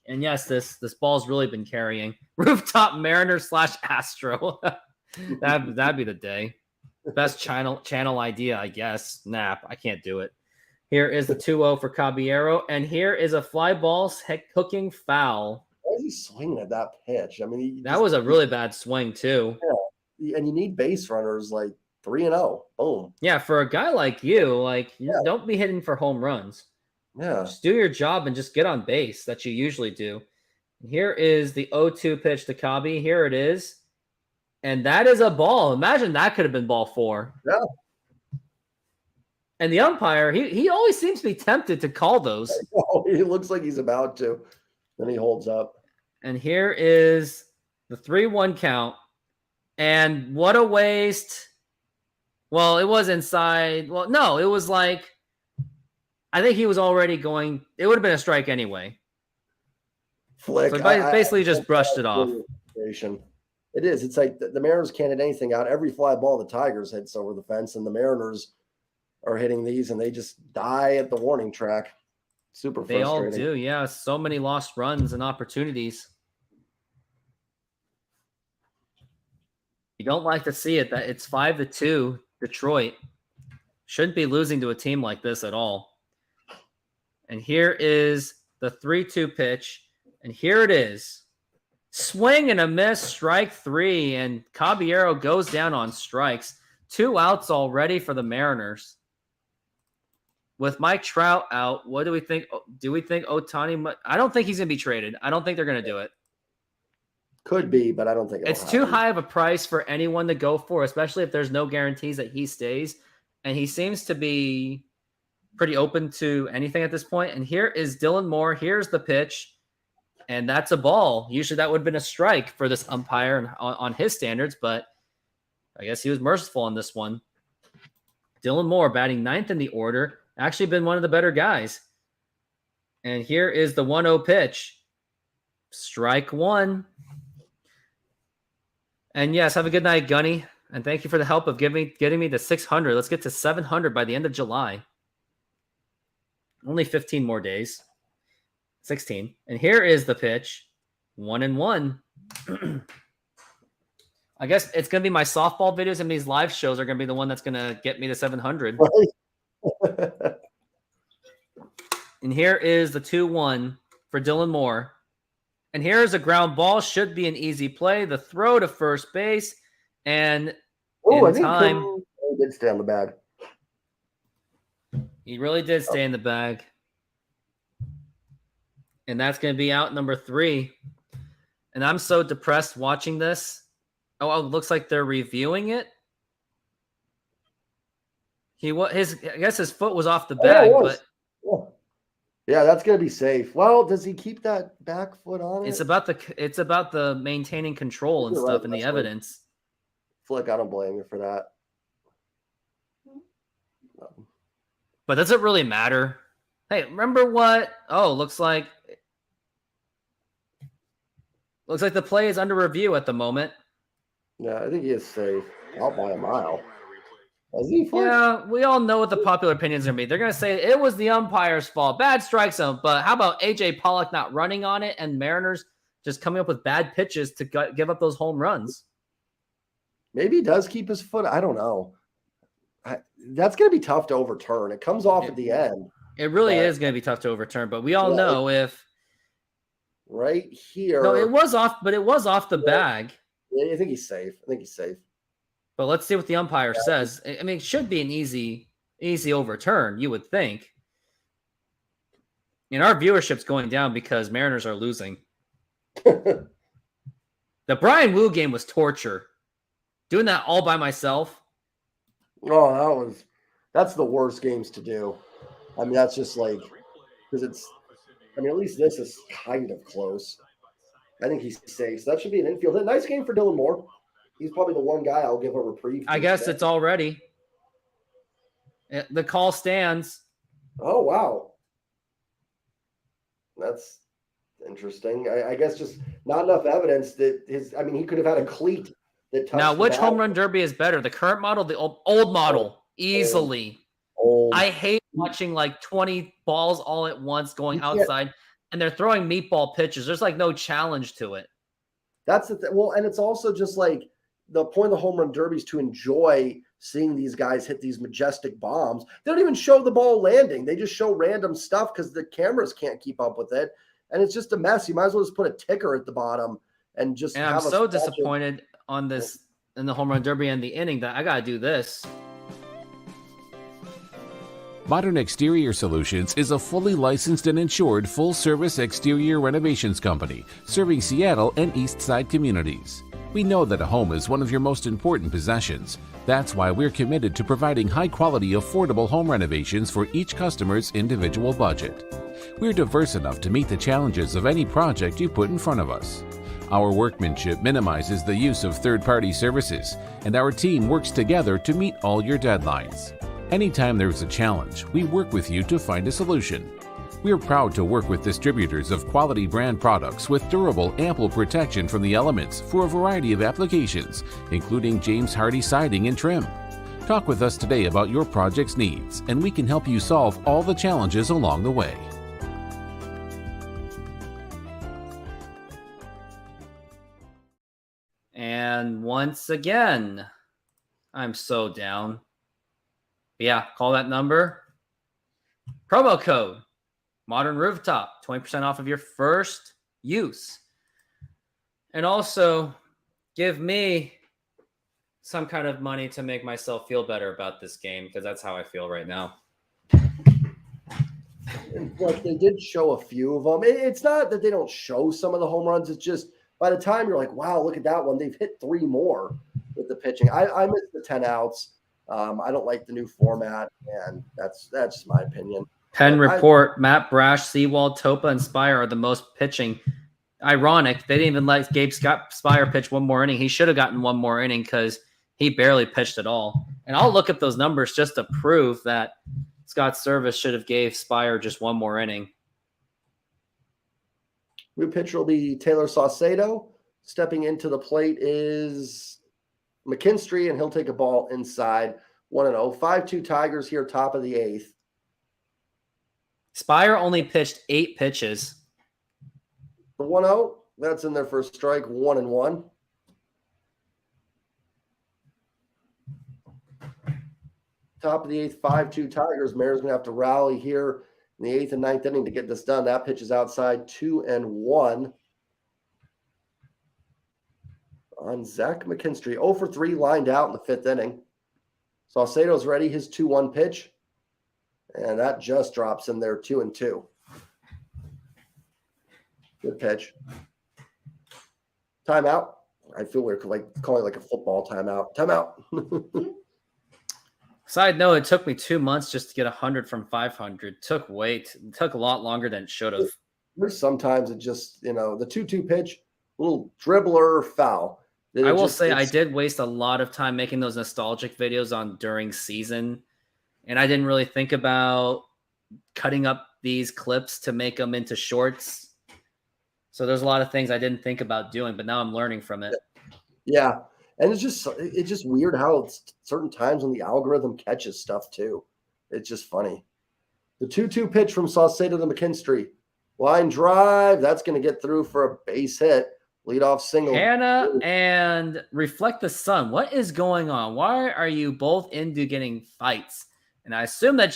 And yes, this ball's really been carrying. Rooftop Mariner / Astro. That'd be the day. Best channel idea, I guess. Nap. I can't do it. Here is the 2-0 for Caballero, and here is a fly ball hooking foul. Why is he swinging at that pitch? I mean, that was a really bad swing too. Yeah, and you need base runners like 3-0. Boom. Yeah, for a guy like you, don't be hitting for home runs. Yeah, just do your job and just get on base that you usually do. Here is the 0-2 pitch to Cabby. Here it is. And that is a ball. Imagine that could have been ball 4. Yeah. And the umpire, he always seems to be tempted to call those. Oh, he looks like he's about to. Then he holds up. And here is the 3-1 count. And what a waste. Well, it was inside. Well, no, it was like, I think he was already going. It would have been a strike anyway. Flick. So basically just brushed it off. It is. It's like the Mariners can't hit anything out. Every fly ball the Tigers hits over the fence, and the Mariners are hitting these, and they just die at the warning track. Super frustrating. They all do, yeah. So many lost runs and opportunities. You don't like to see it. That it's 5-2 Detroit. Shouldn't be losing to a team like this at all. And here is the 3-2 pitch, and here it is. Swing and a miss, strike 3, and Caballero goes down on strikes. 2 outs already for the Mariners. With Mike Trout out, what do we think? Do we think Ohtani? I don't think he's going to be traded. I don't think they're going to do it. Could be, but I don't think it's too high of a price for anyone to go for, especially if there's no guarantees that he stays. And he seems to be pretty open to anything at this point. And here is Dylan Moore. Here's the pitch. And that's a ball. Usually that would have been a strike for this umpire on his standards, but I guess he was merciful on this one. Dylan Moore batting 9th in the order. Actually been one of the better guys. And here is the 1-0 pitch. Strike one. And yes, have a good night, Gunny. And thank you for the help of getting me to 600. Let's get to 700 by the end of July. Only 15 more days. 16. And here is the pitch. 1-1. I guess it's going to be my softball videos and these live shows are going to be the one that's going to get me to 700. Right. And here is the 2-1 for Dylan Moore. And here's a ground ball. Should be an easy play. The throw to first base. And in time, he did stay on the bag. He really did stay in the bag. And that's going to be out number 3. And I'm so depressed watching this. Oh, it looks like they're reviewing it. I guess his foot was off the bag, but yeah, that's going to be safe. Well, does he keep that back foot on it? It's about the maintaining control and stuff and the evidence. Flick, I don't blame you for that. But does it really matter? Hey, remember what? Oh, looks like the play is under review at the moment. Yeah, I think he is safe. Out by a mile. Is he Flick? Yeah, we all know what the popular opinions are going to be. They're going to say it was the umpire's fault. Bad strike zone. But how about A.J. Pollock not running on it and Mariners just coming up with bad pitches to give up those home runs? Maybe he does keep his foot. I don't know. That's going to be tough to overturn. It comes off at the end. It really is going to be tough to overturn. But we all know if right here. No, it was off, but it was off the bag. Yeah, I think he's safe. But let's see what the umpire says. I mean, it should be an easy overturn, you would think. And our viewership's going down because Mariners are losing. The Brian Wu game was torture. Doing that all by myself. Oh, that's the worst games to do. I mean, that's just like, because at least this is kind of close. I think he's safe. So that should be an infield hit. Nice game for Dylan Moore. He's probably the one guy I'll give a reprieve to. I guess it's already. The call stands. Oh, wow. That's interesting. I guess just not enough evidence that he could have had a cleat that touched. Now, which home run derby is better? The current model, the old model? Easily. Old. I hate watching like 20 balls all at once going outside, and they're throwing meatball pitches. There's like no challenge to it. That's the thing. Well, and it's also just like the point of the home run derby is to enjoy seeing these guys hit these majestic bombs. They don't even show the ball landing. They just show random stuff because the cameras can't keep up with it. And it's just a mess. You might as well just put a ticker at the bottom and just And I'm so disappointed on this in the home run derby and the inning that I got to do this. Modern Exterior Solutions is a fully licensed and insured full-service exterior renovations company serving Seattle and East Side communities. We know that a home is one of your most important possessions. That's why we're committed to providing high-quality, affordable home renovations for each customer's individual budget. We're diverse enough to meet the challenges of any project you put in front of us. Our workmanship minimizes the use of third-party services, and our team works together to meet all your deadlines. Anytime there's a challenge, we work with you to find a solution. We're proud to work with distributors of quality brand products with durable, ample protection from the elements for a variety of applications, including James Hardie siding and trim. Talk with us today about your project's needs, and we can help you solve all the challenges along the way. And once again, I'm so down. Yeah, call that number. Promo code Modern Rooftop, 20% off of your first use. And also give me some kind of money to make myself feel better about this game, because that's how I feel right now. Like, they did show a few of them. It's not that they don't show some of the home runs. It's just by the time you're like, wow, look at that one. They've hit 3 more with the pitching. I miss the 10 outs. I don't like the new format, and that's just my opinion. Penn report, Matt Brash, Sewald, Topa, and Spire are the most pitching. Ironic, they didn't even let Gabe Spire pitch one more inning. He should have gotten one more inning because He barely pitched at all. And I'll look up those numbers just to prove that Scott Service should have gave Spire just one more inning. New pitcher will be Taylor Saucedo. Stepping into the plate is McKinstry, and he'll take a ball inside. 1-0. 5-2 Tigers here, top of the 8th. Spire only pitched 8 pitches. The 1-0, that's in their first strike, 1-1. Top of the 8th, 5-2 Tigers. Mariners going to have to rally here in the 8th and 9th inning to get this done. That pitch is outside, 2-1. On Zach McKinstry, 0 for 3, lined out in the 5th inning. Saucedo's ready, his 2-1 pitch. And that just drops in there, 2-2. Good pitch. Timeout. I feel weird like calling it like a football timeout. Timeout. Side note, it took me 2 months just to get 100 from 500. Took a lot longer than it should have. There's sometimes it just, the 2-2 pitch, little dribbler foul. I will say I did waste a lot of time making those nostalgic videos on during season. And I didn't really think about cutting up these clips to make them into shorts. So there's a lot of things I didn't think about doing, but now I'm learning from it. Yeah. And it's just weird how it's certain times when the algorithm catches stuff too. It's just funny. The 2-2 pitch from Saucedo to McKinstry. Line drive. That's going to get through for a base hit. Leadoff single. Hannah and Reflect the Sun. What is going on? Why are you both into getting fights? And I assume that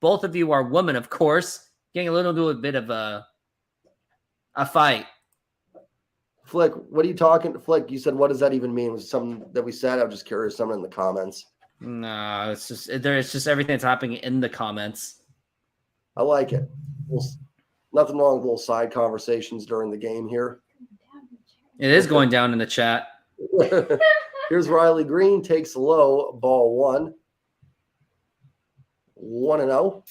both of you are women, of course, getting a bit of a fight. Flick, what are you talking? Flick, you said, what does that even mean? Was it something that we said? I'm just curious. Someone in the comments. No, it's just everything that's happening in the comments. I like it. Nothing wrong with little side conversations during the game here. It is going down in the chat. Here's Riley Green, takes low, ball 1. 1-0.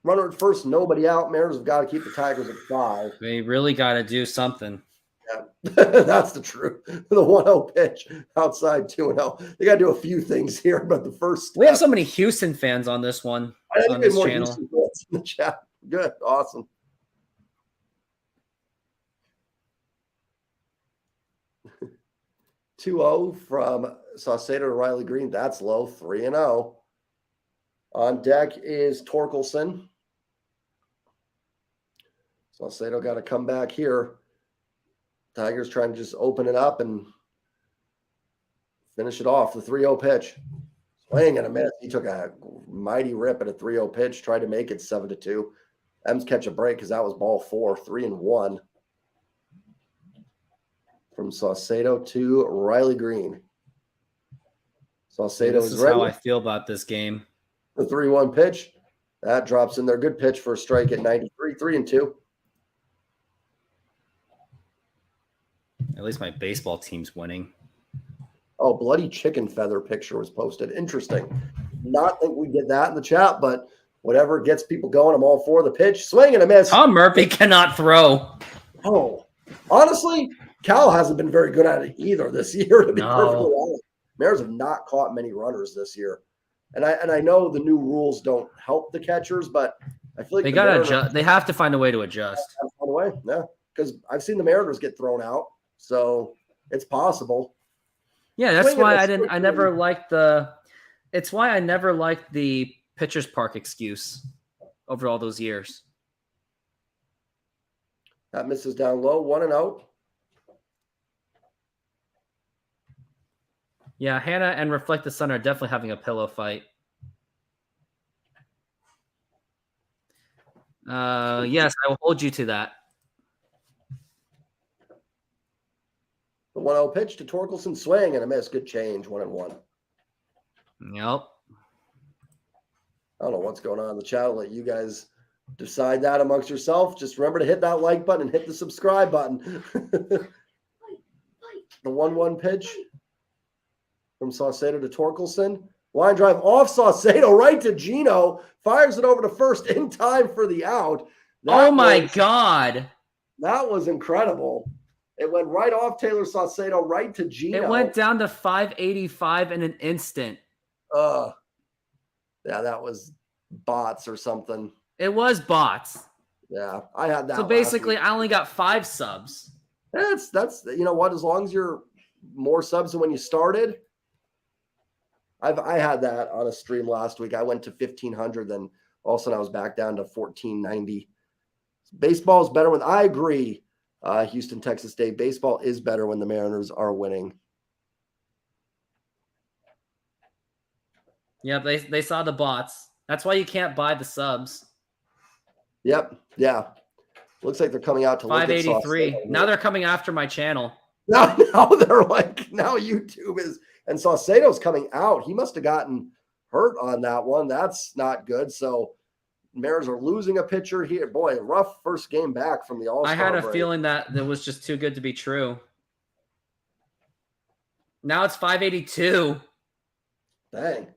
Runner at first, nobody out. Mariners have got to keep the Tigers at 5. They really got to do something. Yeah, that's the truth. The 1-0 pitch outside 2-0. They got to do a few things here, but the first. We have so many Houston fans on this one, on this channel. Houston fans in the chat. Good, awesome. (2-0) from Saucedo to Riley Green. That's low. 3-0. On deck is Torkelson. Saucedo got to come back here. Tigers trying to just open it up and finish it off. The 3-0 pitch. Swing and a miss. He took a mighty rip at a 3-0 pitch. Tried to make it 7-2. M's catch a break because that was ball 4. 3-1. From Saucedo to Riley Green. Saucedo is ready. How I feel about this game. The 3-1 pitch. That drops in there. Good pitch for a strike at 93. 3-2. At least my baseball team's winning. Oh, bloody chicken feather picture was posted. Interesting. Not think we did that in the chat, but whatever gets people going, I'm all for the pitch. Swing and a miss. Tom Murphy cannot throw. Oh, honestly, Cal hasn't been very good at it either this year, to be perfectly honest. Mariners have not caught many runners this year. And I know the new rules don't help the catchers, but I feel like they gotta adjust. They have to find a way to adjust. Find a way, yeah. Because I've seen the Mariners get thrown out, so it's possible. Yeah, that's why I never liked the. It's why I never liked the pitcher's park excuse over all those years. That misses down low, 1-0. Yeah, Hannah and Reflect the Sun are definitely having a pillow fight. Yes, I will hold you to that. The 1-0 pitch to Torkelson, swing and a miss. Good change, 1-1. Yep. I don't know what's going on in the chat. I'll let you guys decide that amongst yourself. Just remember to hit that like button and hit the subscribe button. The 1-1 pitch from Saucedo to Torkelson. Line drive off Saucedo right to Gino. Fires it over to first in time for the out. Oh my God. That was incredible. It went right off Taylor Saucedo, right to Gino. It went down to 585 in an instant. Yeah, that was bots or something. It was bots. Yeah, I had that. So basically, I only got 5 subs. That's you know what? As long as you're more subs than when you started, I had that on a stream last week. I went to 1,500, then all of a sudden I was back down to 1,490. Baseball is better when I agree. Houston, Texas State. Baseball is better when the Mariners are winning. Yeah, they saw the bots. That's why you can't buy the subs. Yep. Yeah. Looks like they're coming out to 583. Now they're coming after my channel. Now they're like, now YouTube is, and Saucedo's coming out. He must have gotten hurt on that one. That's not good. So Mariners are losing a pitcher here. Boy, rough first game back from the All-Star I had a break. feeling that was just too good to be true. Now it's 582. Dang.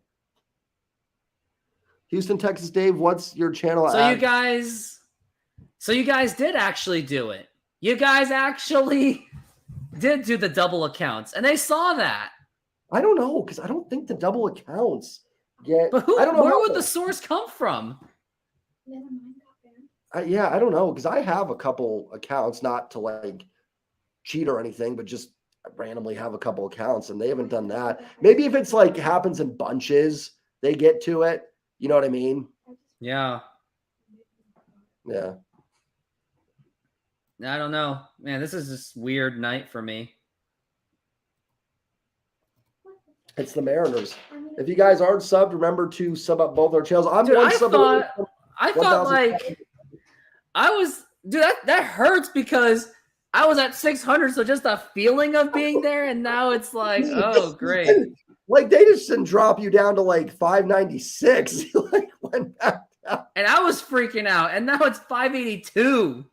Houston, Texas, Dave, what's your channel So at? you guys did actually do it. You guys actually did do the double accounts, and they saw that. I don't know, because I don't think the double accounts get. But I don't know where how would the source come from? I don't know, because I have a couple accounts, not to like cheat or anything, but just randomly have a couple accounts, and they haven't done that. Maybe if it's like happens in bunches, they get to it. You know what I mean? Yeah. Yeah. I don't know. Man, this is just weird night for me. It's the Mariners. If you guys aren't subbed, remember to sub up both our channels. I'm Dude, one I sub thought away from like I was, dude, that hurts because I was at 600, so just the feeling of being there, and now it's like, oh, great. Like they just didn't drop you down to like 596. Like went back down. And I was freaking out, and now it's 582.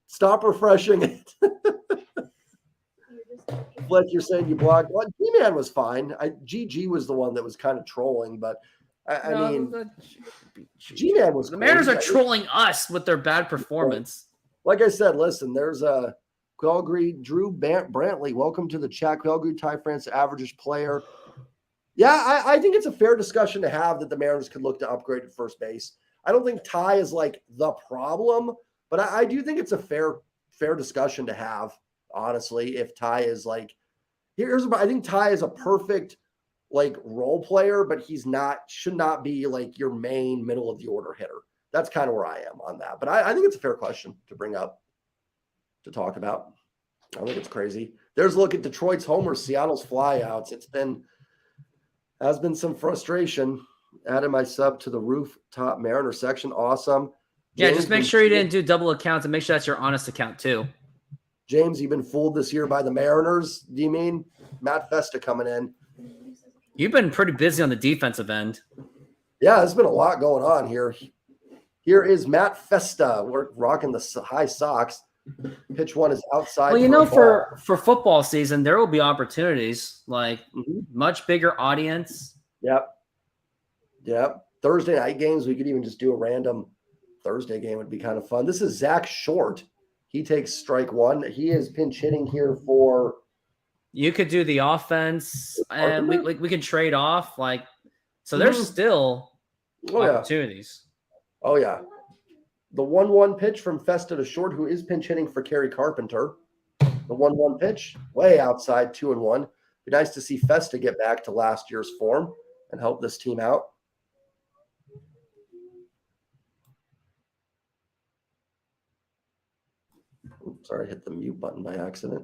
Stop refreshing it. Flick, you're saying you blocked. Well, G-Man was fine. GG was the one that was kind of trolling, but I mean, G-Man was. The Mariners are trolling us with their bad performance. Like I said, listen, there's a Qualgreed, Drew Brantley. Welcome to the chat. Qualgreed, Ty France, average player. Yeah, I think it's a fair discussion to have that the Mariners could look to upgrade at first base. I don't think Ty is like the problem, but I do think it's a fair discussion to have, honestly, if Ty is like, I think Ty is a perfect like role player, but should not be like your main middle of the order hitter. That's kind of where I am on that. But I think it's a fair question to bring up, to talk about. I don't think it's crazy. There's a look at Detroit's homers, Seattle's flyouts. Has been some frustration. Added my sub to the rooftop Mariner section. Awesome. Yeah, James, just make sure you didn't do double accounts, and make sure that's your honest account too. James, you've been fooled this year by the Mariners. Do you mean Matt Festa coming in? You've been pretty busy on the defensive end. Yeah, there's been a lot going on here. Here is Matt Festa. We're rocking the high socks. Pitch one is outside. Well, you know, for football season, there will be opportunities like much bigger audience. Yep. Thursday night games, we could even just do a random Thursday game. Would be kind of fun. This is Zach Short. He takes strike one. He is pinch hitting here for. You could do the offense, and we can trade off. So there's still opportunities. Oh, yeah. The 1-1 pitch from Festa to Short, who is pinch hitting for Kerry Carpenter. The 1-1 pitch, way outside, 2-1. Be nice to see Festa get back to last year's form and help this team out. Oops, sorry, I hit the mute button by accident.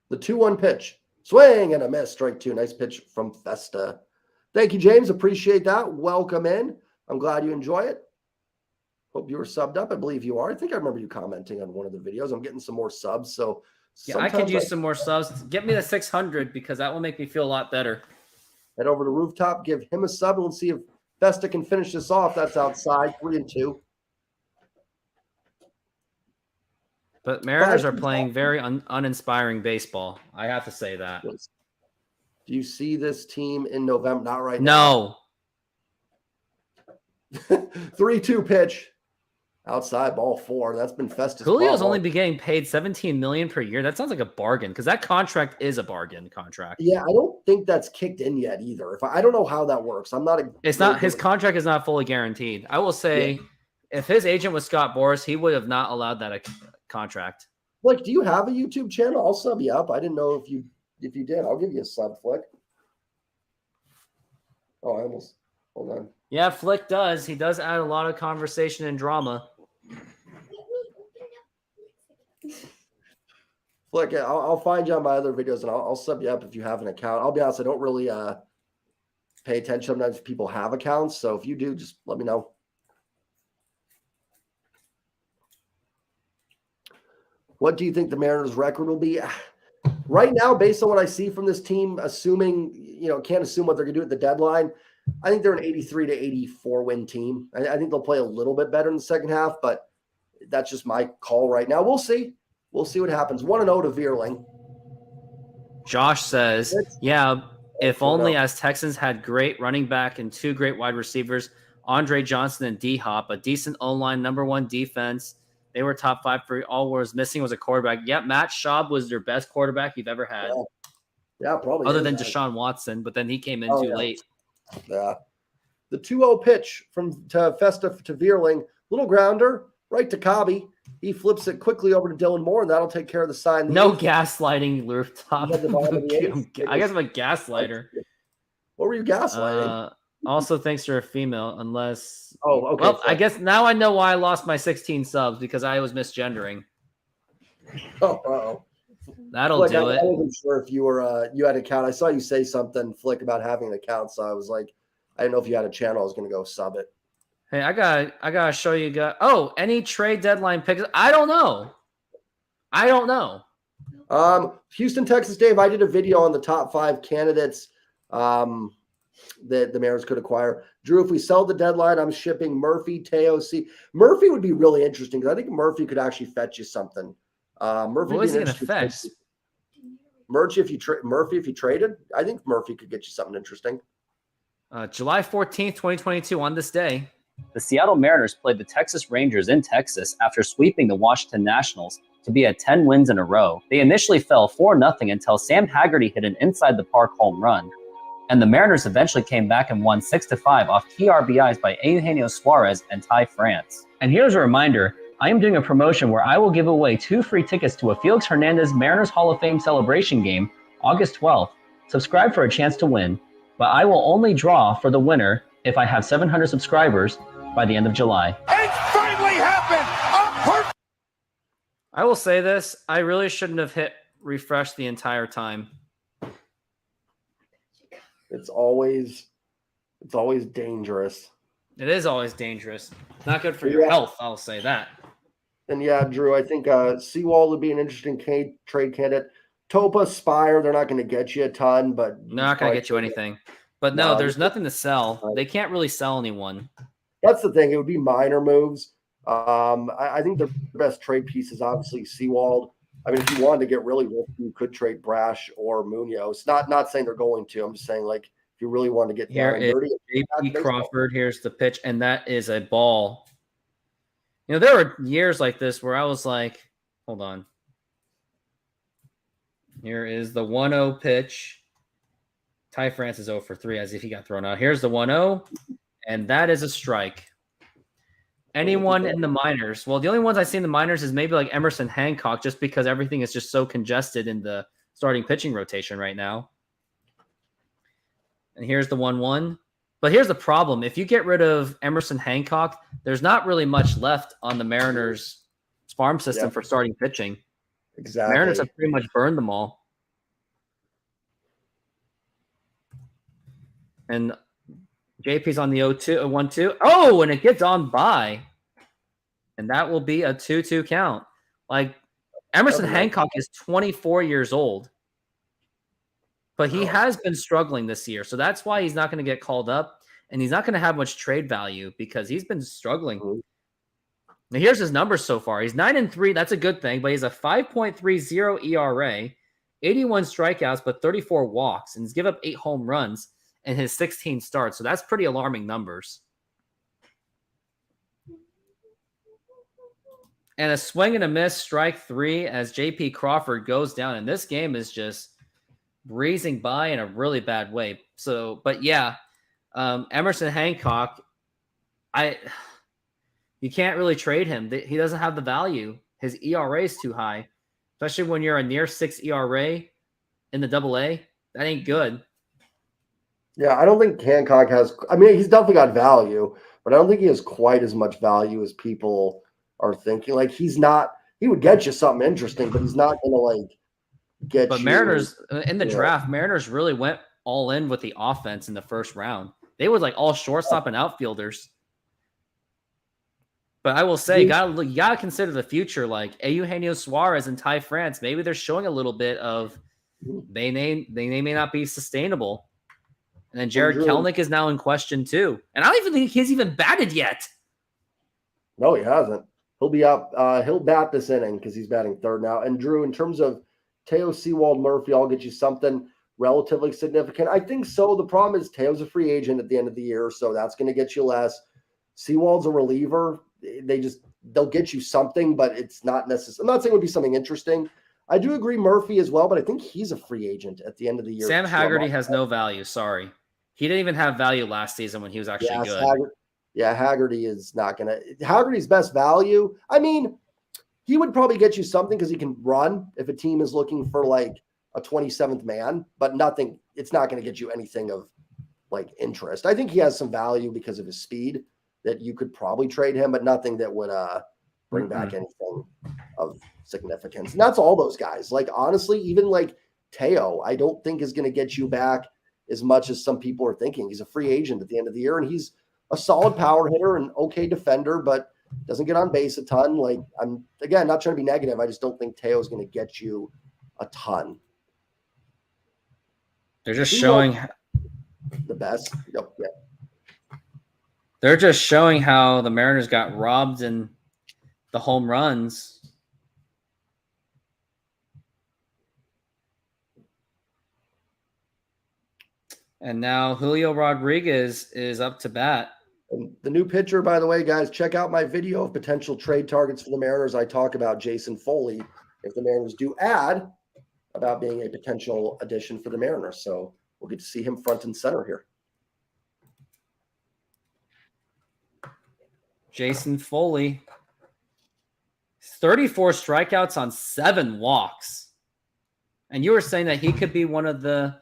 The 2-1 pitch. Swing and a miss. Strike two. Nice pitch from Festa. Thank you, James. Appreciate that. Welcome in. I'm glad you enjoy it. Hope you were subbed up. I believe you are. I think I remember you commenting on one of the videos. I'm getting some more subs. So yeah, I could use some more subs. Get me the 600 because that will make me feel a lot better. Head over to Rooftop. Give him a sub. And let's see if Festa can finish this off. That's outside. 3-2. But Mariners are playing very uninspiring baseball. I have to say that. Do you see this team in November? Not right now. No. 3-2 pitch. Outside ball 4. That's been Festus. Julio's Paul. only be getting paid $17 million per year. That sounds like a bargain because that contract is a bargain contract. Yeah, I don't think that's kicked in yet either. I don't know how that works. I'm not. It's not his contract is not fully guaranteed. I will say, if his agent was Scott Boras, he would have not allowed that contract. Flick, do you have a YouTube channel? I'll sub you up. I didn't know if you did. I'll give you a sub, Flick. Oh, I almost. Hold on. Yeah, Flick does. He does add a lot of conversation and drama. Flick, I'll find you on my other videos and I'll sub you up if you have an account. I'll be honest, I don't really pay attention sometimes if people have accounts. So if you do, just let me know. What do you think the Mariners' record will be? Right now, based on what I see from this team, assuming, can't assume what they're going to do at the deadline, I think they're an 83 to 84 win team. I think they'll play a little bit better in the second half, but that's just my call right now. We'll see. We'll see what happens. 1-0 to Vierling. Josh says, yeah, if only as Texans had great running back and 2 great wide receivers, Andre Johnson and D-Hop, a decent O-line, number 1 defense. They were top 5 for all was missing was a quarterback. Yeah, Matt Schaub was their best quarterback you've ever had. Yeah, probably. Other than Deshaun Watson, but then he came in too late. Yeah. The 2-0 pitch to Festa to Vierling. Little grounder, right to Cobby. He flips it quickly over to Dylan Moore, and that'll take care of the sign. No gaslighting, rooftop. I guess I'm a gaslighter. What were you gaslighting? Also, thanks to a female, unless. Oh, okay. Well, I guess now I know why I lost my 16 subs because I was misgendering. Oh, that'll Flick, do it. I wasn't sure if you were you had an account. I saw you say something, Flick, about having an account, so I was like, I didn't know if you had a channel. I was going to go sub it. Hey, I gotta show you guys. Oh, any trade deadline picks? I don't know. Houston, Texas, Dave. I did a video on the top 5 candidates that the Mariners could acquire. Drew, if we sell the deadline, I'm shipping Murphy, Teo C. Murphy would be really interesting because I think Murphy could actually fetch you something. Murphy, what is he going to fetch? Murphy, if you traded, I think Murphy could get you something interesting. July 14th, 2022, on this day. The Seattle Mariners played the Texas Rangers in Texas after sweeping the Washington Nationals to be at 10 wins in a row. They initially fell 4-0 until Sam Haggerty hit an inside-the-park home run. And the Mariners eventually came back and won 6-5 off key RBIs by Eugenio Suarez and Ty France. And here's a reminder, I am doing a promotion where I will give away 2 free tickets to a Felix Hernandez Mariners Hall of Fame celebration game August 12th. Subscribe for a chance to win, but I will only draw for the winner if I have 700 subscribers by the end of July. It finally happened! I will say this, I really shouldn't have hit refresh the entire time. It's always dangerous. It is always dangerous. Not good for your health, I'll say that. And yeah, Drew, I think Seawald would be an interesting trade candidate. Topa, Spire, they're not going to get you a ton, but they're not going to get you anything. But no, there's nothing to sell. They can't really sell anyone. That's the thing. It would be minor moves. I think the best trade piece is obviously Seawald. I mean, if you wanted to get really risky, you could trade Brash or Munoz. Not saying they're going to. I'm just saying, like, if you really want to get here down is dirty, J.P. Crawford. Here's the pitch, and that is a ball. There were years like this where I was like, hold on. Here is the 1-0 pitch. Ty France is 0 for 3 as if he got thrown out. Here's the 1-0, and that is a strike. Anyone in the minors? Well, the only ones I see in the minors is maybe like Emerson Hancock, just because everything is just so congested in the starting pitching rotation right now. And here's the 1-1. But here's the problem. If you get rid of Emerson Hancock, there's not really much left on the Mariners' farm system for starting pitching. Exactly. Mariners have pretty much burned them all. And JP's on the 1-2. Oh, and it gets on by. And that will be a 2-2 count. Like, Emerson Hancock is 24 years old. But he has been struggling this year. So that's why he's not going to get called up. And he's not going to have much trade value because he's been struggling. Now, here's his numbers so far. He's 9-3. That's a good thing. But he's a 5.30 ERA, 81 strikeouts, but 34 walks. And he's given up 8 home runs in his 16 starts. So that's pretty alarming numbers. And a swing and a miss, strike 3 as J.P. Crawford goes down. And this game is just breezing by in a really bad way. So, but yeah, Emerson Hancock, you can't really trade him. He doesn't have the value. His ERA is too high, especially when you're a near 6 ERA in the AA. That ain't good. Yeah, I don't think Hancock has. I mean, he's definitely got value, but I don't think he has quite as much value as people are thinking. Like, he's not. He would get you something interesting, but he's not going to like get. But you, Mariners in the draft, Mariners really went all in with the offense in the first round. They would like all shortstop and outfielders. But I will say, you gotta consider the future. Like Eugenio Suarez and Ty France, maybe they're showing a little bit of they may not be sustainable. And then Jared Kelenic is now in question too. And I don't even think he's even batted yet. No, he hasn't. He'll be up. He'll bat this inning because he's batting third now. And Drew, in terms of Teo, Sewald, Murphy, I'll get you something relatively significant. I think so. The problem is Teo's a free agent at the end of the year, so that's going to get you less. Sewald's a reliever. They'll get you something, but it's not necessary. I'm not saying it would be something interesting. I do agree Murphy as well, but I think he's a free agent at the end of the year. Sam Haggerty has no value. Sorry. He didn't even have value last season when he was actually good. Haggerty is not going to – Haggerty's best value, I mean, he would probably get you something because he can run if a team is looking for like a 27th man, but nothing – it's not going to get you anything of like interest. I think he has some value because of his speed that you could probably trade him, but nothing that would bring back anything of significance. And that's all those guys. Like, honestly, even like Teo, I don't think is going to get you back as much as some people are thinking. He's a free agent at the end of the year, and he's a solid power hitter and okay defender, but doesn't get on base a ton. Like, I'm, again, not trying to be negative. I just don't think Teo is going to get you a ton. They're just showing the best. Yep. Yeah. They're just showing how the Mariners got robbed in the home runs. And now Julio Rodriguez is up to bat. And the new pitcher, by the way, guys, check out my video of potential trade targets for the Mariners. I talk about Jason Foley, if the Mariners do add, about being a potential addition for the Mariners. So we'll get to see him front and center here. Jason Foley, 34 strikeouts on 7 walks. And you were saying that he could be one of the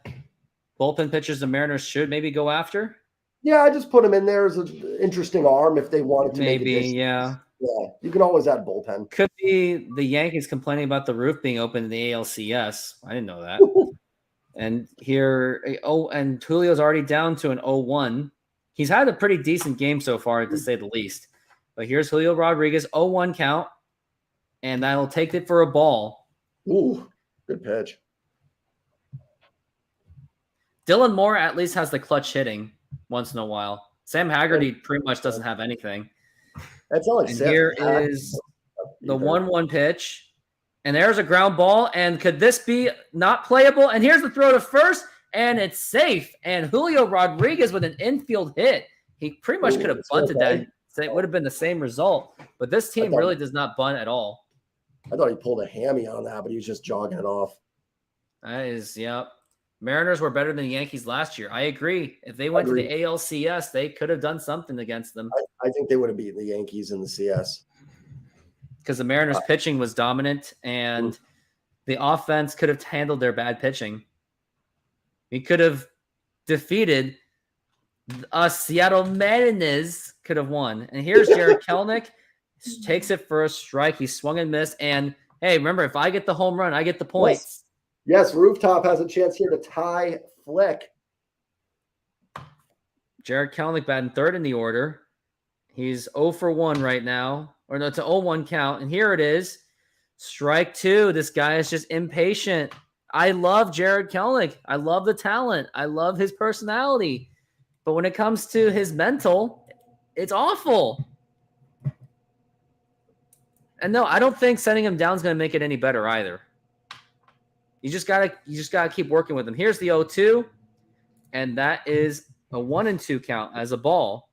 bullpen pitchers the Mariners should maybe go after? Yeah, I just put him in there as an interesting arm if they wanted to maybe, make yeah. Yeah, you can always add bullpen. Could be the Yankees complaining about the roof being open in the ALCS. I didn't know that. And here, and Julio's already down to an 0-1. He's had a pretty decent game so far, to say the least. But here's Julio Rodriguez, 0-1 count, and that'll take it for a ball. Ooh, good pitch. Dylan Moore at least has the clutch hitting once in a while. Sam Haggerty pretty much doesn't have anything. That's all it And says. here is the 1-1 pitch. And there's a ground ball. And could this be not playable? And here's the throw to first, and it's safe. And Julio Rodriguez with an infield hit. He pretty much could have bunted that. It would have been the same result. But this team really does not bunt at all. I thought he pulled a hammy on that, but he was just jogging it off. That is, yeah. Mariners were better than the Yankees last year. I agree. If they went to the ALCS, they could have done something against them. I think they would have beaten the Yankees in the CS. Because the Mariners' pitching was dominant, and the offense could have handled their bad pitching. We could have defeated us. Seattle Mariners could have won. And here's Jared Kelenic. Takes it for a strike. He swung and missed. And, hey, remember, if I get the home run, I get the points. Yes, Rooftop has a chance here to tie Flick. Jared Kelenic batting third in the order. He's 0 for 1 right now. Or no, it's an 0-1 count. And here it is. Strike 2. This guy is just impatient. I love Jared Kelenic. I love the talent. I love his personality. But when it comes to his mental, it's awful. And no, I don't think sending him down is going to make it any better either. You just gotta keep working with him. Here's the 0-2, and that is a 1-2 count as a ball.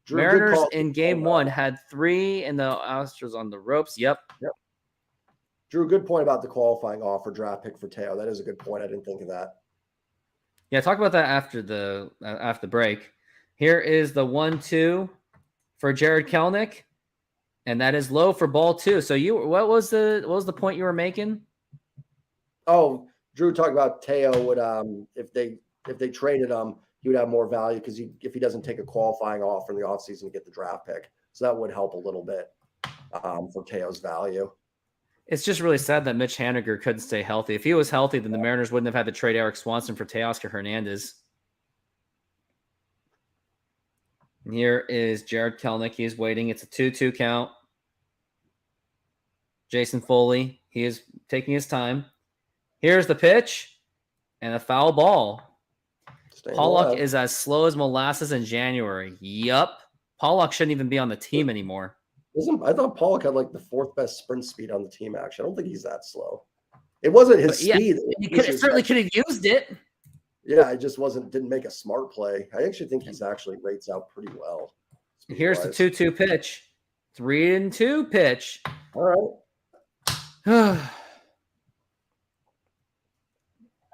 Drew, good Mariners call. in game 1 had 3 and the Astros on the ropes. Yep. Drew, good point about the qualifying offer draft pick for Teo. That is a good point. I didn't think of that. Yeah, talk about that after the break. Here is the 1-2 for Jared Kelenic, and that is low for ball 2. So what was the point you were making? Oh, Drew talked about Teo would if they traded him, he would have more value because if he doesn't take a qualifying offer in the offseason to get the draft pick. So that would help a little bit for Teo's value. It's just really sad that Mitch Haniger couldn't stay healthy. If he was healthy, then the Mariners wouldn't have had to trade Eric Swanson for Teoscar Hernandez. And here is Jared Kelenic. He is waiting. It's a 2-2 count. Jason Foley. He is taking his time. Here's the pitch and a foul ball. Pollock is as slow as molasses in January. Yup. Pollock shouldn't even be on the team anymore. I thought Pollock had like the 4th best sprint speed on the team, actually. I don't think he's that slow. It wasn't his speed. He certainly could have used it. Yeah, it just didn't make a smart play. I actually think he's actually rates out pretty well. Here's the 2-2 pitch. 3-2 pitch. All right.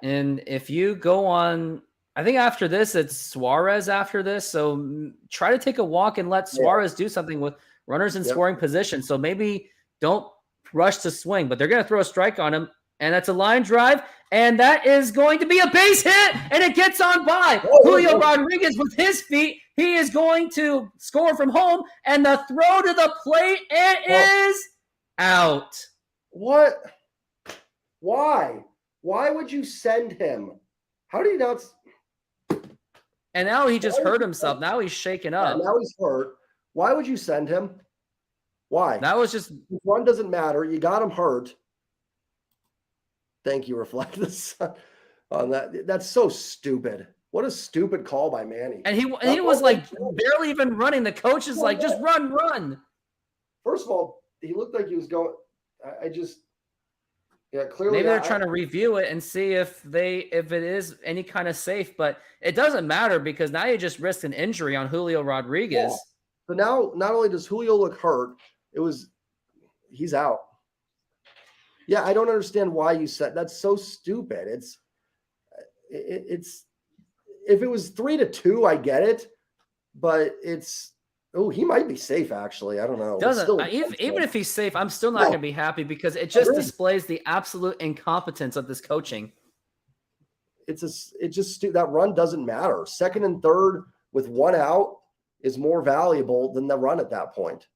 And if you go on, I think after this, it's Suarez after this. So try to take a walk and let Suarez do something with runners in scoring position. So maybe don't rush to swing, but they're going to throw a strike on him. And that's a line drive. And that is going to be a base hit. And it gets on by. Julio Rodriguez with his feet. He is going to score from home. And the throw to the plate, it is out. What? Why? Why would you send him? How do you not? And now he just hurt himself. Now he's shaken up. Now he's hurt. Why would you send him? Why? That was just one doesn't matter. You got him hurt. Thank you, Reflect the Sun, on that. That's so stupid. What a stupid call by Manny. And he was like barely even running. The coach is like, just run. First of all, he looked like he was going. Clearly. Maybe they're trying to review it and see if it is any kind of safe, but it doesn't matter because now you just risked an injury on Julio Rodriguez. Yeah. So now, not only does Julio look hurt, he's out. Yeah, I don't understand why you said that's so stupid. It's if it was 3-2, I get it, but he might be safe actually. I don't know. Even if he's safe, I'm still not going to be happy because it just displays the absolute incompetence of this coaching. That run doesn't matter. Second and third with one out is more valuable than the run at that point.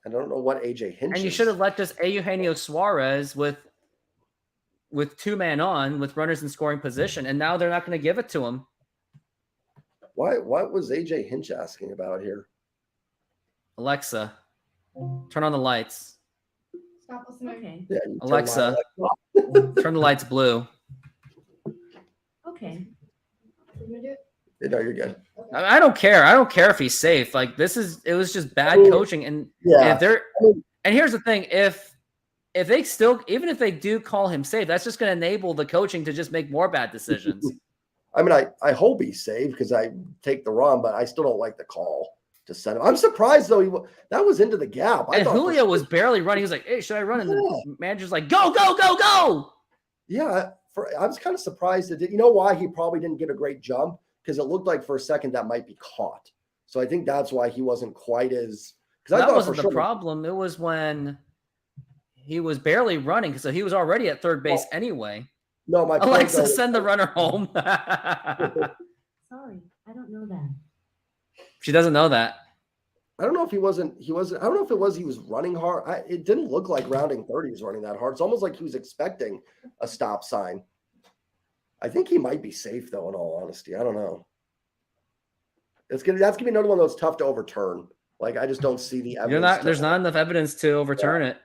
I don't know what AJ Hinch. And you should have let just Eugenio Suarez with 2-man on with runners in scoring position, and now they're not going to give it to him. What was AJ Hinch asking about here? Alexa, turn on the lights. Stop listening. Okay. Yeah, Alexa, turn the lights blue. Okay. You gonna do it? No, you're good. I don't care. I don't care if he's safe. Like it was just bad coaching. And and here's the thing: if they even if they do call him safe, that's just going to enable the coaching to just make more bad decisions. I mean, I hope he's safe because I take the run, but I still don't like the call to send him. I'm surprised though. That was into the gap. And Julio was barely running. He was like, "Hey, should I run?" And the manager's like, "Go, go, go, go!" Yeah, I was kind of surprised that. You know why he probably didn't get a great jump? Because it looked like for a second that might be caught. So I think that's why he wasn't quite as. That wasn't the problem. It was when he was barely running, so he was already at third base anyway. No, my Alexa, send the runner home. Sorry, I don't know that. She doesn't know that. I don't know if he wasn't. I don't know if it was he was running hard. It didn't look like rounding 30 was running that hard. It's almost like he was expecting a stop sign. I think he might be safe though. In all honesty, I don't know. That's gonna be another one that's tough to overturn. Like I just don't see the evidence. There's not enough evidence to overturn it.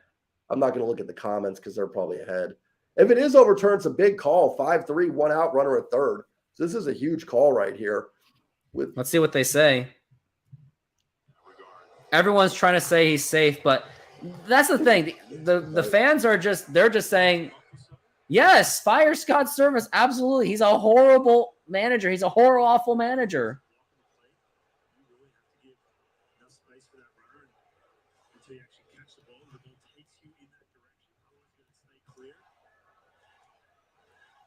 I'm not going to look at the comments because they're probably ahead. If it is overturned, it's a big call. 5-3, 1 out, runner at third. So this is a huge call right here. Let's see what they say. Everyone's trying to say he's safe, but that's the thing. The fans are they're just saying, yes, fire Scott Servais. Absolutely. He's a horrible manager. He's a awful manager.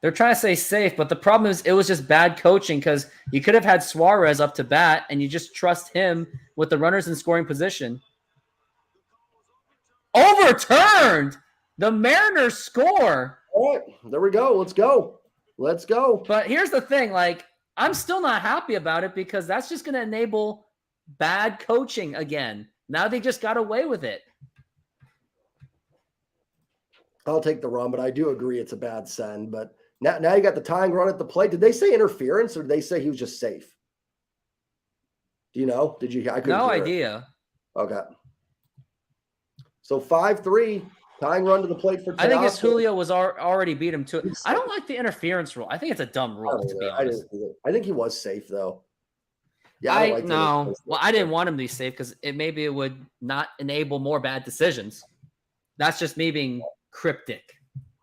They're trying to say safe, but the problem is it was just bad coaching because you could have had Suarez up to bat and you just trust him with the runners in scoring position. Overturned! The Mariners score. All right, there we go. Let's go. Let's go. But here's the thing, like, I'm still not happy about it because that's just going to enable bad coaching again. Now they just got away with it. I'll take the run, but I do agree it's a bad send. But now you got the tying run at the plate. Did they say interference or did they say he was just safe? Do you know? Did you? I couldn't No hear it. idea. Okay. So 5-3, tying run to the plate for Teoscar. I think his Julio was already beat him to it. I don't like the interference rule. I think it's a dumb rule, to be honest. I think he was safe, though. Yeah, I didn't want him to be safe because maybe it would not enable more bad decisions. That's just me being cryptic.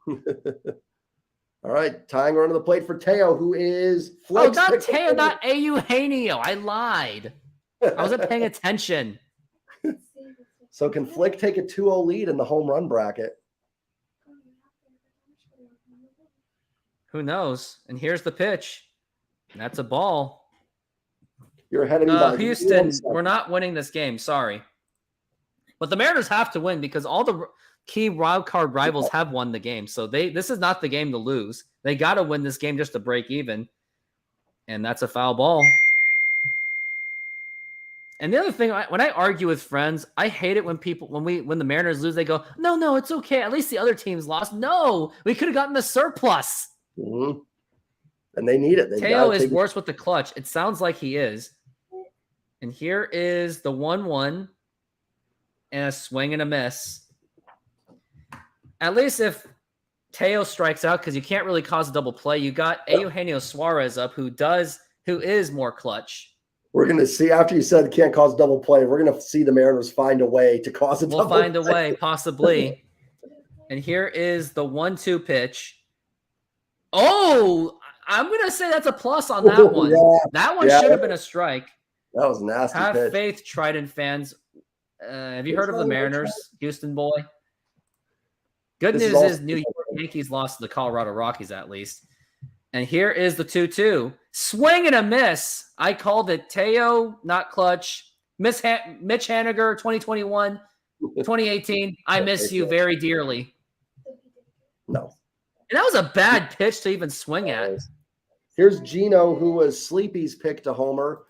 All right, tying run to the plate for Teo, who is flex. Oh, not Teo, not Eugenio. I lied. I wasn't paying attention. So can Flick take a 2-0 lead in the home run bracket? Who knows? And here's the pitch. That's a ball. You're ahead of me by Houston, we're not winning this game. Sorry. But the Mariners have to win because all the key wild card rivals have won the game. So this is not the game to lose. They got to win this game just to break even. And that's a foul ball. And the other thing, when I argue with friends, I hate it when the Mariners lose, they go, no, it's okay. At least the other teams lost. No, we could have gotten the surplus. Mm-hmm. And they need it. Teo is worse with the clutch. It sounds like he is. And here is the 1-1 and a swing and a miss. At least if Teo strikes out, because you can't really cause a double play, you got Eugenio Suarez up, who is more clutch. We're going to see, after you said can't cause double play, we're going to see the Mariners find a way to cause a double play. We'll find a way, possibly. And here is the 1-2 pitch. Oh, I'm going to say that's a plus on that one. Yeah. That one should have been a strike. That was a nasty Have pitch. faith, Trident fans. Have you heard of the Mariners, Houston boy? Good news is New York Yankees lost to the Colorado Rockies at least. And here is the 2-2. Swing and a miss. I called it. Teo, not clutch. Mitch Haniger, 2021, 2018. I miss you very dearly. No. And that was a bad pitch to even swing at. Here's Gino, who was Sleepy's pick to homer.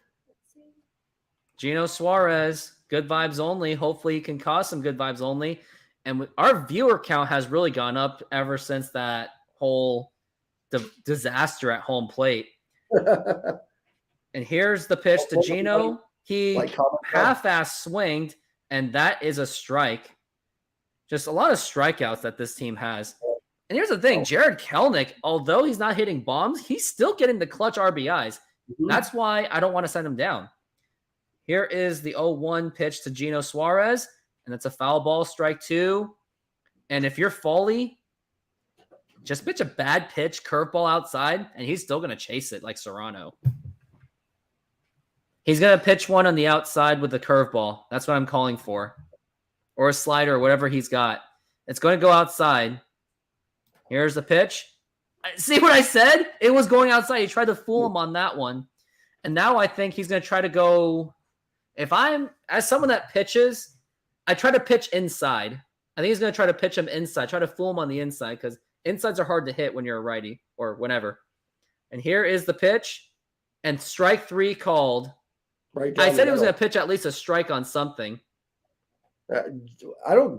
Gino Suarez, good vibes only. Hopefully he can cause some good vibes only. And our viewer count has really gone up ever since that whole disaster at home plate. And here's the pitch to Gino. He half-ass swinged, and that is a strike. Just a lot of strikeouts that this team has. And here's the thing, Jared Kelenic, although he's not hitting bombs, he's still getting the clutch RBIs. Mm-hmm. That's why I don't want to send him down. Here is the 0-1 pitch to Gino Suarez, and it's a foul ball, strike 2. And if you're Foley, just pitch a bad pitch, curveball outside, and he's still going to chase it like Serrano. He's going to pitch one on the outside with the curveball. That's what I'm calling for. Or a slider or whatever he's got. It's going to go outside. Here's the pitch. See what I said? It was going outside. He tried to fool him on that one. And now I think he's going to try to go. If I'm, as someone that pitches, I try to pitch inside. I think he's going to try to pitch him inside. Try to fool him on the inside because insides are hard to hit when you're a righty or whenever. And here is the pitch. And strike 3 called. I said he was going to pitch at least a strike on something.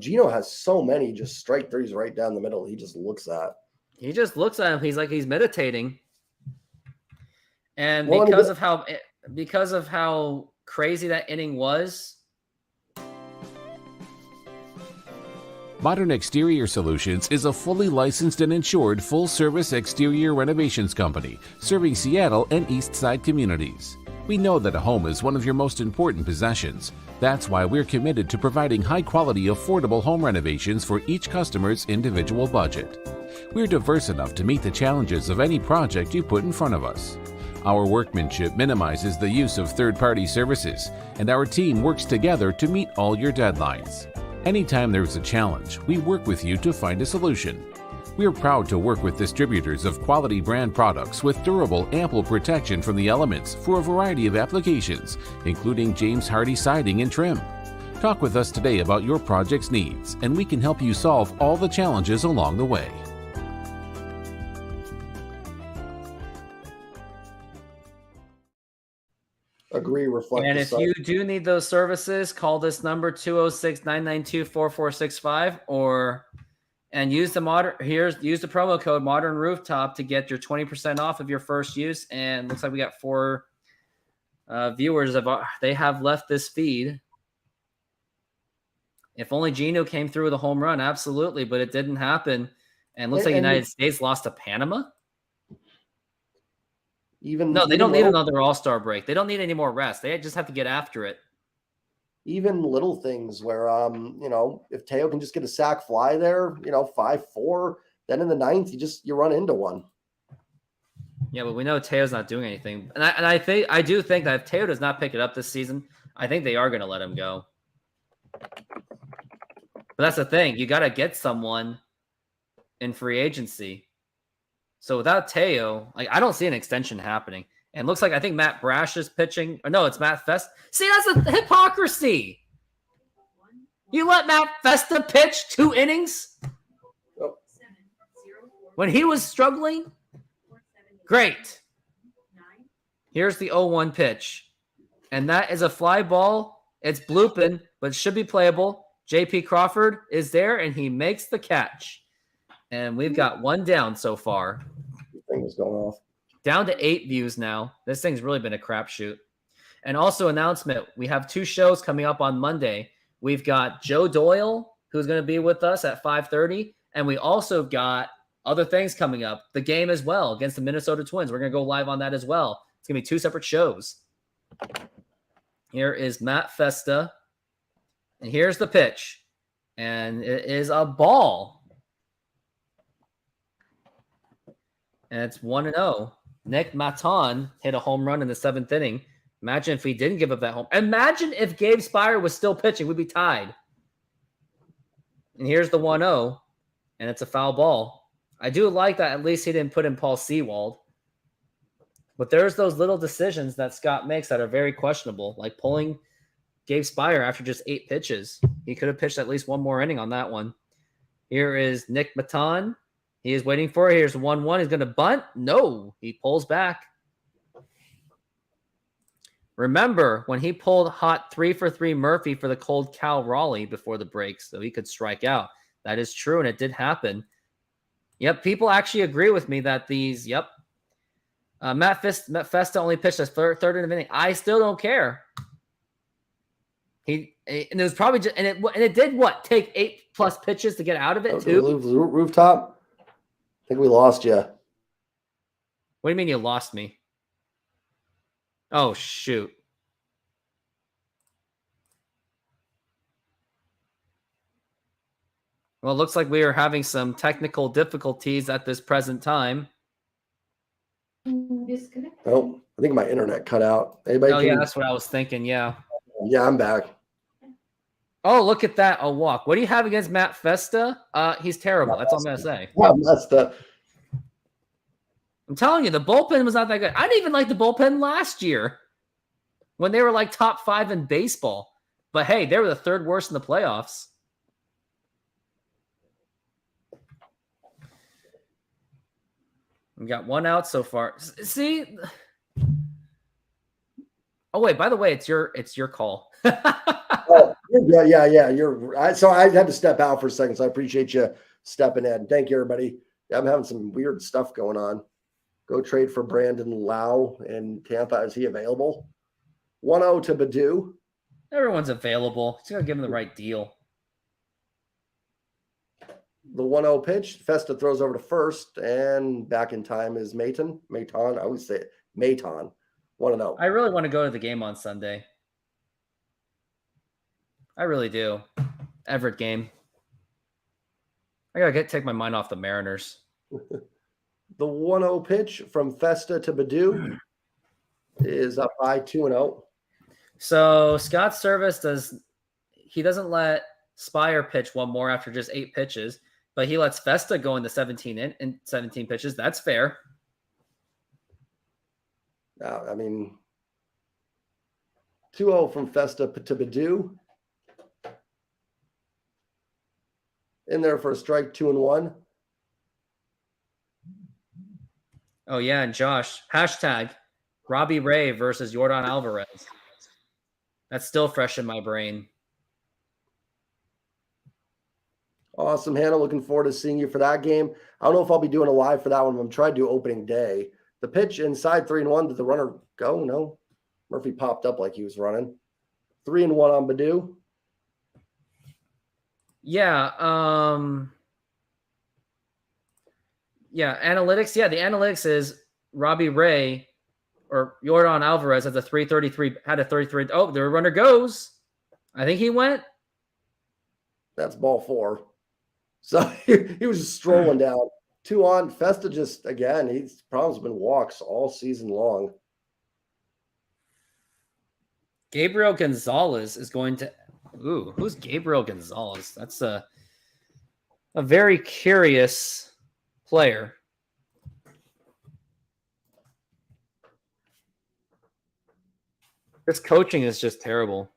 Gino has so many just strike 3s right down the middle. He just looks at. He just looks at him. He's like he's meditating. And because of how crazy that inning was. Modern Exterior Solutions is a fully licensed and insured full-service exterior renovations company serving Seattle and East Side communities. We know that a home is one of your most important possessions. That's why we're committed to providing high-quality, affordable home renovations for each customer's individual budget. We're diverse enough to meet the challenges of any project you put in front of us. Our workmanship minimizes the use of third-party services, and our team works together to meet all your deadlines. Anytime there's a challenge, we work with you to find a solution. We're proud to work with distributors of quality brand products with durable, ample protection from the elements for a variety of applications, including James Hardie siding and trim. Talk with us today about your project's needs, and we can help you solve all the challenges along the way. Agree, reflect. And the if site. you do need those services, call this number 206-992-4465 and use the use the promo code Modern Rooftop to get your 20% off of your first use. And looks like we got 4 viewers they have left this feed. If only Geno came through with a home run, absolutely, but it didn't happen. And looks like United States lost to Panama. They don't need another All-Star break. They don't need any more rest. They just have to get after it. Even little things where, if Teo can just get a sac fly there, 5-4, then in the 9th, you run into one. Yeah, but we know Teo's not doing anything. And I do think that if Teo does not pick it up this season, I think they are going to let him go. But that's the thing. You got to get someone in free agency. So without Teo, I don't see an extension happening. And it looks like I think Matt Brash is pitching. Or no, it's Matt Festa. See, that's a hypocrisy. You let Matt Festa pitch 2 innings when he was struggling? Great. Here's the 0-1 pitch. And that is a fly ball. It's blooping, but it should be playable. J.P. Crawford is there, and he makes the catch. And we've got 1 down so far. Thing is going off. Down to 8 views now. This thing's really been a crapshoot. And also announcement, we have 2 shows coming up on Monday. We've got Joe Doyle, who's going to be with us at 5:30. And we also got other things coming up. The game as well against the Minnesota Twins. We're going to go live on that as well. It's going to be 2 separate shows. Here is Matt Festa. And here's the pitch. And it is a ball. And it's 1-0. Nick Maton hit a home run in the 7th inning. Imagine if he didn't give up that home. Imagine if Gabe Spire was still pitching. We'd be tied. And here's the 1-0. And it's a foul ball. I do like that at least he didn't put in Paul Sewald. But there's those little decisions that Scott makes that are very questionable. Like pulling Gabe Spire after just 8 pitches. He could have pitched at least 1 more inning on that one. Here is Nick Maton. He is waiting for it. Here's 1-1. He's going to bunt. No, he pulls back. Remember when he pulled hot 3-for-3 Murphy for the cold Cal Raleigh before the break so he could strike out. That is true, and it did happen. Yep, people actually agree with me that these, Matt Festa only pitched a third inning. I still don't care. And it was probably just, and it did what? Take 8+ pitches to get out of it too? Rooftop? I think we lost you. What do you mean you lost me? Oh, shoot. Well, it looks like we are having some technical difficulties at this present time. Disconnect. Oh, I think my internet cut out. Anybody? Yeah, that's what I was thinking. Yeah. Yeah, I'm back. Oh, look at that. A walk. What do you have against Matt Festa? He's terrible. That's all I'm going to say. I'm telling you, the bullpen was not that good. I didn't even like the bullpen last year when they were like top 5 in baseball. But hey, they were the 3rd worst in the playoffs. We got 1 out so far. See? Oh wait, by the way, it's your call. Yeah. So I had to step out for a second, so I appreciate you stepping in. Thank you, everybody. I'm having some weird stuff going on. Go trade for Brandon Lau in Tampa. Is he available? 1-0 to Badu. Everyone's available. Just gotta give him the right deal. The 1-0 pitch. Festa throws over to first, and back in time is Maton. I always say it. Maton. 1-0. I really want to go to the game on Sunday. I really do. Everett game. I gotta take my mind off the Mariners. The 1-0 pitch from Festa to Badu is up by 2-0. So Scott Service doesn't let Spire pitch 1 more after just 8 pitches, but he lets Festa go into 17 pitches. That's fair. I mean, 2-0 from Festa to Baду. In there for a strike, 2-1. Oh, yeah, and Josh, hashtag Robbie Ray versus Yordan Alvarez. That's still fresh in my brain. Awesome, Hannah. Looking forward to seeing you for that game. I don't know if I'll be doing a live for that one. I'm trying to do opening day. The pitch inside 3-1. Did the runner go? No. Murphy popped up like he was running. 3-1 on Badu. Yeah. Yeah. Analytics. Yeah. The analytics is Robbie Ray or Yordan Alvarez has a 333, had a 33. Oh, the runner goes. I think he went. That's ball 4. So he was just strolling down. 2 on. Festa just, again, he's probably been walks all season long. Gabriel Gonzalez is going to. Ooh, who's Gabriel Gonzalez? That's a very curious player. This coaching is just terrible.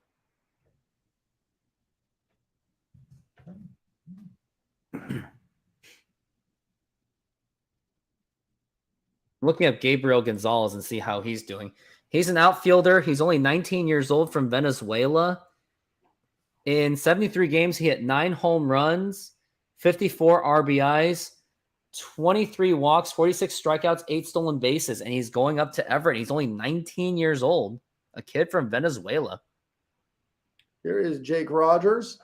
Looking at Gabriel Gonzalez and see how he's doing. He's an outfielder. He's only 19 years old from Venezuela. In 73 games, he hit 9 home runs, 54 RBIs, 23 walks, 46 strikeouts, 8 stolen bases, and he's going up to Everett. He's only 19 years old, a kid from Venezuela. Here is Jake Rogers.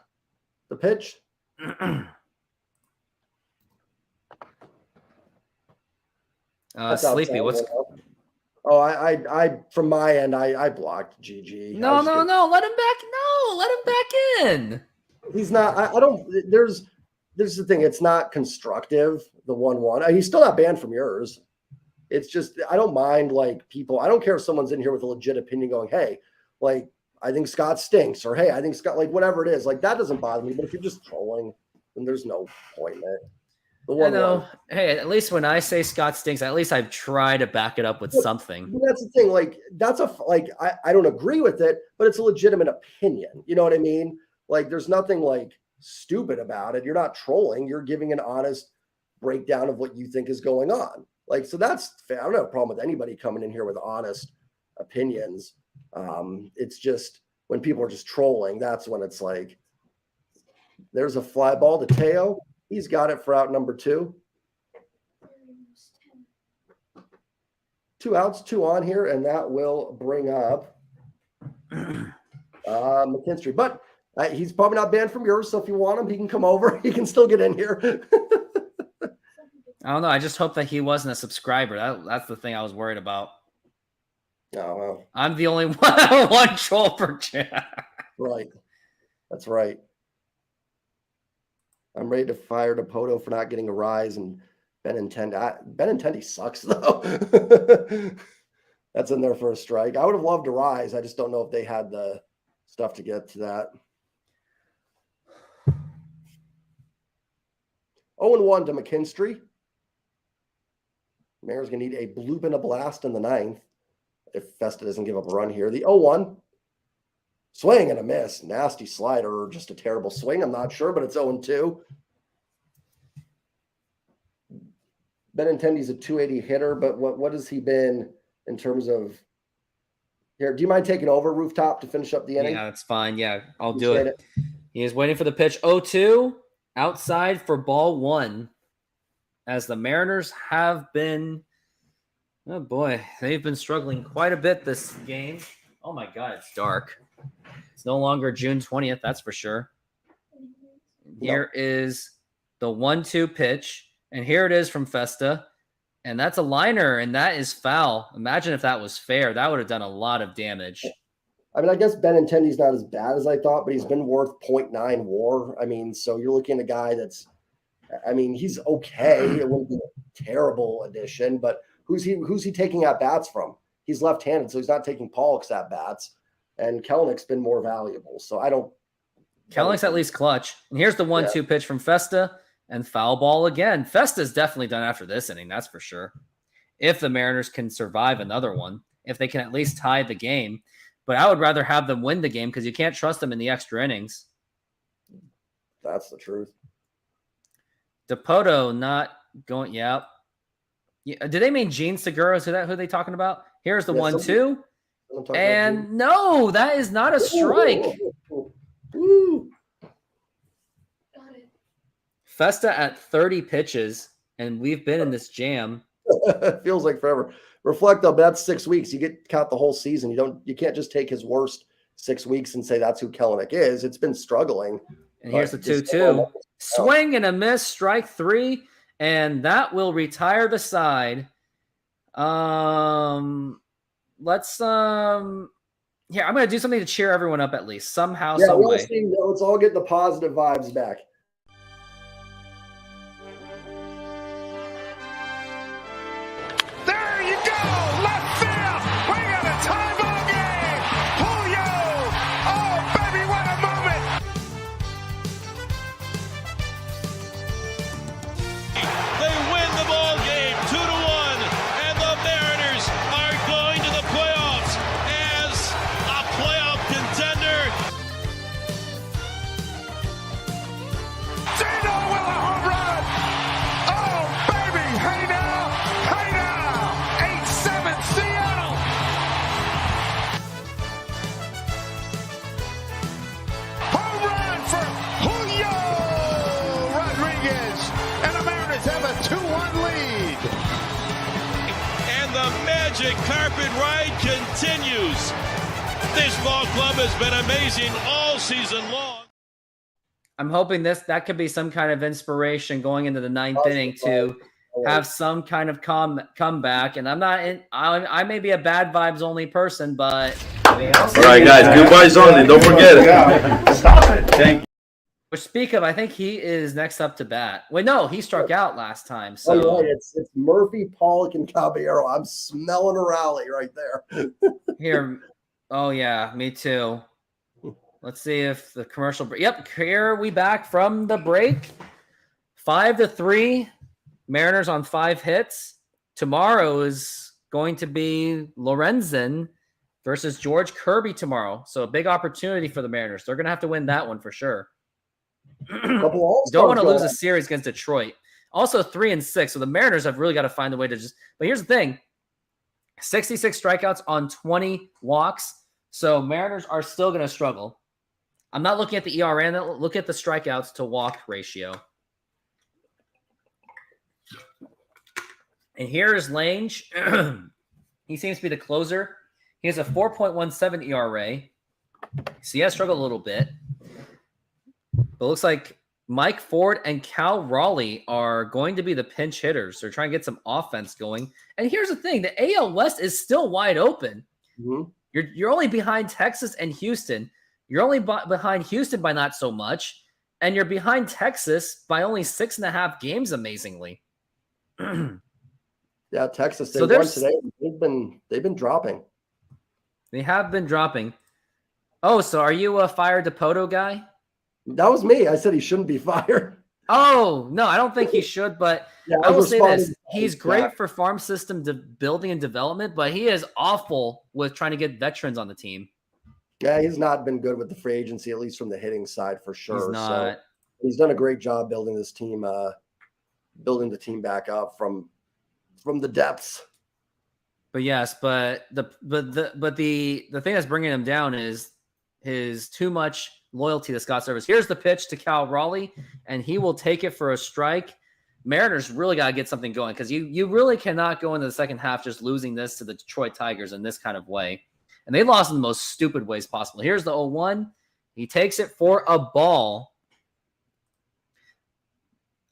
The pitch. Sleepy, what's... Oh, I from my end, I blocked GG. No, let him back. No, let him back in. He's not. I don't. There's the thing. It's not constructive. The 1-1. He's still not banned from yours. It's just I don't mind like people. I don't care if someone's in here with a legit opinion, going, "Hey, like I think Scott stinks," or "Hey, I think Scott," like whatever it is. Like that doesn't bother me. But if you're just trolling, then there's no point in it. I know. Hey, at least when I say Scott stinks, at least I've tried to back it up with something. That's the thing. Like that's I don't agree with it, but it's a legitimate opinion. You know what I mean? Like there's nothing like stupid about it. You're not trolling. You're giving an honest breakdown of what you think is going on. Like, so that's fair. I don't have a problem with anybody coming in here with honest opinions. It's just when people are just trolling, that's when it's like, there's a fly ball to Teo. He's got it for out number 2. 2 outs, 2 on here, and that will bring up McKinstry. But he's probably not banned from yours, so if you want him, he can come over. He can still get in here. I don't know. I just hope that he wasn't a subscriber. That's the thing I was worried about. Oh, well. I'm the only one troll per chat. Right. That's right. I'm ready to fire Dipoto for not getting a rise, and Benintendi sucks though. That's in there for a strike. I would have loved a rise. I just don't know if they had the stuff to get to that. 0-1 to McKinstry. Mayor's going to need a bloop and a blast in the 9th if Festa doesn't give up a run here. The 0-1. Swing and a miss. Nasty slider or just a terrible swing. I'm not sure, but it's 0-2. Benintendi's a 280 hitter, but what has he been in terms of here? Do you mind taking over, Rooftop, to finish up the inning? Yeah, that's fine. Yeah, I'll do it. He is waiting for the pitch. 0-2 outside for ball 1. As the Mariners have been, oh boy, they've been struggling quite a bit this game. Oh my God, it's dark. It's no longer June 20th, that's for sure. Here is the 1-2 pitch, and here it is from Festa, and that's a liner, and that is foul. Imagine if that was fair. That would have done a lot of damage. I mean, I guess Benintendi's not as bad as I thought, but he's been worth 0.9 WAR. I mean, so you're looking at a guy that's, I mean, he's okay. It wouldn't be a terrible addition, but who's he taking at bats from? He's left-handed, so he's not taking Pollock's at bats. And Kelenich's been more valuable. So I don't. Kelenich's at least clutch. And here's the 1-2 pitch from Festa. And foul ball again. Festa's definitely done after this inning, that's for sure. If the Mariners can survive another one, if they can at least tie the game. But I would rather have them win the game because you can't trust them in the extra innings. That's the truth. Dipoto not going. Yeah. Do they mean Gene Segura? Is that who they talking about? Here's the 1-2. And no, that is not a strike. Woo. Got it. Festa at 30 pitches, and we've been in this jam. It feels like forever. Reflect though, that's 6 weeks. You get count the whole season. You can't just take his worst 6 weeks and say that's who Kelenic is. It's been struggling. And here's the 2-2. Swing and a miss, strike 3, and that will retire the side. Let's here, I'm gonna do something to cheer everyone up at least. Somehow, some way. Let's all get the positive vibes back. There you go, left field. We got a tie ball game. Julio, oh baby, what a moment! They win the ball game 2-1, and the Mariners are going to the playoffs as a playoff contender. Gino with a home run. Oh baby, hey now, 8-7 Seattle. Home run for Julio Rodriguez, and the Mariners have a 2-1 lead. And the magic carpet ride continues. This ball club has been amazing all season long. I'm hoping that could be some kind of inspiration going into the 9th inning to have some kind of comeback. And I'm not in. I may be a bad vibes only person, but All right, guys, good vibes only. Don't forget it. Stop it. Thank you. which speak of, I think he is next up to bat. Wait, no, he struck out last time. So Oh, yeah, it's Murphy, Pollock, and Caballero. I'm smelling a rally right there. here, oh yeah, me too. Let's see if the commercial break. Yep, here we back from the break. 5-3, Mariners on 5 hits. Tomorrow is going to be Lorenzen versus George Kirby tomorrow. So a big opportunity for the Mariners. They're going to have to win that one for sure. Don't want to lose a series against Detroit. Also 3-6. So the Mariners have really got to find a way to just. But here's the thing: 66 strikeouts on 20 walks. So Mariners are still going to struggle. I'm not looking at the ERA. Look at the strikeouts to walk ratio. And here's Lange. He seems to be the closer. He has a 4.17 ERA. So he has struggled a little bit. But it looks like Mike Ford and Cal Raleigh are going to be the pinch hitters. They're trying to get some offense going. And here's the thing. The AL West is still wide open. Mm-hmm. You're only behind Texas and Houston. You're only behind Houston by not so much. And you're behind Texas by only 6.5 games, amazingly. Yeah, Texas. They So won there's- today. They've been dropping. They have been dropping. Oh, so are you a fire Dipoto guy? That was me. I said he shouldn't be fired. Oh, no, I don't think he should, but Yeah, I will was say responding this. to He's that. great for farm system building and development, but he is awful with trying to get veterans on the team. Yeah, he's not been good with the free agency, at least from the hitting side for sure. He's So not. he's done a great job building this team, building the team back up from the depths. But yes, but the thing that's bringing him down is his too much loyalty to Scott Service. Here's the pitch to Cal Raleigh, and he will take it for a strike. Mariners really got to get something going because you really cannot go into the second half just losing this to the Detroit Tigers in this kind of way. And they lost in the most stupid ways possible. Here's the 0-1. He takes it for a ball.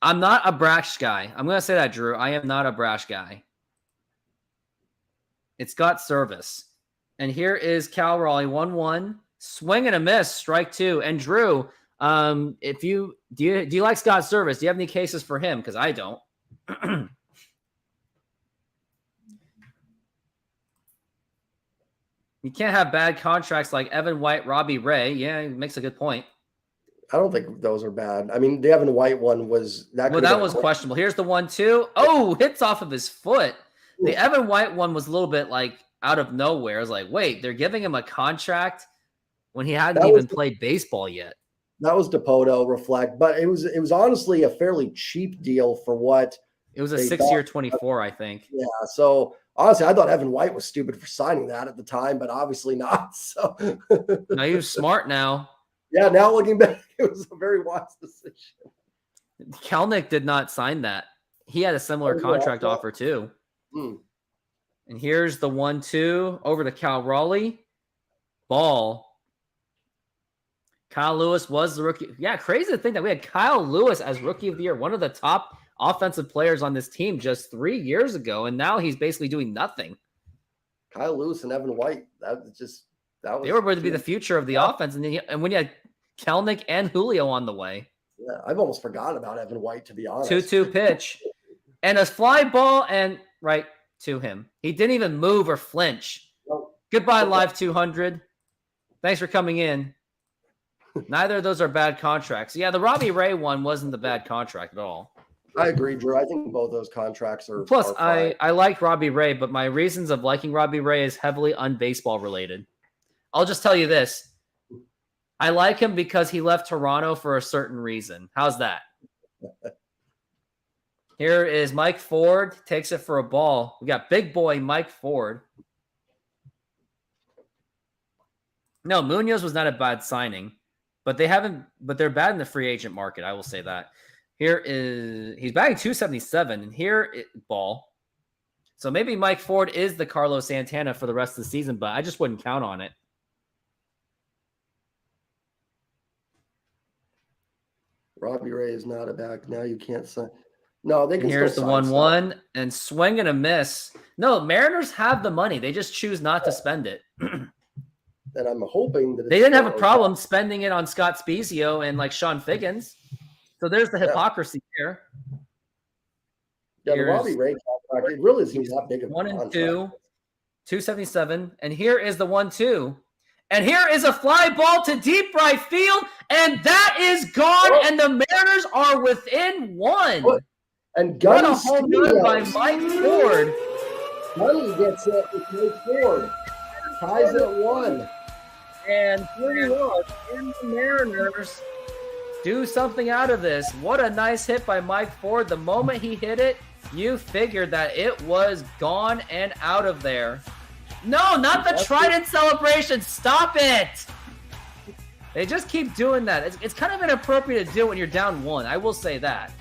I'm not a brash guy. I'm going to say that, Drew. I am not a brash guy. It's got service. And here is Cal Raleigh, 1-1. Swing and a miss, strike 2. And Drew, if do you like Scott Service? Do you have any cases for him? Because I don't. You can't have bad contracts like Evan White, Robbie Ray. Yeah, he makes a good point. I don't think those are bad. I mean, the Evan White one was that. Well, that was questionable. Here's the 1-2. Oh, hits off of his foot. The Evan White one was a little bit like out of nowhere. I was like, wait, they're giving him a contract when he hadn't even played baseball yet. That was Dipoto reflect, but it was honestly a fairly cheap deal for what it was. A 6-year 24, I think. Yeah. So honestly, I thought Evan White was stupid for signing that at the time, but obviously not. So now you're smart now. Yeah. Now looking back, it was a very wise decision. Kelnick did not sign that. He had a similar contract offer too. And here's the 1-2 over to Cal Raleigh. Ball. Kyle Lewis was the rookie. Yeah, crazy to think that we had Kyle Lewis as rookie of the year, one of the top offensive players on this team just 3 years ago, and now he's basically doing nothing. Kyle Lewis and Evan White, they were going to be the future of the offense, and when you had Kelnick and Julio on the way. Yeah, I've almost forgotten about Evan White, to be honest. 2-2 pitch. And a fly ball and right to him. He didn't even move or flinch. Nope. Goodbye, Live 200. Thanks for coming in. Neither of those are bad contracts. Yeah, the Robbie Ray one wasn't the bad contract at all. I agree, Drew. I think both those contracts are. Plus, I like Robbie Ray, but my reasons of liking Robbie Ray is heavily unbaseball related. I'll just tell you this. I like him because he left Toronto for a certain reason. How's that? Here is Mike Ford. Takes it for a ball. We got big boy Mike Ford. No, Munoz was not a bad signing, but they're bad in the free agent market. I will say that. He's batting 277, and ball. So maybe Mike Ford is the Carlos Santana for the rest of the season, but I just wouldn't count on it. Robbie Ray is not a back. Now you can't sign. No, they can. Here's the 1-1 and swing and a miss. No, Mariners have the money. They just choose not to spend it. And I'm hoping that they didn't have a problem spending it on Scott Spezio and like Sean Figgins. So there's the hypocrisy here. Yeah, the Robbie Ray contract, it really seems that big of a 1-2, 277. And here is the 1-2. And here is a fly ball to deep right field. And that is gone. Oh. And the Mariners are within one. And Gunny what a home run by Mike Ford. Gunny gets it with Mike Ford. Ties it at 1. And here you are. And the Mariners do something out of this. What a nice hit by Mike Ford. The moment he hit it, you figured that it was gone and out of there. No, not the Trident celebration. Stop it. They just keep doing that. It's kind of inappropriate to do when you're down 1. I will say that.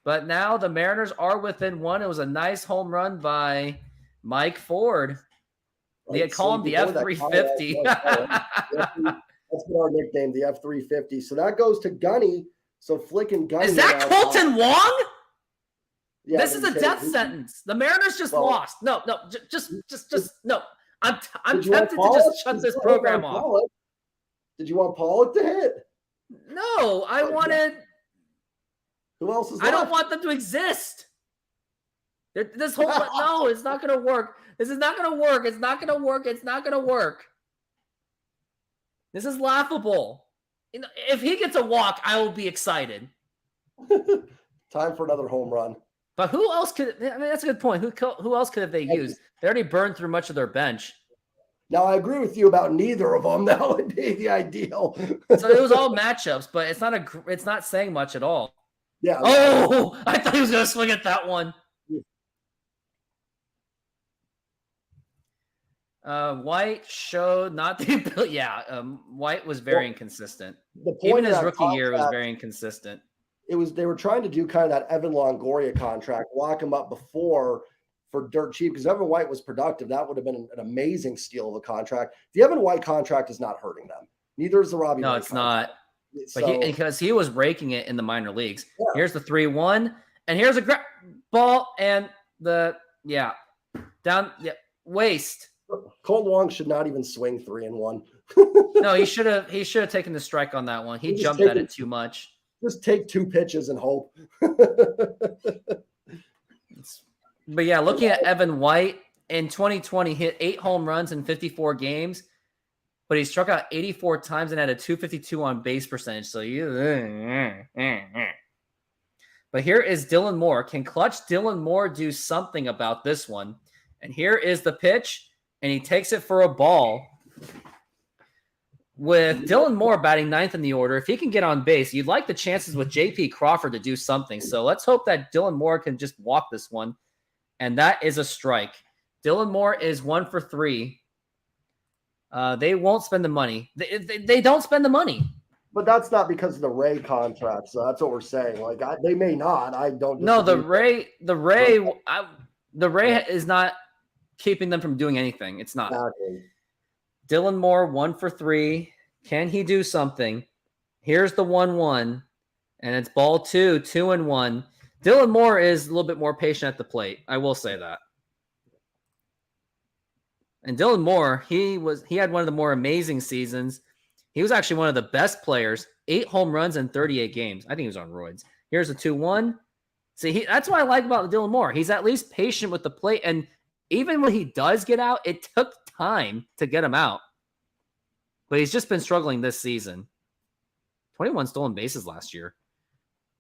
But now the Mariners are within 1. It was a nice home run by Mike Ford. They call him the F-350. That's been our nickname, the F-350. So that goes to Gunny. So Flick and Gunny. Is that Colton Wong? Yeah, this is a death sentence. The Mariners just lost. No, just no. I'm tempted to just shut this program off. Did you want Pollock to hit? No, I wanted. Who else is left? I don't want them to exist. This whole no, it's not going to work. This is not going to work. It's not going to work. It's not going to work. This is laughable. If he gets a walk, I will be excited. Time for another home run. But who else could? I mean, that's a good point. Who else could have they used? They already burned through much of their bench. Now I agree with you about neither of them. That would be the ideal. So it was all matchups, but it's not saying much at all. Yeah. Oh, I thought he was going to swing at that one. White showed not the ability. Yeah, White was very inconsistent. Even his rookie year was very inconsistent. They were trying to do kind of that Evan Longoria contract, lock him up before for dirt cheap, because Evan White was productive. That would have been an amazing steal of a contract. The Evan White contract is not hurting them. Neither is the Robbie. No, it's contract. Not. So, because he was raking it in the minor leagues. Yeah. Here's the 3-1, and here's a ball, and waste. Colt Wong should not even swing 3-1. No, he should have taken the strike on that one. He jumped at it too much. Just take 2 pitches and hope. But yeah, looking at Evan White in 2020, hit 8 home runs in 54 games. but he struck out 84 times and had a 252 on base percentage. So but here is Dylan Moore. Can clutch Dylan Moore do something about this one? And here is the pitch, and he takes it for a ball. With Dylan Moore batting ninth in the order, if he can get on base, you'd like the chances with J.P. Crawford to do something. So let's hope that Dylan Moore can just walk this one. And that is a strike. Dylan Moore is 1 for 3. They won't spend the money. They don't spend the money. But that's not because of the Ray contract. So that's what we're saying. Like they may not. I don't. No, the Ray is not keeping them from doing anything. It's not. Exactly. Dylan Moore 1 for 3. Can he do something? Here's the 1-1, and it's ball 2, 2-1. Dylan Moore is a little bit more patient at the plate. I will say that. And Dylan Moore, he had one of the more amazing seasons. He was actually one of the best players. 8 home runs in 38 games. I think he was on roids. Here's a 2-1. See, that's what I like about Dylan Moore. He's at least patient with the plate, and even when he does get out, it took time to get him out. But he's just been struggling this season. 21 stolen bases last year.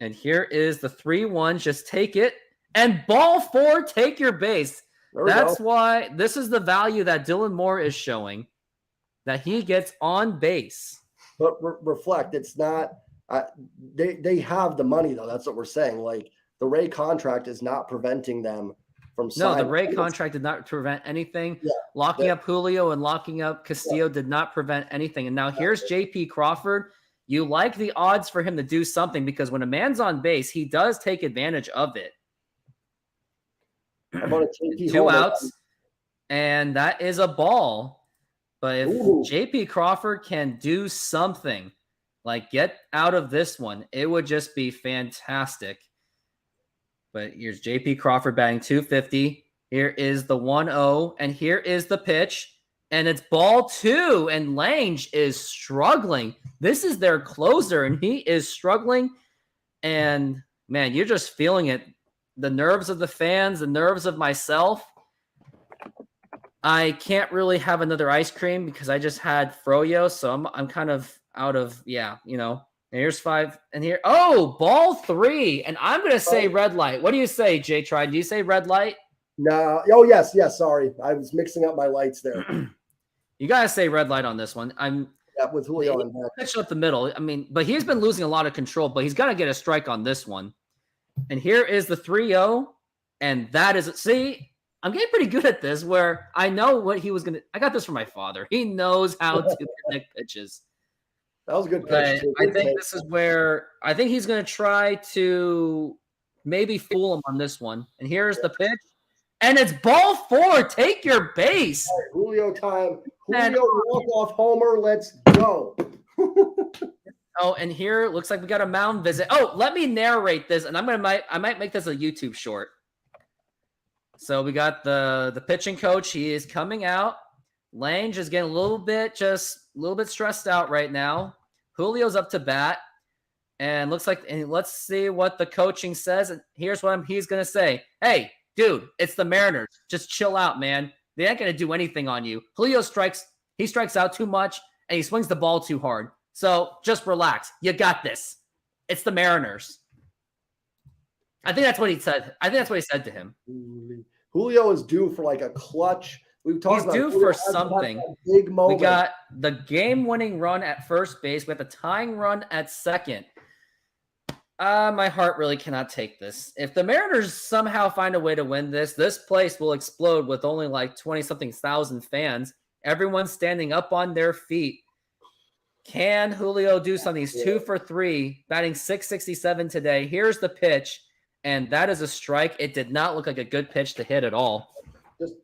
And here is the 3-1. Just take it. And ball 4, take your base. That's why this is the value that Dylan Moore is showing, that he gets on base. But reflect, it's not they have the money, though. That's what we're saying. Like, the Ray contract is not preventing them from signing. No, the Ray contract did not prevent anything. Yeah, locking up Julio and locking up Castillo did not prevent anything. And now here's J.P. Crawford. You like the odds for him to do something because when a man's on base, he does take advantage of it. 2 outs, and that is a ball. But if J.P. Crawford can do something, like get out of this one, it would just be fantastic. But here's J.P. Crawford batting 250. Here is the 1-0, and here is the pitch, and it's ball 2, and Lange is struggling. This is their closer, and he is struggling. And, man, you're just feeling it. The nerves of the fans, the nerves of myself. I can't really have another ice cream because I just had Froyo, so I'm kind of out of, And here's 5, and here, ball 3, and I'm going to say red light. What do you say, Jay Tri? Do you say red light? No. Oh, yes, sorry. I was mixing up my lights there. You got to say red light on this one. With Julio in back. Pitch up the middle. I mean, but he's been losing a lot of control, but he's got to get a strike on this one. And here is the 3-0, and that is, see, I'm getting pretty good at this where I know what he was going to, I got this from my father. He knows how to connect pitches. That was a good pitch. I think this is where, I think he's going to try to maybe fool him on this one. And here's the pitch, and it's ball 4, take your base. Right, Julio time. Julio walk-off homer, let's go. And here looks like we got a mound visit. Let me narrate this, and I might make this a YouTube short. So we got the pitching coach. He is coming out. Lange is getting a little bit stressed out right now. Julio's up to bat, and looks like. And let's see what the coaching says. And here's what he's gonna say: "Hey, dude, it's the Mariners. Just chill out, man. They ain't gonna do anything on you." Julio strikes out too much, and he swings the ball too hard. So just relax. You got this. It's the Mariners. I think that's what he said. I think that's what he said to him. Julio is due for like a clutch. He's due for something. Big moment. We got the game-winning run at first base. We got the tying run at second. My heart really cannot take this. If the Mariners somehow find a way to win this place will explode with only like 20-something thousand fans. Everyone's standing up on their feet. Can Julio do something? He's 2 for 3, batting .667 today. Here's the pitch, and that is a strike. It did not look like a good pitch to hit at all.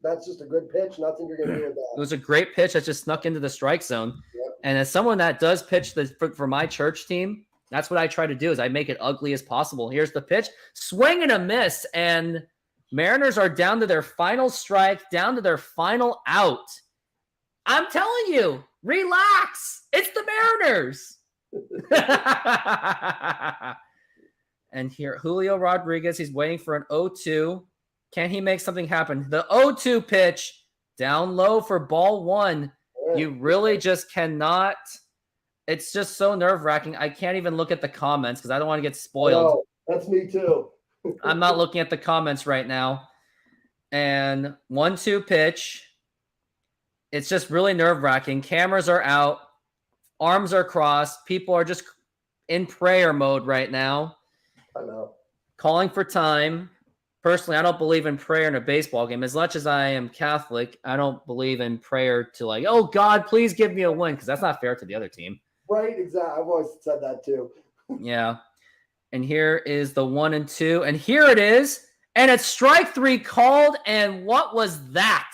That's just a good pitch. Nothing you're going to do with that. It was a great pitch that just snuck into the strike zone. Yep. And as someone that does pitch for my church team, that's what I try to do is I make it ugly as possible. Here's the pitch. Swing and a miss, and Mariners are down to their final strike, down to their final out. I'm telling you, relax. It's the Mariners. And here, Julio Rodriguez, he's waiting for an 0-2. Can he make something happen? The 0-2 pitch down low for ball 1. You really just cannot. It's just so nerve-wracking. I can't even look at the comments because I don't want to get spoiled. Oh, that's me too. I'm not looking at the comments right now. And 1-2 pitch. It's just really nerve-wracking. Cameras are out. Arms are crossed. People are just in prayer mode right now. I know. Calling for time. Personally, I don't believe in prayer in a baseball game. As much as I am Catholic, I don't believe in prayer to like, oh, God, please give me a win, because that's not fair to the other team. Right, exactly. I've always said that too. Yeah. And here is the 1-2. And here it is. And it's strike 3 called. And what was that?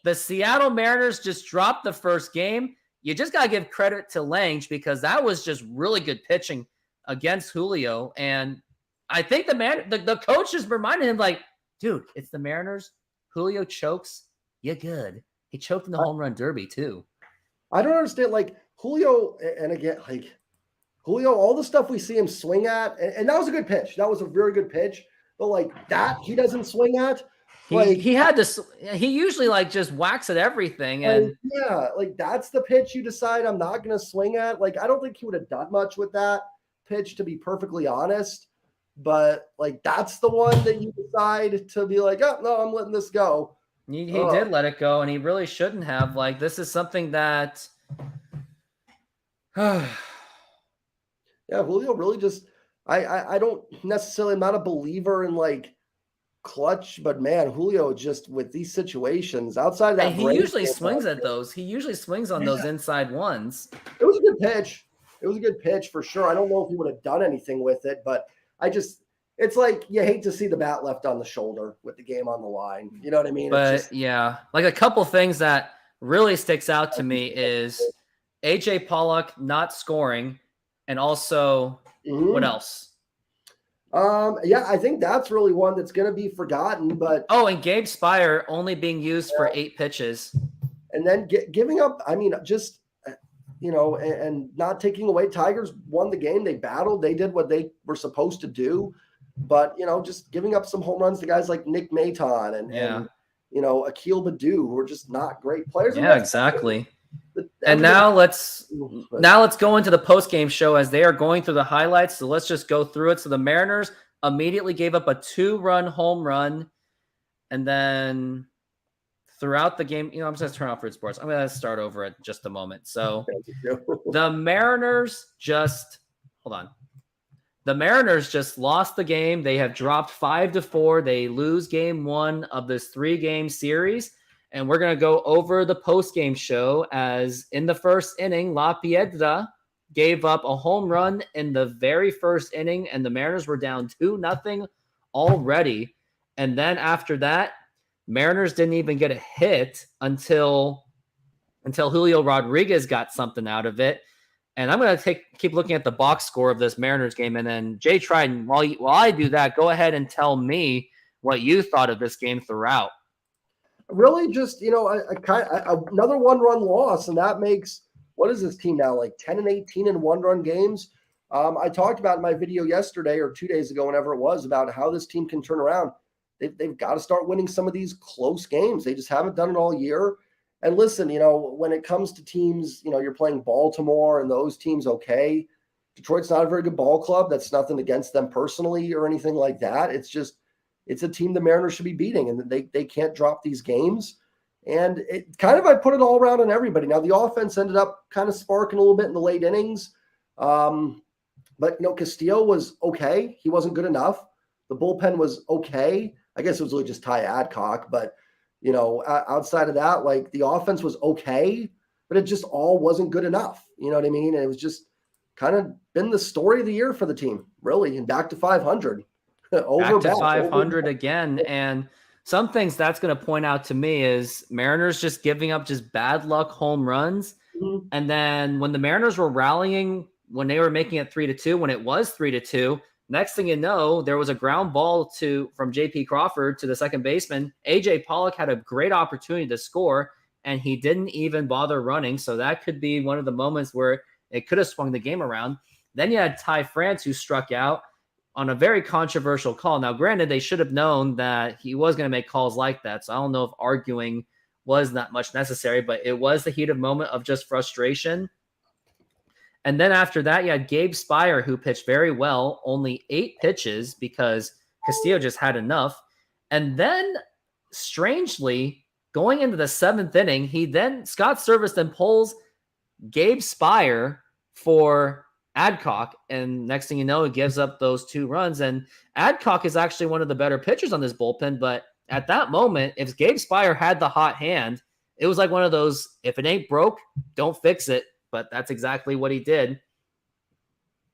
The Seattle Mariners just dropped the first game. You just got to give credit to Lange because that was just really good pitching against Julio. And I think the coach just reminded him, like, dude, it's the Mariners. Julio chokes. You're good. He choked in the home run derby, too. I don't understand, like, Julio, and again, like, Julio, all the stuff we see him swing at, and that was a good pitch. That was a very good pitch. But, like, that he doesn't swing at. Like, he had to. He usually, like, just whacks at everything. And yeah, like, that's the pitch you decide I'm not going to swing at. Like, I don't think he would have done much with that pitch, to be perfectly honest. But, like, that's the one that you decide to be like, oh, no, I'm letting this go. He did let it go, and he really shouldn't have. Like, this is something that yeah, Julio really just I don't necessarily, I'm not a believer in like clutch, but man, Julio just with these situations outside of that, he usually swings at those. He usually swings on those inside ones. It was a good pitch. It was a good pitch for sure. I don't know if he would have done anything with it, but it's like you hate to see the bat left on the shoulder with the game on the line. You know what I mean? But yeah, like a couple things that really sticks out to me is AJ Pollock not scoring, and also what else? Yeah, I think that's really one that's going to be forgotten. But and Gabe Spire only being used for 8 pitches, and then giving up. I mean, just and not taking away. Tigers won the game. They battled. They did what they were supposed to do. But just giving up some home runs to guys like Nick Maton and Akil Baddoo, who are just not great players. Yeah, exactly. And now let's go into the post-game show as they are going through the highlights. So let's just go through it. So the Mariners immediately gave up a 2-run home run. And then throughout the game, I'm just going to turn off Root Sports. I'm going to start over at just a moment. So the Mariners just lost the game. They have dropped 5-4. They lose game 1 of this 3-game series. And we're going to go over the post-game show as in the first inning, La Piedra gave up a home run in the very first inning, and the Mariners were down 2-0 already. And then after that, Mariners didn't even get a hit until Julio Rodriguez got something out of it. And I'm going to keep looking at the box score of this Mariners game. And then Jay Trident, while I do that, go ahead and tell me what you thought of this game throughout. Really just, another 1-run loss. And that makes, what is this team now? Like 10-18 in 1-run games. I talked about in my video yesterday or 2 days ago, whenever it was, about how this team can turn around. They've got to start winning some of these close games. They just haven't done it all year. And listen, when it comes to teams, you're playing Baltimore and those teams, okay. Detroit's not a very good ball club. That's nothing against them personally or anything like that. It's just, it's a team the Mariners should be beating, and they can't drop these games. And it kind of, I put it all around on everybody. Now, the offense ended up kind of sparking a little bit in the late innings. But, Castillo was okay. He wasn't good enough. The bullpen was okay. I guess it was really just Ty Adcock, but outside of that, like the offense was okay, but it just all wasn't good enough. You know what I mean? And it was just kind of been the story of the year for the team, really, and back to 500. Back to 500 again. And some things that's going to point out to me is Mariners just giving up just bad luck home runs. Mm-hmm. And then when the Mariners were rallying, when they were making it 3-2, when it was 3-2, next thing you know, there was a ground ball from J.P. Crawford to the second baseman. A.J. Pollock had a great opportunity to score, and he didn't even bother running. So that could be one of the moments where it could have swung the game around. Then you had Ty France, who struck out on a very controversial call. Now, granted, they should have known that he was going to make calls like that. So I don't know if arguing was not much necessary, but it was the heat of moment of just frustration. And then after that, you had Gabe Spire, who pitched very well, only 8 pitches because Castillo just had enough. And then, strangely, going into the 7th inning, Scott Servais then pulls Gabe Spire for Adcock, and next thing you know, he gives up those 2 runs. And Adcock is actually one of the better pitchers on this bullpen, but at that moment, if Gabe Spire had the hot hand, it was like one of those, if it ain't broke, don't fix it. But that's exactly what he did.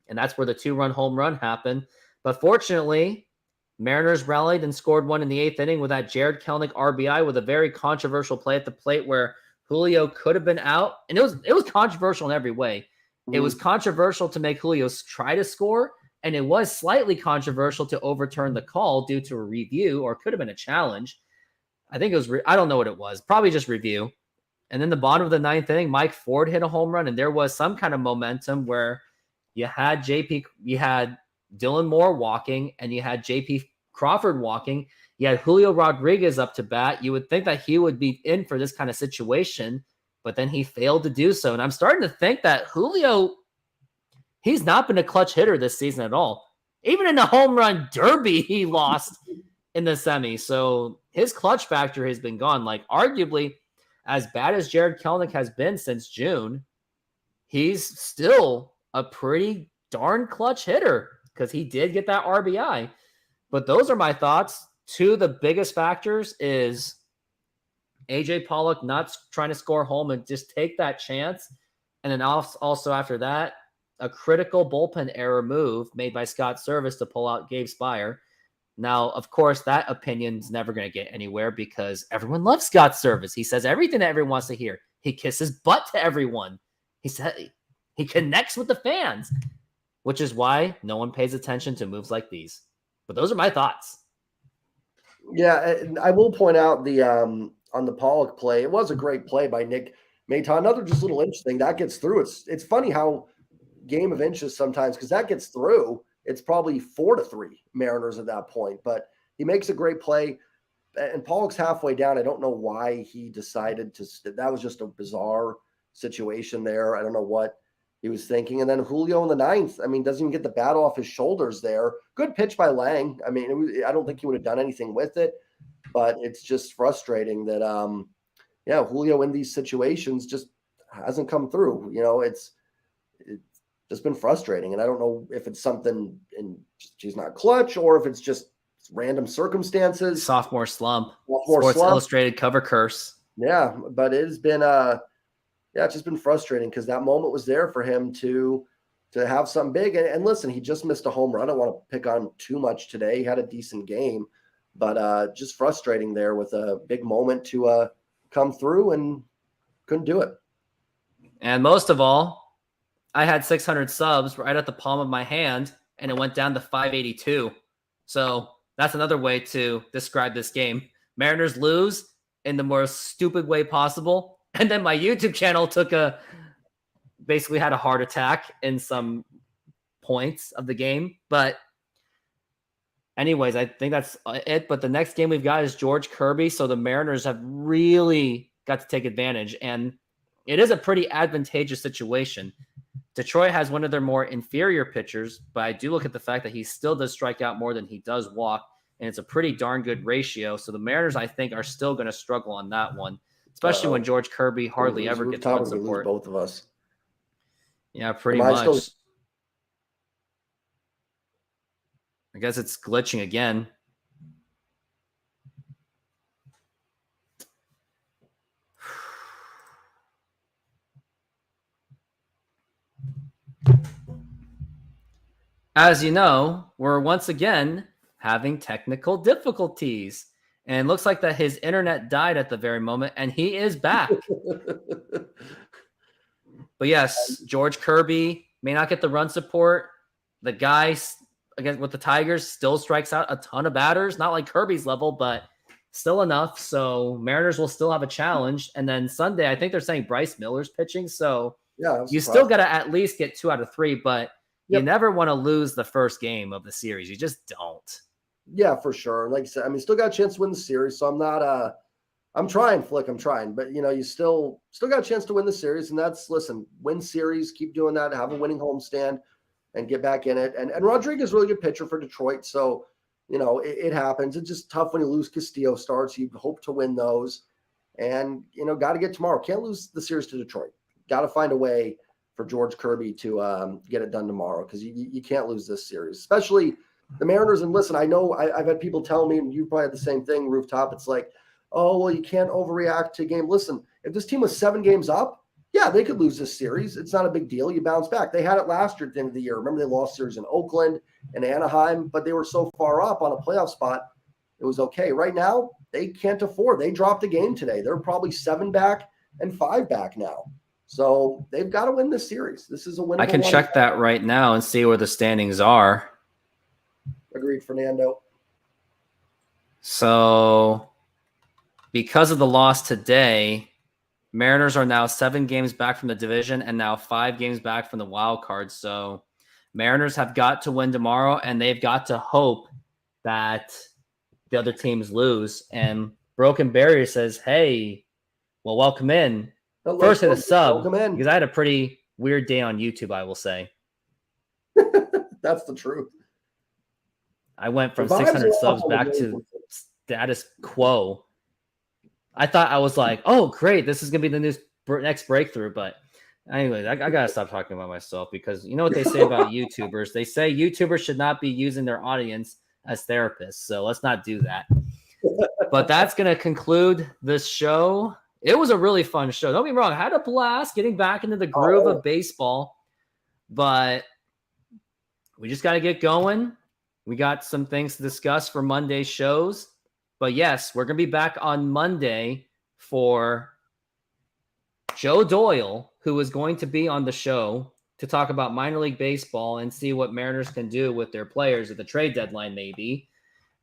And that's where the 2-run home run happened. But fortunately, Mariners rallied and scored one in the 8th inning with that Jared Kelenic RBI with a very controversial play at the plate where Julio could have been out. And it was controversial in every way. It was controversial to make Julio try to score, and it was slightly controversial to overturn the call due to a review, or could have been a challenge. I think it was, I don't know what it was, probably just review. And then the bottom of the 9th inning, Mike Ford hit a home run, and there was some kind of momentum where you had Dylan Moore walking, and you had JP Crawford walking. You had Julio Rodriguez up to bat. You would think that he would be in for this kind of situation, but then he failed to do so. And I'm starting to think that Julio, he's not been a clutch hitter this season at all. Even in the home run derby, he lost in the semi. So his clutch factor has been gone. Like, arguably, as bad as Jared Kelenic has been since June, he's still a pretty darn clutch hitter because he did get that RBI. But those are my thoughts. 2 of the biggest factors is AJ Pollock not trying to score home and just take that chance. And then also after that, a critical bullpen error move made by Scott Servais to pull out Gabe Spire. Now, of course, that opinion's never going to get anywhere because everyone loves Scott Servais. He says everything that everyone wants to hear. He kisses butt to everyone. He said he connects with the fans, which is why no one pays attention to moves like these. But those are my thoughts. Yeah, and I will point out the on the Pollock play, it was a great play by Nick Maton. Another just little interesting that gets through. It's funny how game of inches sometimes, because that gets through. It's probably 4-3 Mariners at that point, but he makes a great play. And Pollock's halfway down. I don't know why he decided to. That was just a bizarre situation there. I don't know what he was thinking. And then Julio in the 9th, I mean, doesn't even get the bat off his shoulders there. Good pitch by Lang. I mean, I don't think he would have done anything with it, but it's just frustrating that, Julio in these situations just hasn't come through. You know, it's just been frustrating. And I don't know if it's something in he's not clutch or if it's just random circumstances. Sophomore slump. Sports Illustrated cover curse. Yeah, but it has been it's just been frustrating because that moment was there for him to have something big. And listen, he just missed a home run. I don't want to pick on too much today. He had a decent game, but just frustrating there with a big moment to come through and couldn't do it. And most of all, I had 600 subs right at the palm of my hand, and it went down to 582. So that's another way to describe this game. Mariners lose in the most stupid way possible. And then my YouTube channel basically had a heart attack in some points of the game. But anyways, I think that's it. But the next game we've got is George Kirby. So the Mariners have really got to take advantage. And it is a pretty advantageous situation. Detroit has one of their more inferior pitchers, but I do look at the fact that he still does strike out more than he does walk. And it's a pretty darn good ratio. So the Mariners, I think, are still going to struggle on that one. Especially when George Kirby hardly ever gets run support. Both of us. Yeah, pretty much. I guess it's glitching again. As you know, we're once again having technical difficulties. And it looks like that his internet died at the very moment, and he is back. But yes, George Kirby may not get the run support. The guy against with the Tigers still strikes out a ton of batters, not like Kirby's level, but still enough. So Mariners will still have a challenge. And then Sunday, I think they're saying Bryce Miller's pitching. So you still got to at least get 2 out of 3, but you never want to lose the first game of the series. You just don't. Yeah, for sure. Like I said, I mean, still got a chance to win the series, so I'm I'm trying, Flick. I'm trying, but you still got a chance to win the series, and win series, keep doing that, have a winning homestand, and get back in it. And Rodriguez is a really good pitcher for Detroit, so it happens. It's just tough when you lose Castillo starts. You hope to win those, and got to get tomorrow. Can't lose the series to Detroit. Got to find a way for George Kirby to get it done tomorrow, because you can't lose this series, especially the Mariners. And listen, I know I've had people tell me, and you probably had the same thing, Rooftop. It's like, oh, well, you can't overreact to a game. Listen, if this team was 7 games up, yeah, they could lose this series. It's not a big deal. You bounce back. They had it last year at the end of the year. Remember, they lost series in Oakland and Anaheim, but they were so far up on a playoff spot, it was okay. Right now, they can't afford. They dropped a game today. They're probably 7 back and 5 back now. So they've got to win this series. This is a win. I can check that right now and see where the standings are. Agreed, Fernando. So because of the loss today, Mariners are now 7 games back from the division and now 5 games back from the wild card. So Mariners have got to win tomorrow, and they've got to hope that the other teams lose. And Broken Barrier says, hey, well, welcome in. First hit a sub, because I had a pretty weird day on YouTube, I will say. That's the truth. I went from 600 subs back to status quo. I thought, I was like, oh, great, this is going to be the next breakthrough. But anyways, I got to stop talking about myself, because you know what they say about YouTubers? They say YouTubers should not be using their audience as therapists. So let's not do that. But that's going to conclude this show. It was a really fun show. Don't get me wrong. I had a blast getting back into the groove of baseball. But we just got to get going. We got some things to discuss for Monday's shows. But yes, we're going to be back on Monday for Joe Doyle, who is going to be on the show to talk about minor league baseball and see what Mariners can do with their players at the trade deadline, maybe.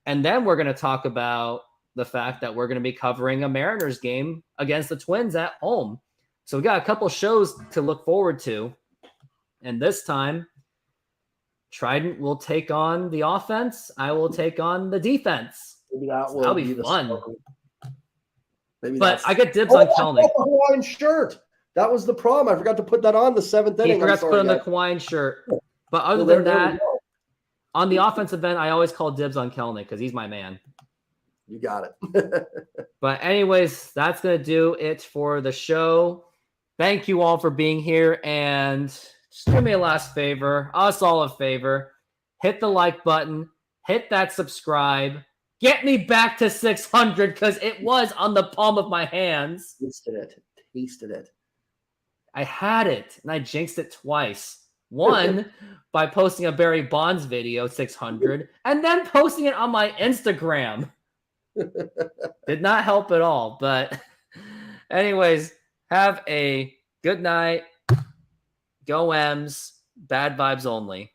And then we're going to talk about the fact that we're going to be covering a Mariners game against the Twins at home. So we got a couple shows to look forward to. And this time, Trident will take on the offense. I will take on the defense. Maybe that'll be fun. Maybe but I get dibs on Kelnick. The Hawaiian shirt. That was the problem. I forgot to put that on the 7th inning. He forgot to put on the Hawaiian shirt. But other than that, on the offensive end, I always call dibs on Kelnick because he's my man. You got it. But anyways, that's going to do it for the show. Thank you all for being here. And just do me a last favor, us all a favor. Hit the like button. Hit that subscribe. Get me back to 600 because it was on the palm of my hands. Tasted it. I had it, and I jinxed it twice. One, by posting a Barry Bonds video, 600, and then posting it on my Instagram. Did not help at all. But anyways, have a good night. Go M's. Bad vibes only.